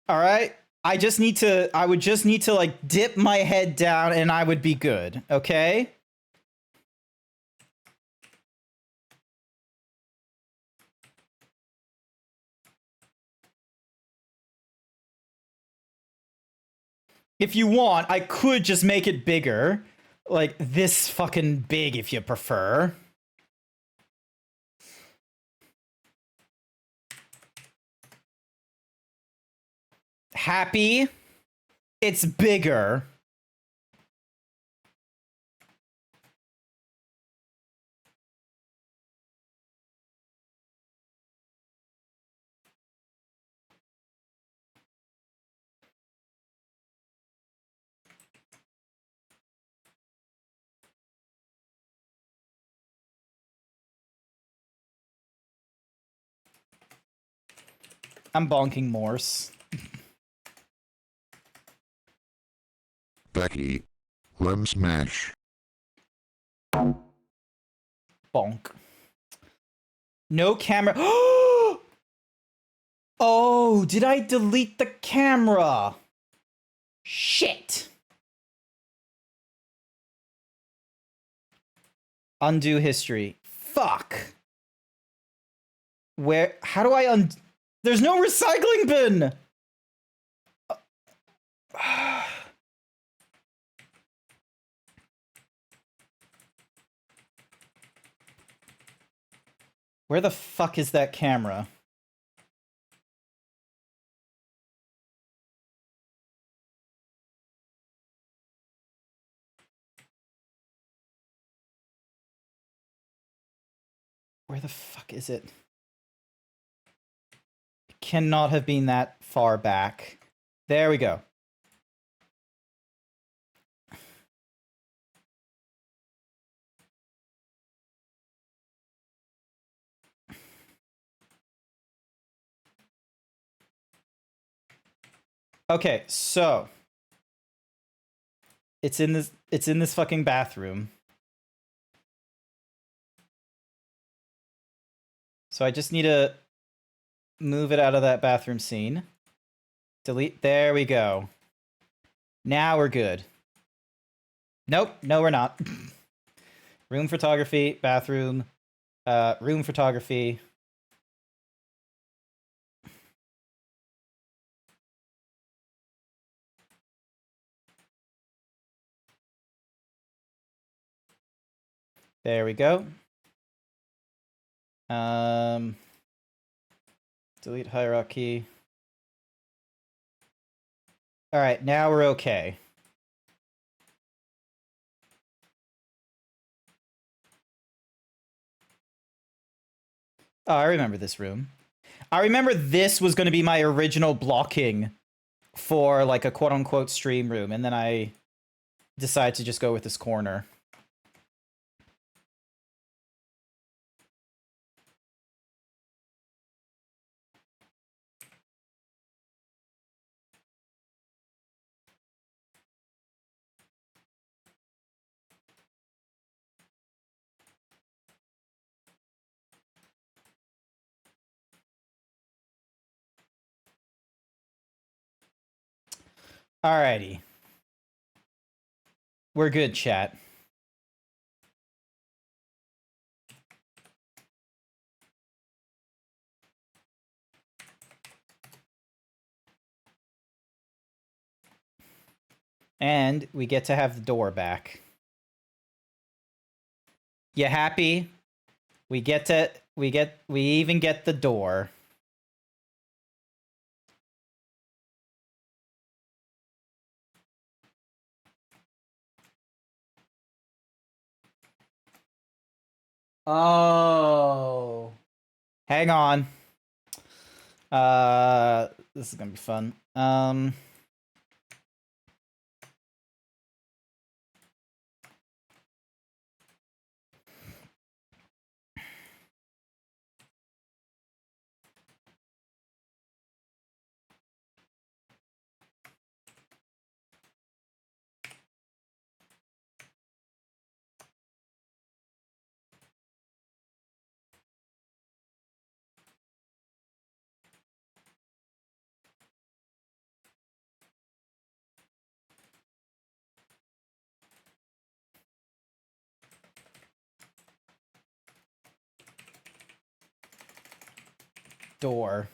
All right? I would just need to like dip my head down and I would be good, okay? If you want, I could just make it bigger. Like this fucking big if you prefer. Happy? It's bigger. I'm bonking Morse. Becky. Lem smash. Bonk. No camera. Oh, did I delete the camera? Shit. Undo history. Fuck. Where? How do I There's no recycling bin! Where the fuck is that camera? Where the fuck is it? It cannot have been that far back. There we go. Okay, so it's in this fucking bathroom. So I just need to move it out of that bathroom scene. Delete. There we go. Now we're good. Nope. No, we're not. Room photography, bathroom, room photography. There we go. Delete hierarchy. All right, now we're okay. Oh, I remember this room. I remember this was going to be my original blocking for like a quote-unquote stream room, and then I decided to just go with this corner. Alrighty. We're good, chat. And we get to have the door back. You happy? We even get the door. Oh. Hang on. This is gonna be fun. door.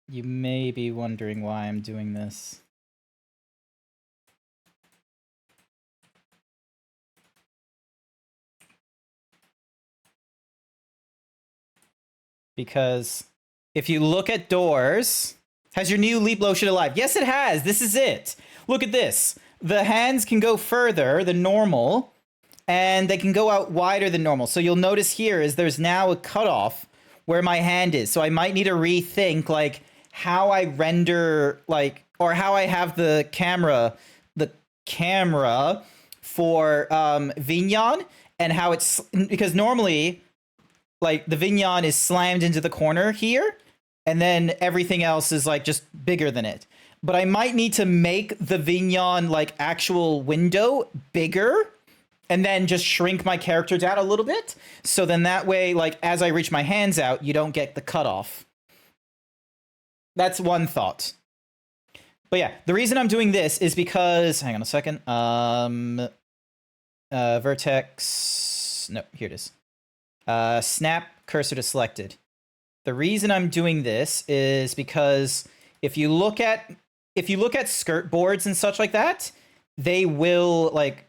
You may be wondering why I'm doing this. Because if you look at doors, has your new leap lotion alive? Yes, it has. This is it. Look at this. The hands can go further than normal, and they can go out wider than normal. So you'll notice here is there's now a cutoff where my hand is. So I might need to rethink like how I render like, or how I have the camera for Vignon, and how it's, because normally like the Vignon is slammed into the corner here, and then everything else is like just bigger than it. But I might need to make the Vignon like actual window bigger, and then just shrink my character down a little bit. So then that way, like as I reach my hands out, you don't get the cutoff. That's one thought. But yeah, the reason I'm doing this is because, hang on a second. Vertex, no, here it is. Snap cursor to selected. The reason I'm doing this is because if you look at skirt boards and such like that, they will like.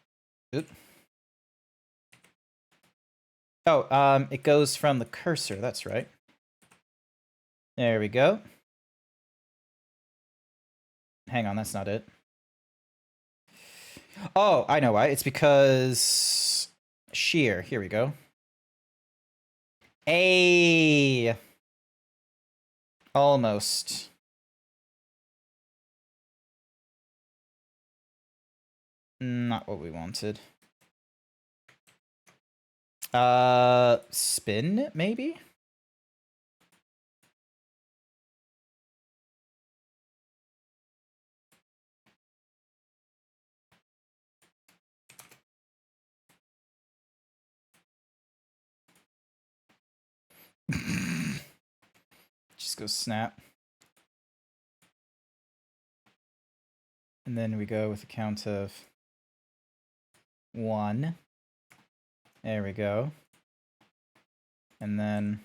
Oops. Oh, it goes from the cursor. That's right. There we go. Hang on, that's not it. Oh, I know why. It's because shear. Here we go. A almost. Not what we wanted. Spin, maybe? Just go snap. And then we go with a count of 1. There we go. And then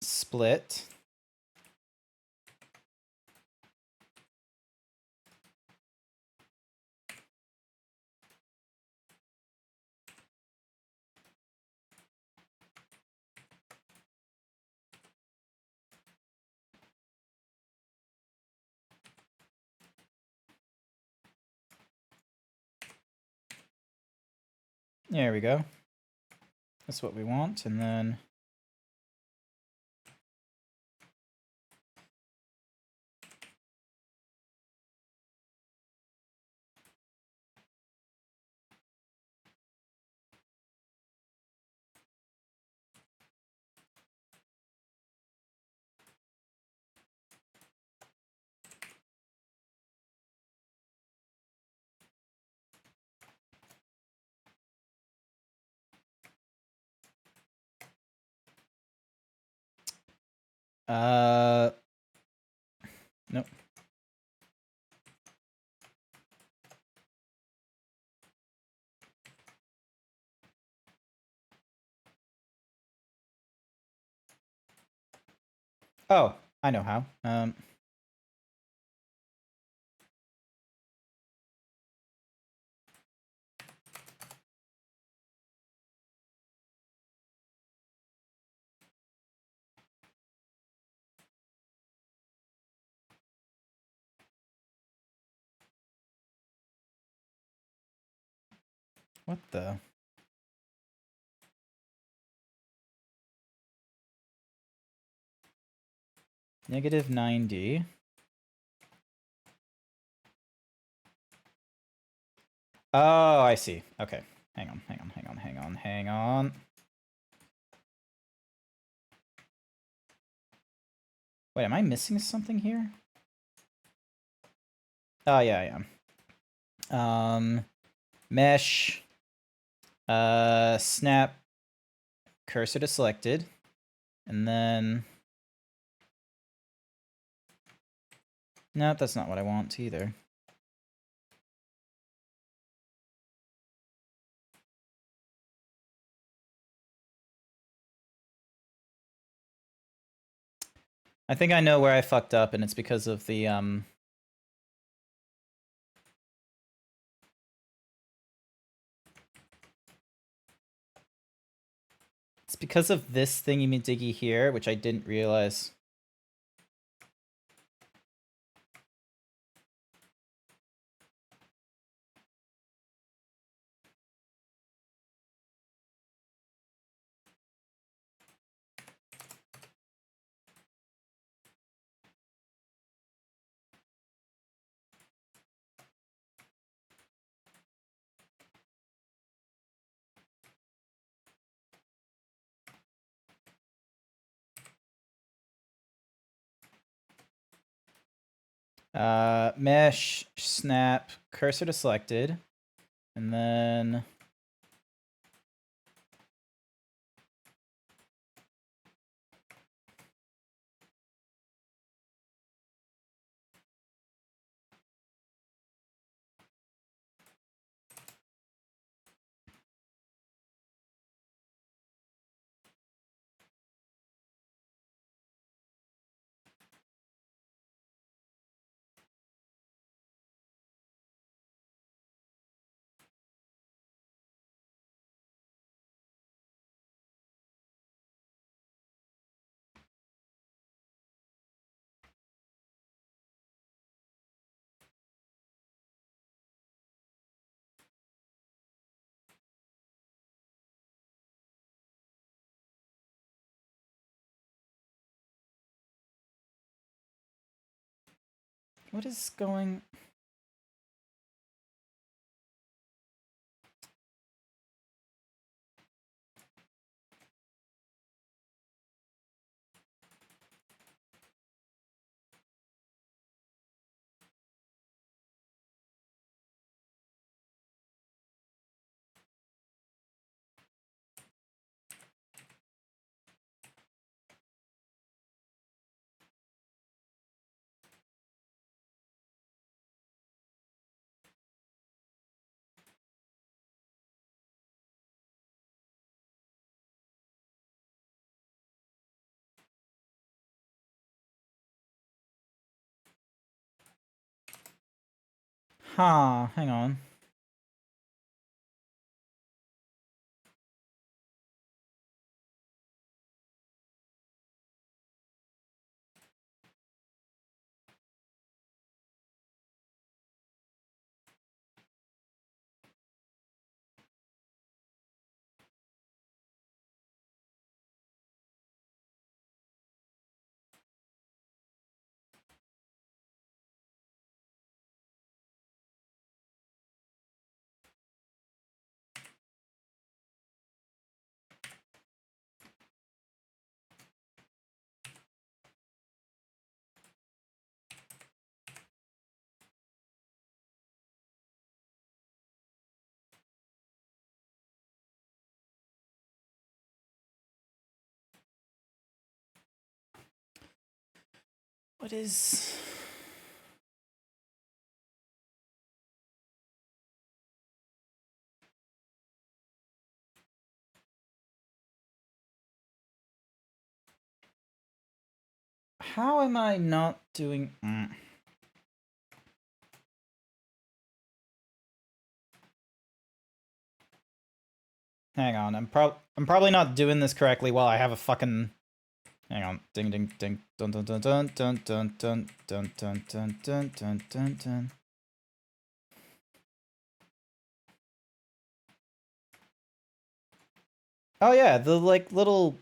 split. There we go. That's what we want. And then nope. Oh, I know how. What the? Negative 90. Oh, I see. Okay. Hang on. Wait, am I missing something here? Oh, yeah, I am. Mesh. Snap. Cursor to selected. And then... No, that's not what I want either. I think I know where I fucked up, and it's because of the, It's because of this thingy-majiggy here, which I didn't realize. Mesh, snap, cursor to selected, and then... What is going... Huh, hang on. What is... How am I not doing... Hang on, I'm probably not doing this correctly while I have a fucking... Hang on. Ding ding ding. Dun dun dun dun dun dun dun dun dun dun dun dun dun dun. Oh yeah, the like little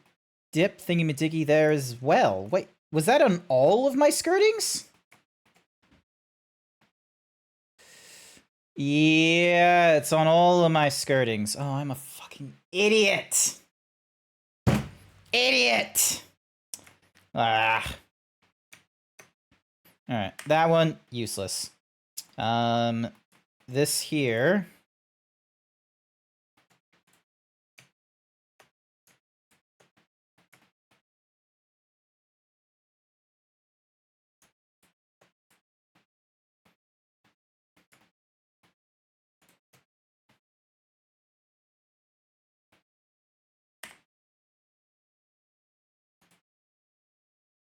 dip thingy-majiggy there as well. Wait, Was that on all of my skirtings? Yeah, it's on all of my skirtings. Oh, I'm a fucking idiot. Idiot. Ah. Alright, that one, useless. This here.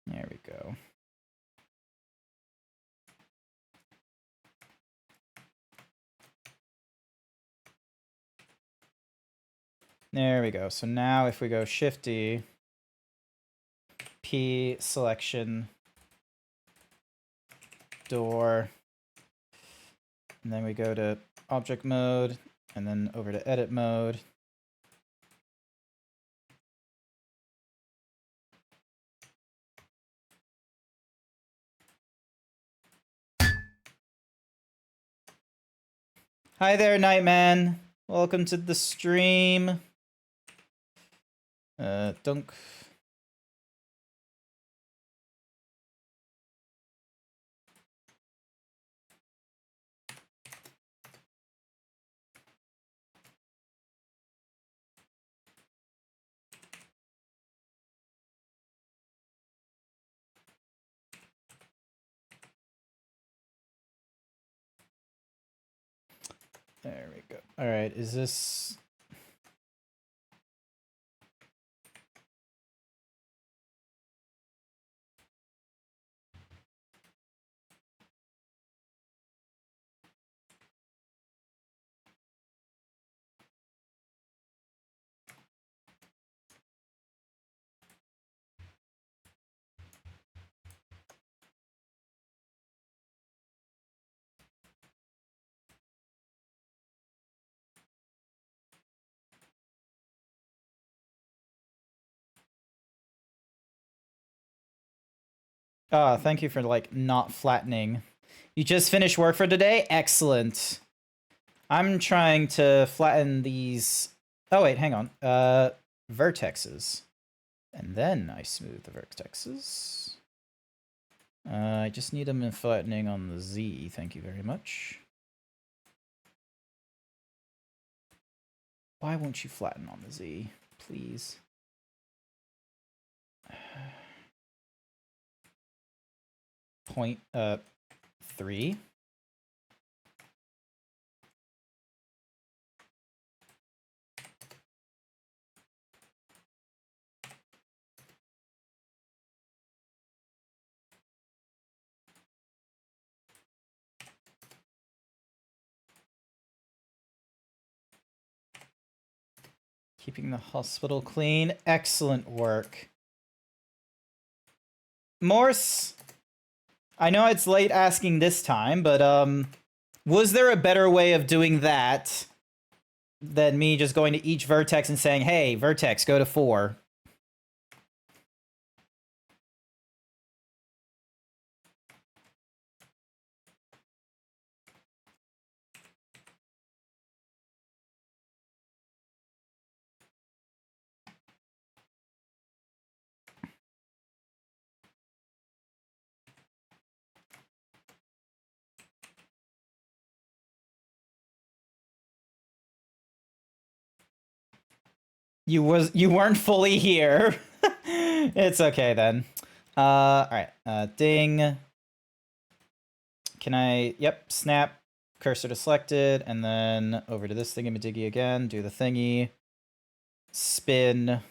There we go. There we go. So now if we go Shift-D, P selection, door, and then we go to object mode, and then over to edit mode. Hi there, Nightman. Welcome to the stream. Dunk. There we go. All right, is this... Ah, thank you for, like, not flattening. You just finished work for today? Excellent. I'm trying to flatten these... Oh, wait, hang on. Vertexes. And then I smooth the vertexes. I just need them in flattening on the Z. Thank you very much. Why won't you flatten on the Z, please? Point 3. Keeping the hospital clean. Excellent work. Morse, I know it's late asking this time, but was there a better way of doing that than me just going to each vertex and saying, hey, vertex, go to 4? You weren't fully here. It's okay then. All right. Ding. Can I? Yep. Snap. Cursor to selected, and then over to this thingy-majiggy again. Do the thingy. Spin.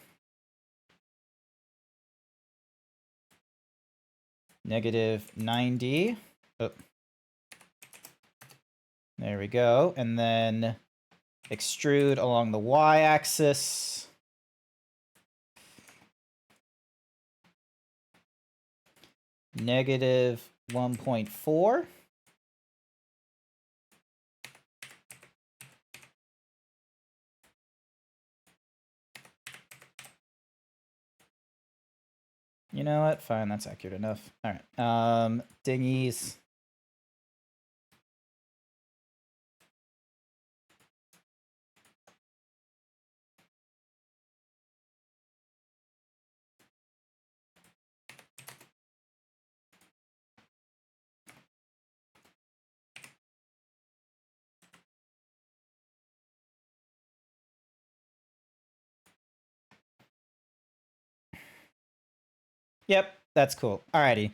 -90. Oh. There we go. And then extrude along the y-axis. -1.4. You know what? Fine, that's accurate enough. All right. Dinghies. Yep, that's cool. Alrighty.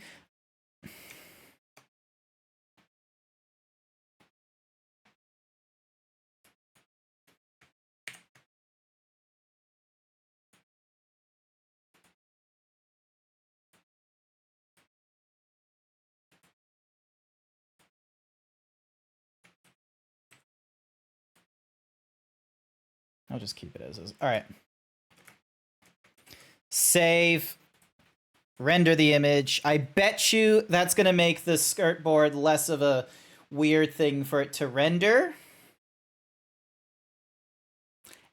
I'll just keep it as is. Alright. Save. Render the image. I bet you that's going to make the skirt board less of a weird thing for it to render.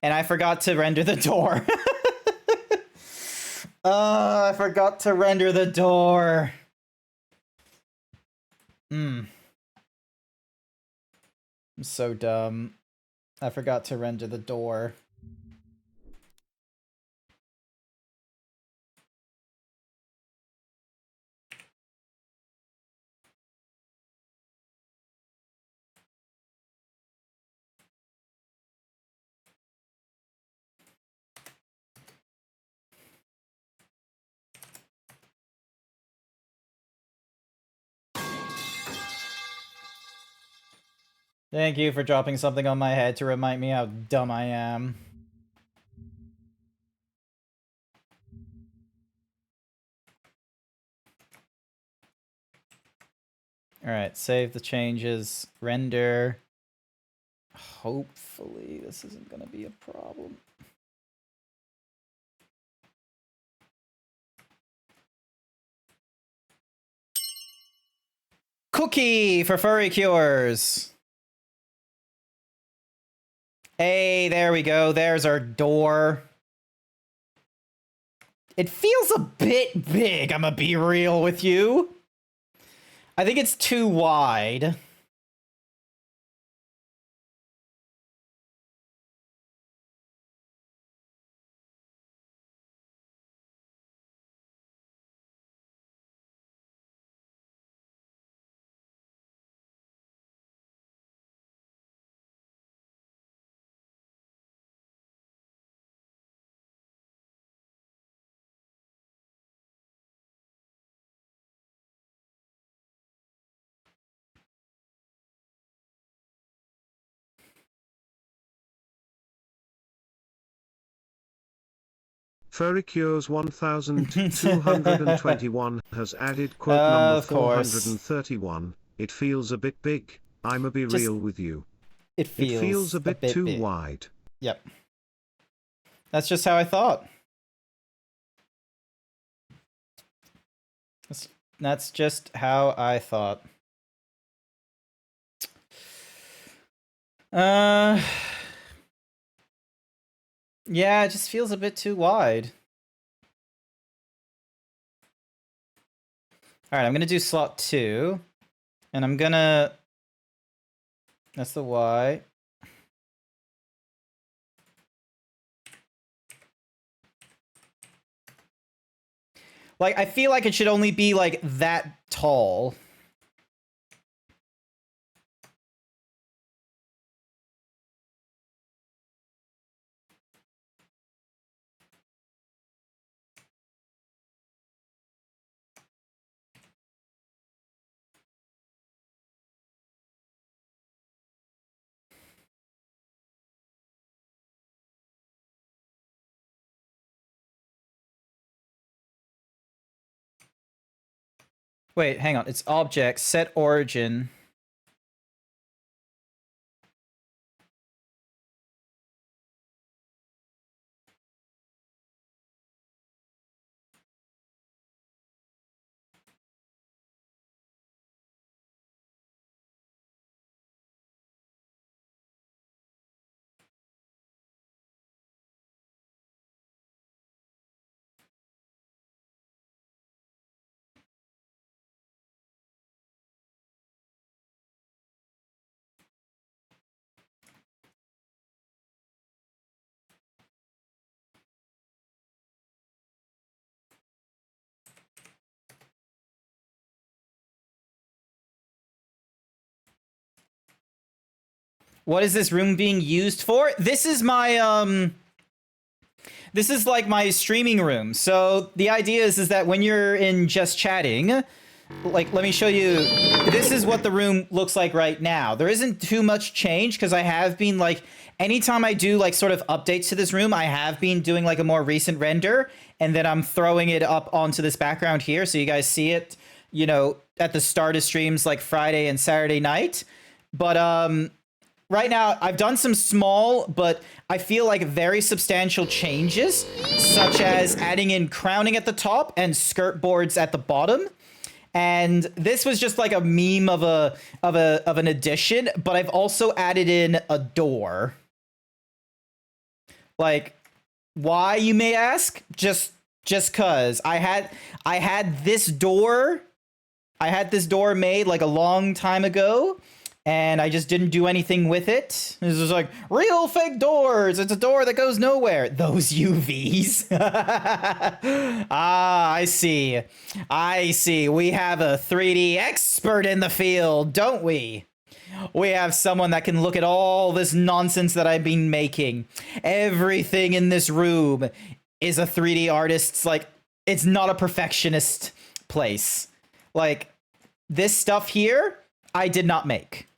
And I forgot to render the door. I forgot to render the door. I'm so dumb. I forgot to render the door. Thank you for dropping something on my head to remind me how dumb I am. Alright, save the changes, render. Hopefully this isn't gonna be a problem. Cookie for furry cures. Hey, there we go. There's our door. It feels a bit big, I'm gonna be real with you. I think it's too wide. Furrycures 1221 has added quote number Of course. 431. It feels a bit big. I'ma be Just- real with you. It feels a bit too big. wide. Yep. That's just how I thought. That's just how I thought. Yeah, it just feels a bit too wide. All right, I'm gonna do slot 2, and I'm gonna. That's the Y. Like, I feel like it should only be like that tall. Wait, hang on. It's object, set origin. What is this room being used for? This is my, this is like my streaming room. So the idea is that when you're in just chatting, like, let me show you. This is what the room looks like right now. There isn't too much change because I have been like, anytime I do like sort of updates to this room, I have been doing like a more recent render, and then I'm throwing it up onto this background here so you guys see it, you know, at the start of streams like Friday and Saturday night. But right now I've done some small, but I feel like very substantial changes, such as adding in crowning at the top and skirt boards at the bottom. And this was just like a meme of an addition, but I've also added in a door. Like, why, you may ask? Just cause I had this door made like a long time ago, and I just didn't do anything with it. This was like, real fake doors. It's a door that goes nowhere. Those UVs. Ah, I see. We have a 3D expert in the field, don't we? We have someone that can look at all this nonsense that I've been making. Everything in this room is a 3D artist's, like, it's not a perfectionist place. Like, this stuff here, I did not make.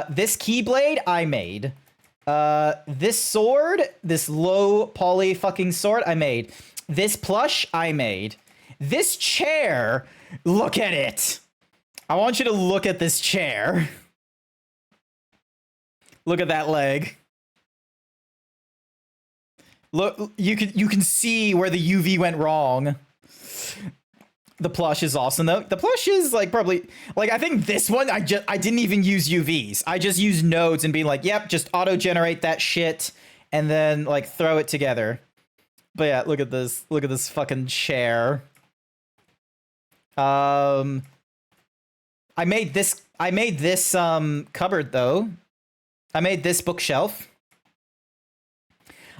This keyblade, I made. This sword, this low poly fucking sword, I made. This plush, I made. This chair, look at it. I want you to look at this chair. Look at that leg. Look, you can see where the UV went wrong. The plush is awesome though. The plush is like probably like, I think this one I didn't even use UVs. I just used nodes and being like, yep, just auto generate that shit and then like throw it together. But yeah, look at this. Look at this fucking chair. I made this cupboard though. I made this bookshelf.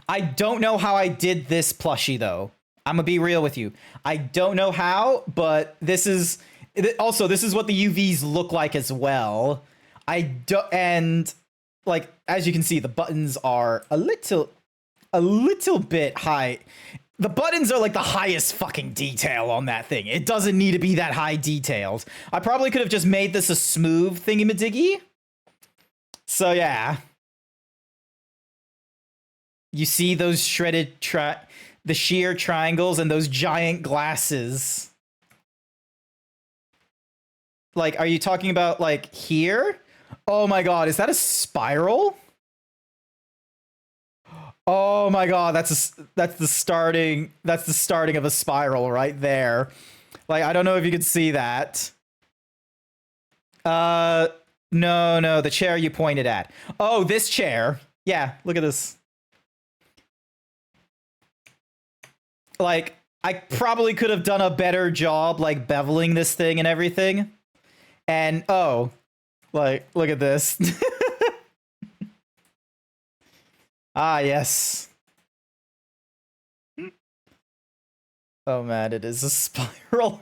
I don't know how I did this plushie though. I'm gonna be real with you. I don't know how, but this is also, this is what the UVs look like as well. And like, as you can see, the buttons are a little bit high. The buttons are like the highest fucking detail on that thing. It doesn't need to be that high detailed. I probably could have just made this a smooth thingy-majiggy. So yeah. You see those shredded the sheer triangles and those giant glasses. Like, are you talking about like here? Oh my god, is that a spiral? Oh my god, that's the starting of a spiral right there. Like, I don't know if you could see that. No, the chair you pointed at. Oh, this chair. Yeah, look at this. Like, I probably could have done a better job, like, beveling this thing and everything. And, oh, like, look at this. Ah, yes. Oh, man, it is a spiral.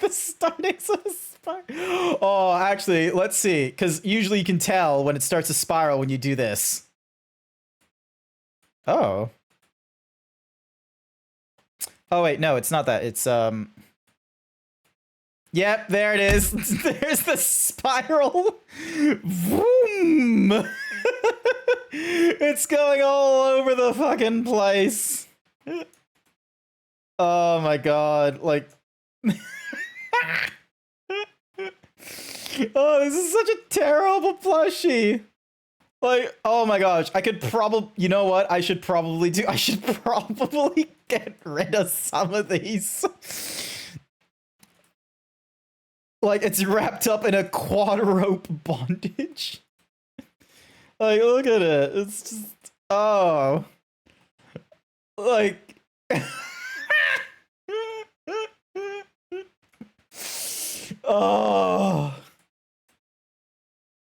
The starting's of a spiral. Oh, actually, let's see. Because usually you can tell when it starts to spiral when you do this. Oh. Oh, wait, no, it's not that. It's, Yep, there it is. There's the spiral. Vroom. It's going all over the fucking place. Oh my god, like... Oh, this is such a terrible plushie. Like, oh my gosh, I could probably... You know what I should probably do? I should probably get rid of some of these. Like, it's wrapped up in a quad rope bondage. Like, look at it. It's just... Oh. Like... Oh.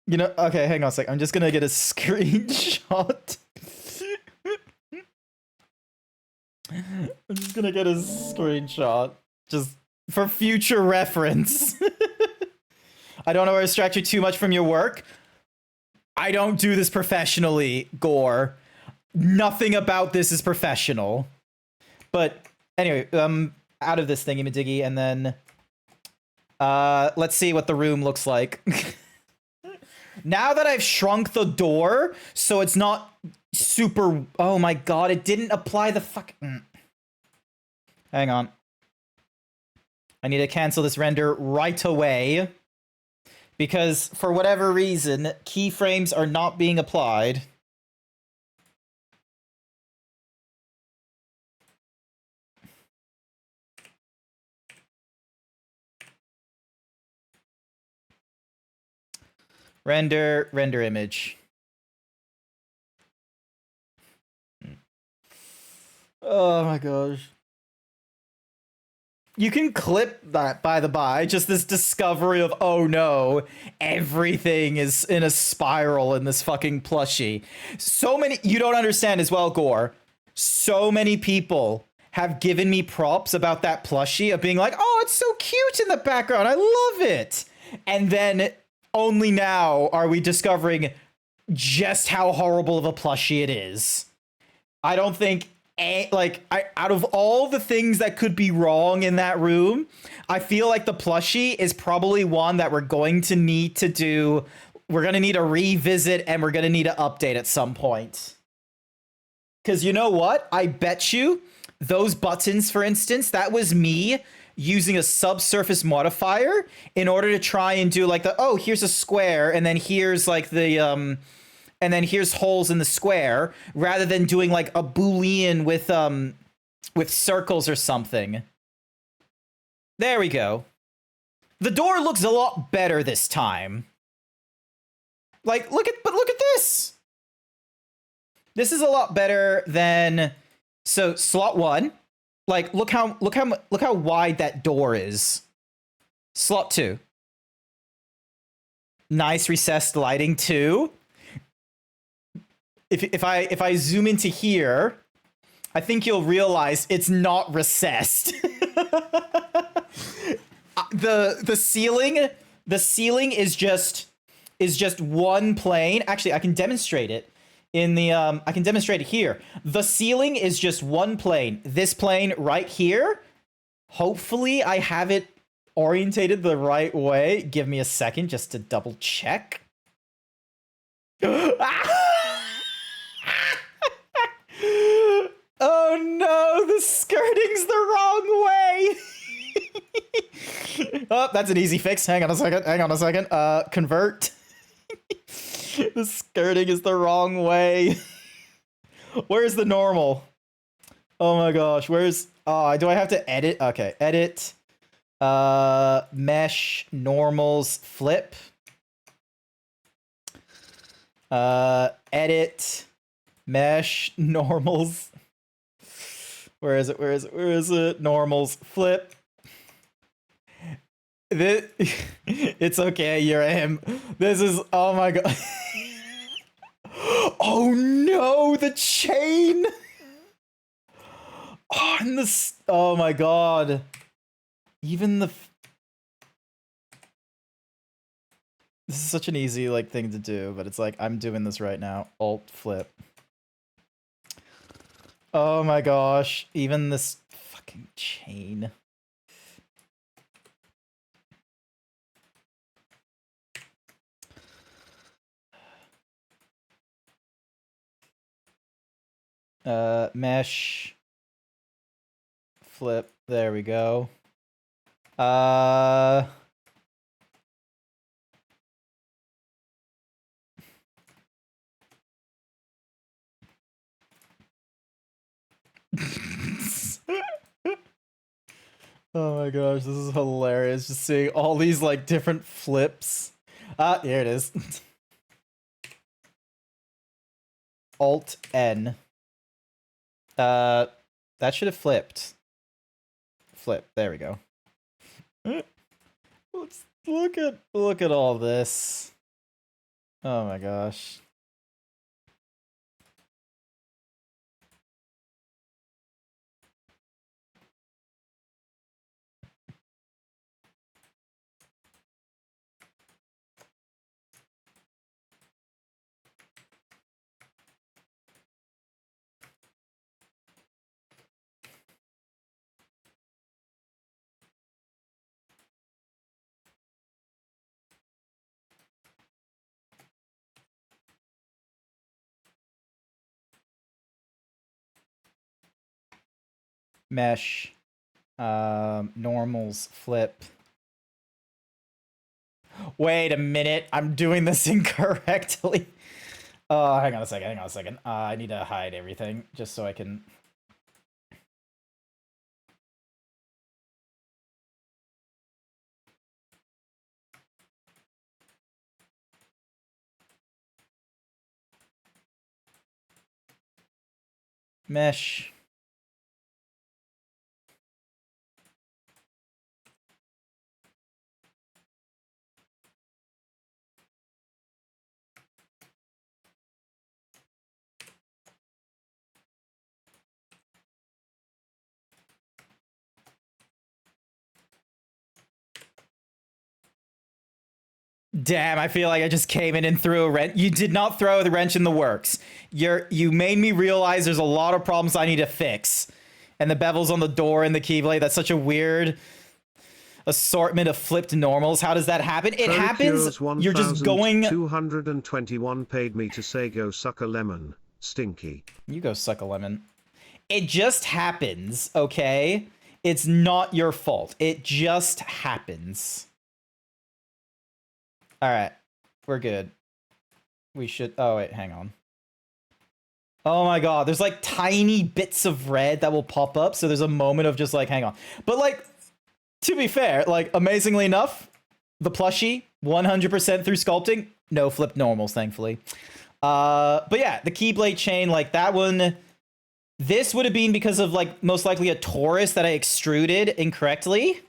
You know, okay, hang on a sec. I'm just gonna get a screenshot. I'm just gonna get a screenshot. Just For future reference. I don't want to distract you too much from your work. I don't do this professionally, Gore. Nothing about this is professional. But anyway, out of this thingy-majiggy, and then let's see what the room looks like. Now that I've shrunk the door, so it's not super... Oh my god, it didn't apply the fuck... Hang on. I need to cancel this render right away. Because, for whatever reason, keyframes are not being applied. Render image. Oh my gosh. You can clip that, by the by, just this discovery of, oh no, everything is in a spiral in this fucking plushie. So many, you don't understand as well, Gore. So many people have given me props about that plushie of being like, oh, it's so cute in the background, I love it. And then only now are we discovering just how horrible of a plushie it is. I don't think, out of all the things that could be wrong in that room, I feel like the plushie is probably one that we're going to need to do. We're going to need a revisit and we're going to need to update at some point. Because you know what? I bet you those buttons, for instance, that was me using a subsurface modifier in order to try and do like the, oh, here's a square, and then here's like the, and then here's holes in the square, rather than doing like a Boolean with circles or something. There we go. The door looks a lot better this time. Like, look at this. This is a lot better than, so slot 1. Like, look how wide that door is. Slot 2. Nice recessed lighting too. If I zoom into here, I think you'll realize it's not recessed. the ceiling is just one plane. Actually, I can demonstrate it in the I can demonstrate it here. The ceiling is just one plane. This plane right here. Hopefully I have it orientated the right way. Give me a second just to double check. Oh no, the skirting's the wrong way. Oh, that's an easy fix. Hang on a second. Convert. The skirting is the wrong way. Where's the normal? Oh my gosh, where's... Oh, do I have to edit? Okay, edit. Mesh, normals, flip. Edit, mesh, normals. Where is it? Normals, flip. It's okay, here I am. This is... Oh my god. Oh no, the chain! Oh, and this... Oh my god. Even the... This is such an easy, like, thing to do, but it's like, I'm doing this right now. Alt, flip. Oh my gosh. Even this fucking chain. Mesh, flip, there we go. Oh my gosh, this is hilarious, just seeing all these, like, different flips. Here it is. Alt N. That should have flipped. Flip. There we go. Let's look at all this. Oh my gosh. Mesh. Normals, flip. Wait a minute, I'm doing this incorrectly. Hang on a second. I need to hide everything just so I can... Mesh. Damn, I feel like I just came in and threw a wrench. You did not throw the wrench in the works. You made me realize there's a lot of problems I need to fix. And the bevels on the door and the keyblade, that's such a weird assortment of flipped normals. How does that happen? It happens, you're just going... 221 paid me to say go suck a lemon, stinky. You go suck a lemon. It just happens, okay? It's not your fault. It just happens. All right, we're good. We should, oh wait, hang on. Oh my god, there's like tiny bits of red that will pop up, so there's a moment of just like, hang on. But like, to be fair, like amazingly enough, the plushie, 100% through sculpting, no flipped normals, thankfully. But yeah, the Keyblade chain, like that one, this would have been because of like most likely a torus that I extruded incorrectly.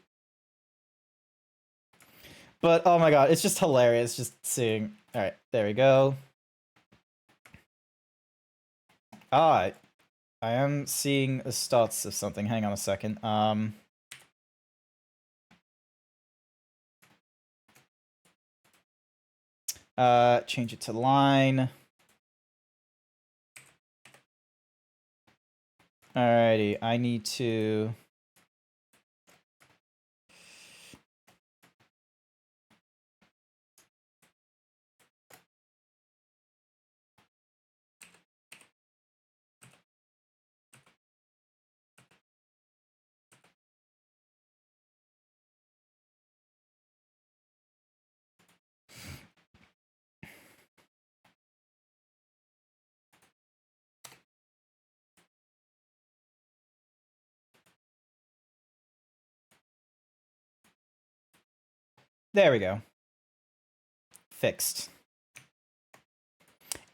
But, oh my god, it's just hilarious just seeing... Alright, there we go. Alright. I am seeing the stats of something. Hang on a second. Change it to line. Alrighty, I need to... There we go. Fixed.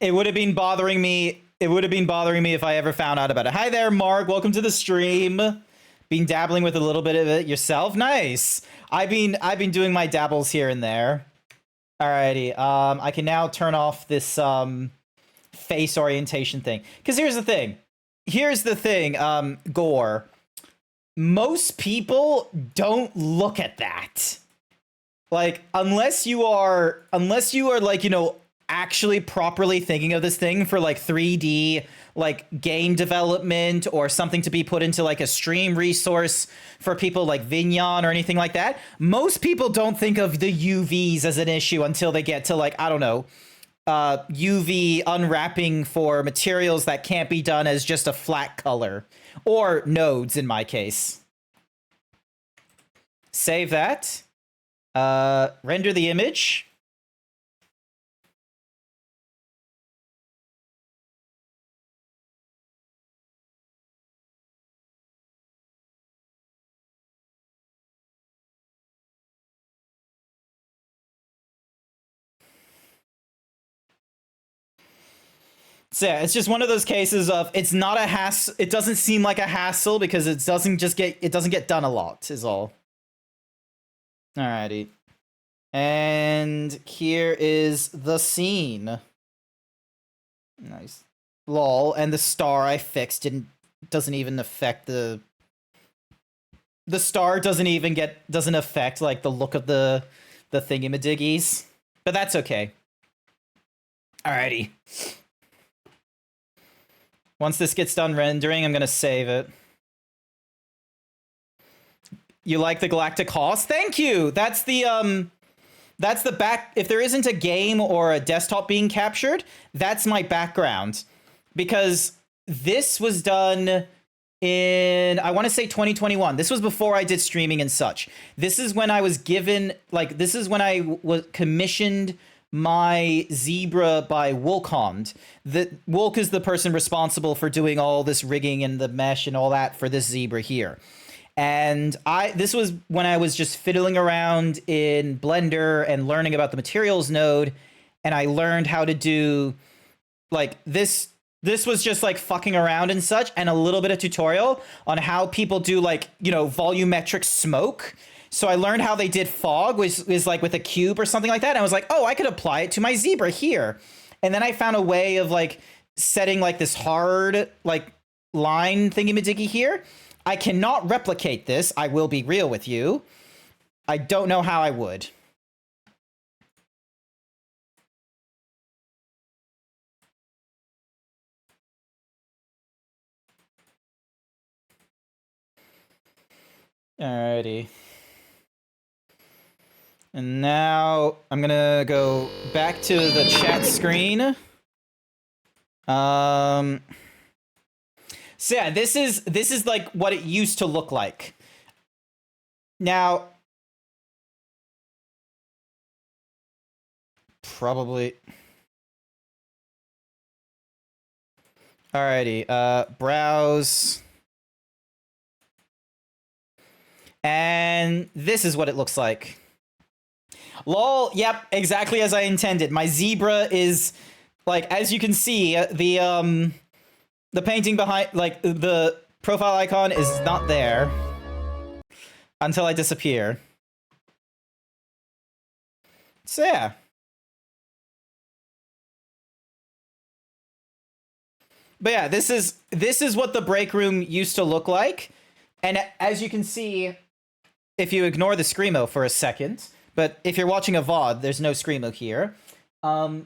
It would have been bothering me. It would have been bothering me if I ever found out about it. Hi there, Mark. Welcome to the stream. Been dabbling with a little bit of it yourself. Nice. I've been doing my dabbles here and there. Alrighty. I can now turn off this face orientation thing. Because here's the thing. Gore. Most people don't look at that. Like, unless you are like, you know, actually properly thinking of this thing for like 3D, like game development or something to be put into like a stream resource for people like Vignon or anything like that, most people don't think of the UVs as an issue until they get to like, I don't know, UV unwrapping for materials that can't be done as just a flat color or nodes in my case. Save that. Render the image. So yeah, it's just one of those cases of it's not a hassle. It doesn't seem like a hassle because it doesn't get done a lot is all. Alrighty. And here is the scene. Nice. Lol. And the star I fixed doesn't even affect the star doesn't affect like the look of the thingamadiggies. But that's okay. Alrighty. Once this gets done rendering, I'm gonna save it. You like the Galactic Hoss? Thank you! That's the back... If there isn't a game or a desktop being captured, that's my background. Because this was done in, I want to say 2021. This was before I did streaming and such. This is when I was given, like, this is when I was commissioned my zebra by Wolcomd. Wolk is the person responsible for doing all this rigging and the mesh and all that for this zebra here. And this was when I was just fiddling around in Blender and learning about the materials node, and I learned how to do, like, this was just like fucking around and such, and a little bit of tutorial on how people do, like, you know, volumetric smoke. So I learned how they did fog, which is like with a cube or something like that. And I was like, oh, I could apply it to my zebra here. And then I found a way of like setting like this hard like line thingy-majiggy here. I cannot replicate this. I will be real with you. I don't know how I would. Alrighty. And now I'm gonna go back to the chat screen. So yeah, this is like what it used to look like. Now, probably. Alrighty, browse. And this is what it looks like. Lol, yep, exactly as I intended. My zebra is, like, as you can see, the painting behind, like, the profile icon is not there until I disappear. So yeah. But yeah, this is what the break room used to look like. And as you can see, if you ignore the Screamo for a second, but if you're watching a VOD, there's no Screamo here.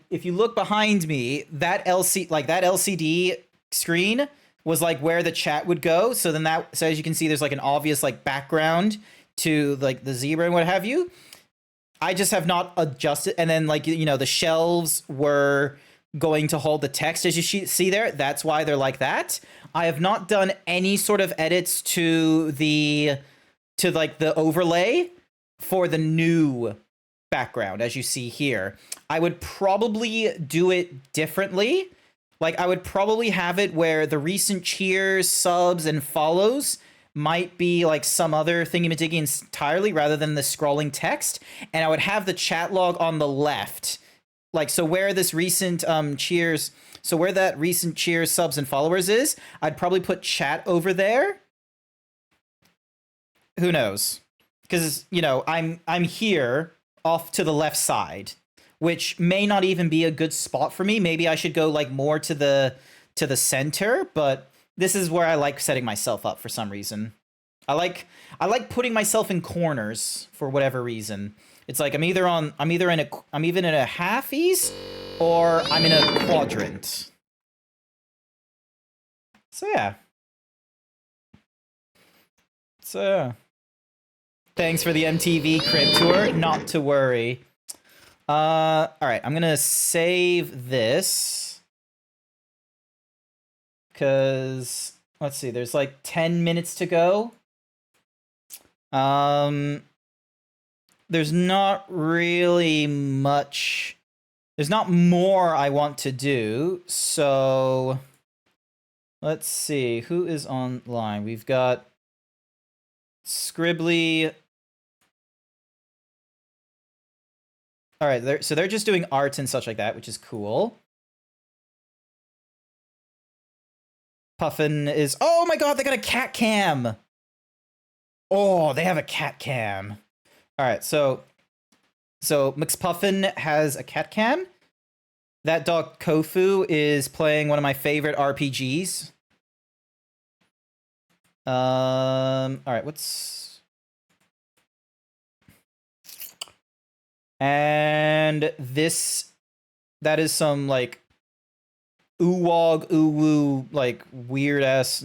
If you look behind me, that LCD screen was like where the chat would go. So then so as you can see, there's like an obvious like background to like the zebra and what have you. I just have not adjusted. And then like, you know, the shelves were going to hold the text as you see there. That's why they're like that. I have not done any sort of edits to like the overlay for the new background, as you see here. I would probably do it differently. Like, I would probably have it where the recent cheers, subs, and follows might be like some other thingy-majiggy entirely rather than the scrolling text. And I would have the chat log on the left. Like, so where this recent cheers, so where that recent cheers, subs, and followers is, I'd probably put chat over there. Who knows? Because, you know, I'm here off to the left side, which may not even be a good spot for me. Maybe I should go like more to the center, but this is where I like setting myself up for some reason. I like putting myself in corners for whatever reason. It's like I'm either in a halfies or I'm in a quadrant. So yeah. So thanks for the MTV crib tour. Not to worry. All right, I'm gonna save this because let's see. There's like 10 minutes to go. There's not really much. There's not more I want to do. So let's see who is online. We've got Scribbly. All right, so they're just doing art and such like that, which is cool. Puffin is... Oh my god, they got a cat cam! Oh, they have a cat cam. All right, so McPuffin has a cat cam. That dog Kofu is playing one of my favorite RPGs. All right, what's... And that is some, like, oowog, oowoo, like, weird-ass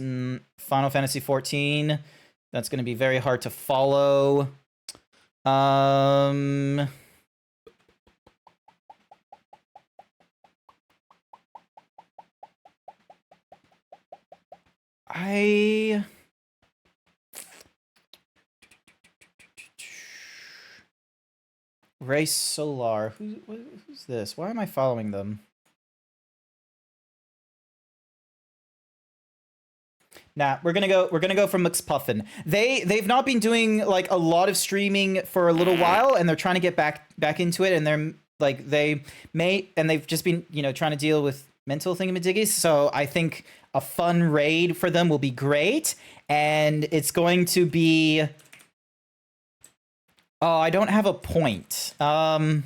Final Fantasy XIV. That's going to be very hard to follow. I Race Solar. Who's this? Why am I following them? Nah, we're gonna go for McSpuffin. They've not been doing like a lot of streaming for a little while, and they're trying to get back into it, and they're like they've just been, you know, trying to deal with mental thingamadiggies. So I think a fun raid for them will be great, and it's going to be. Oh, I don't have a point. Yeah,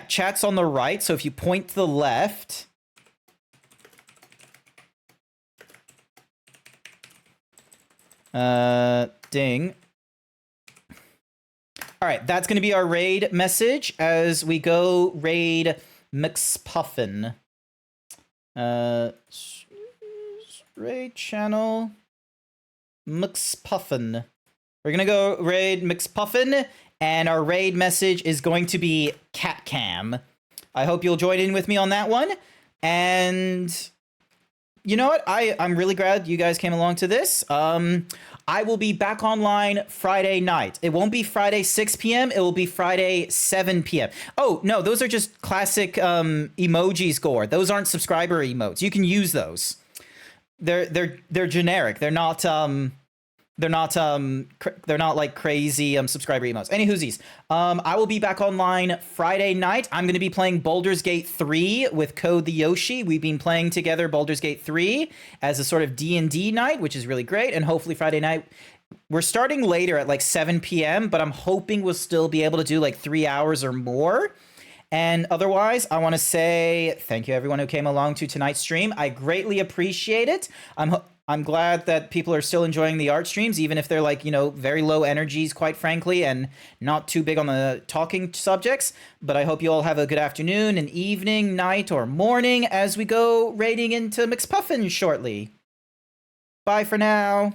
chat's on the right, so if you point to the left. Ding. All right, that's going to be our raid message as we go raid McSpuffin. Raid channel McSpuffin. We're going to go raid McSpuffin, and our raid message is going to be Catcam. I hope you'll join in with me on that one. And you know what? I'm really glad you guys came along to this. I will be back online Friday night. It won't be Friday 6 p.m. It will be Friday 7 p.m. Oh, no, those are just classic emojis, Gore. Those aren't subscriber emotes. You can use those. They're generic. They're not like crazy subscriber emotes. Any whoosies. I will be back online Friday night. I'm going to be playing Baldur's Gate 3 with Code the Yoshi. We've been playing together Baldur's Gate 3 as a sort of D&D night, which is really great. And hopefully Friday night, we're starting later at like 7 p.m., but I'm hoping we'll still be able to do like 3 hours or more. And otherwise, I want to say thank you everyone who came along to tonight's stream. I greatly appreciate it. I'm glad that people are still enjoying the art streams, even if they're like, you know, very low energies, quite frankly, and not too big on the talking subjects. But I hope you all have a good afternoon, and evening, night, or morning as we go raiding into McSpuffin shortly. Bye for now.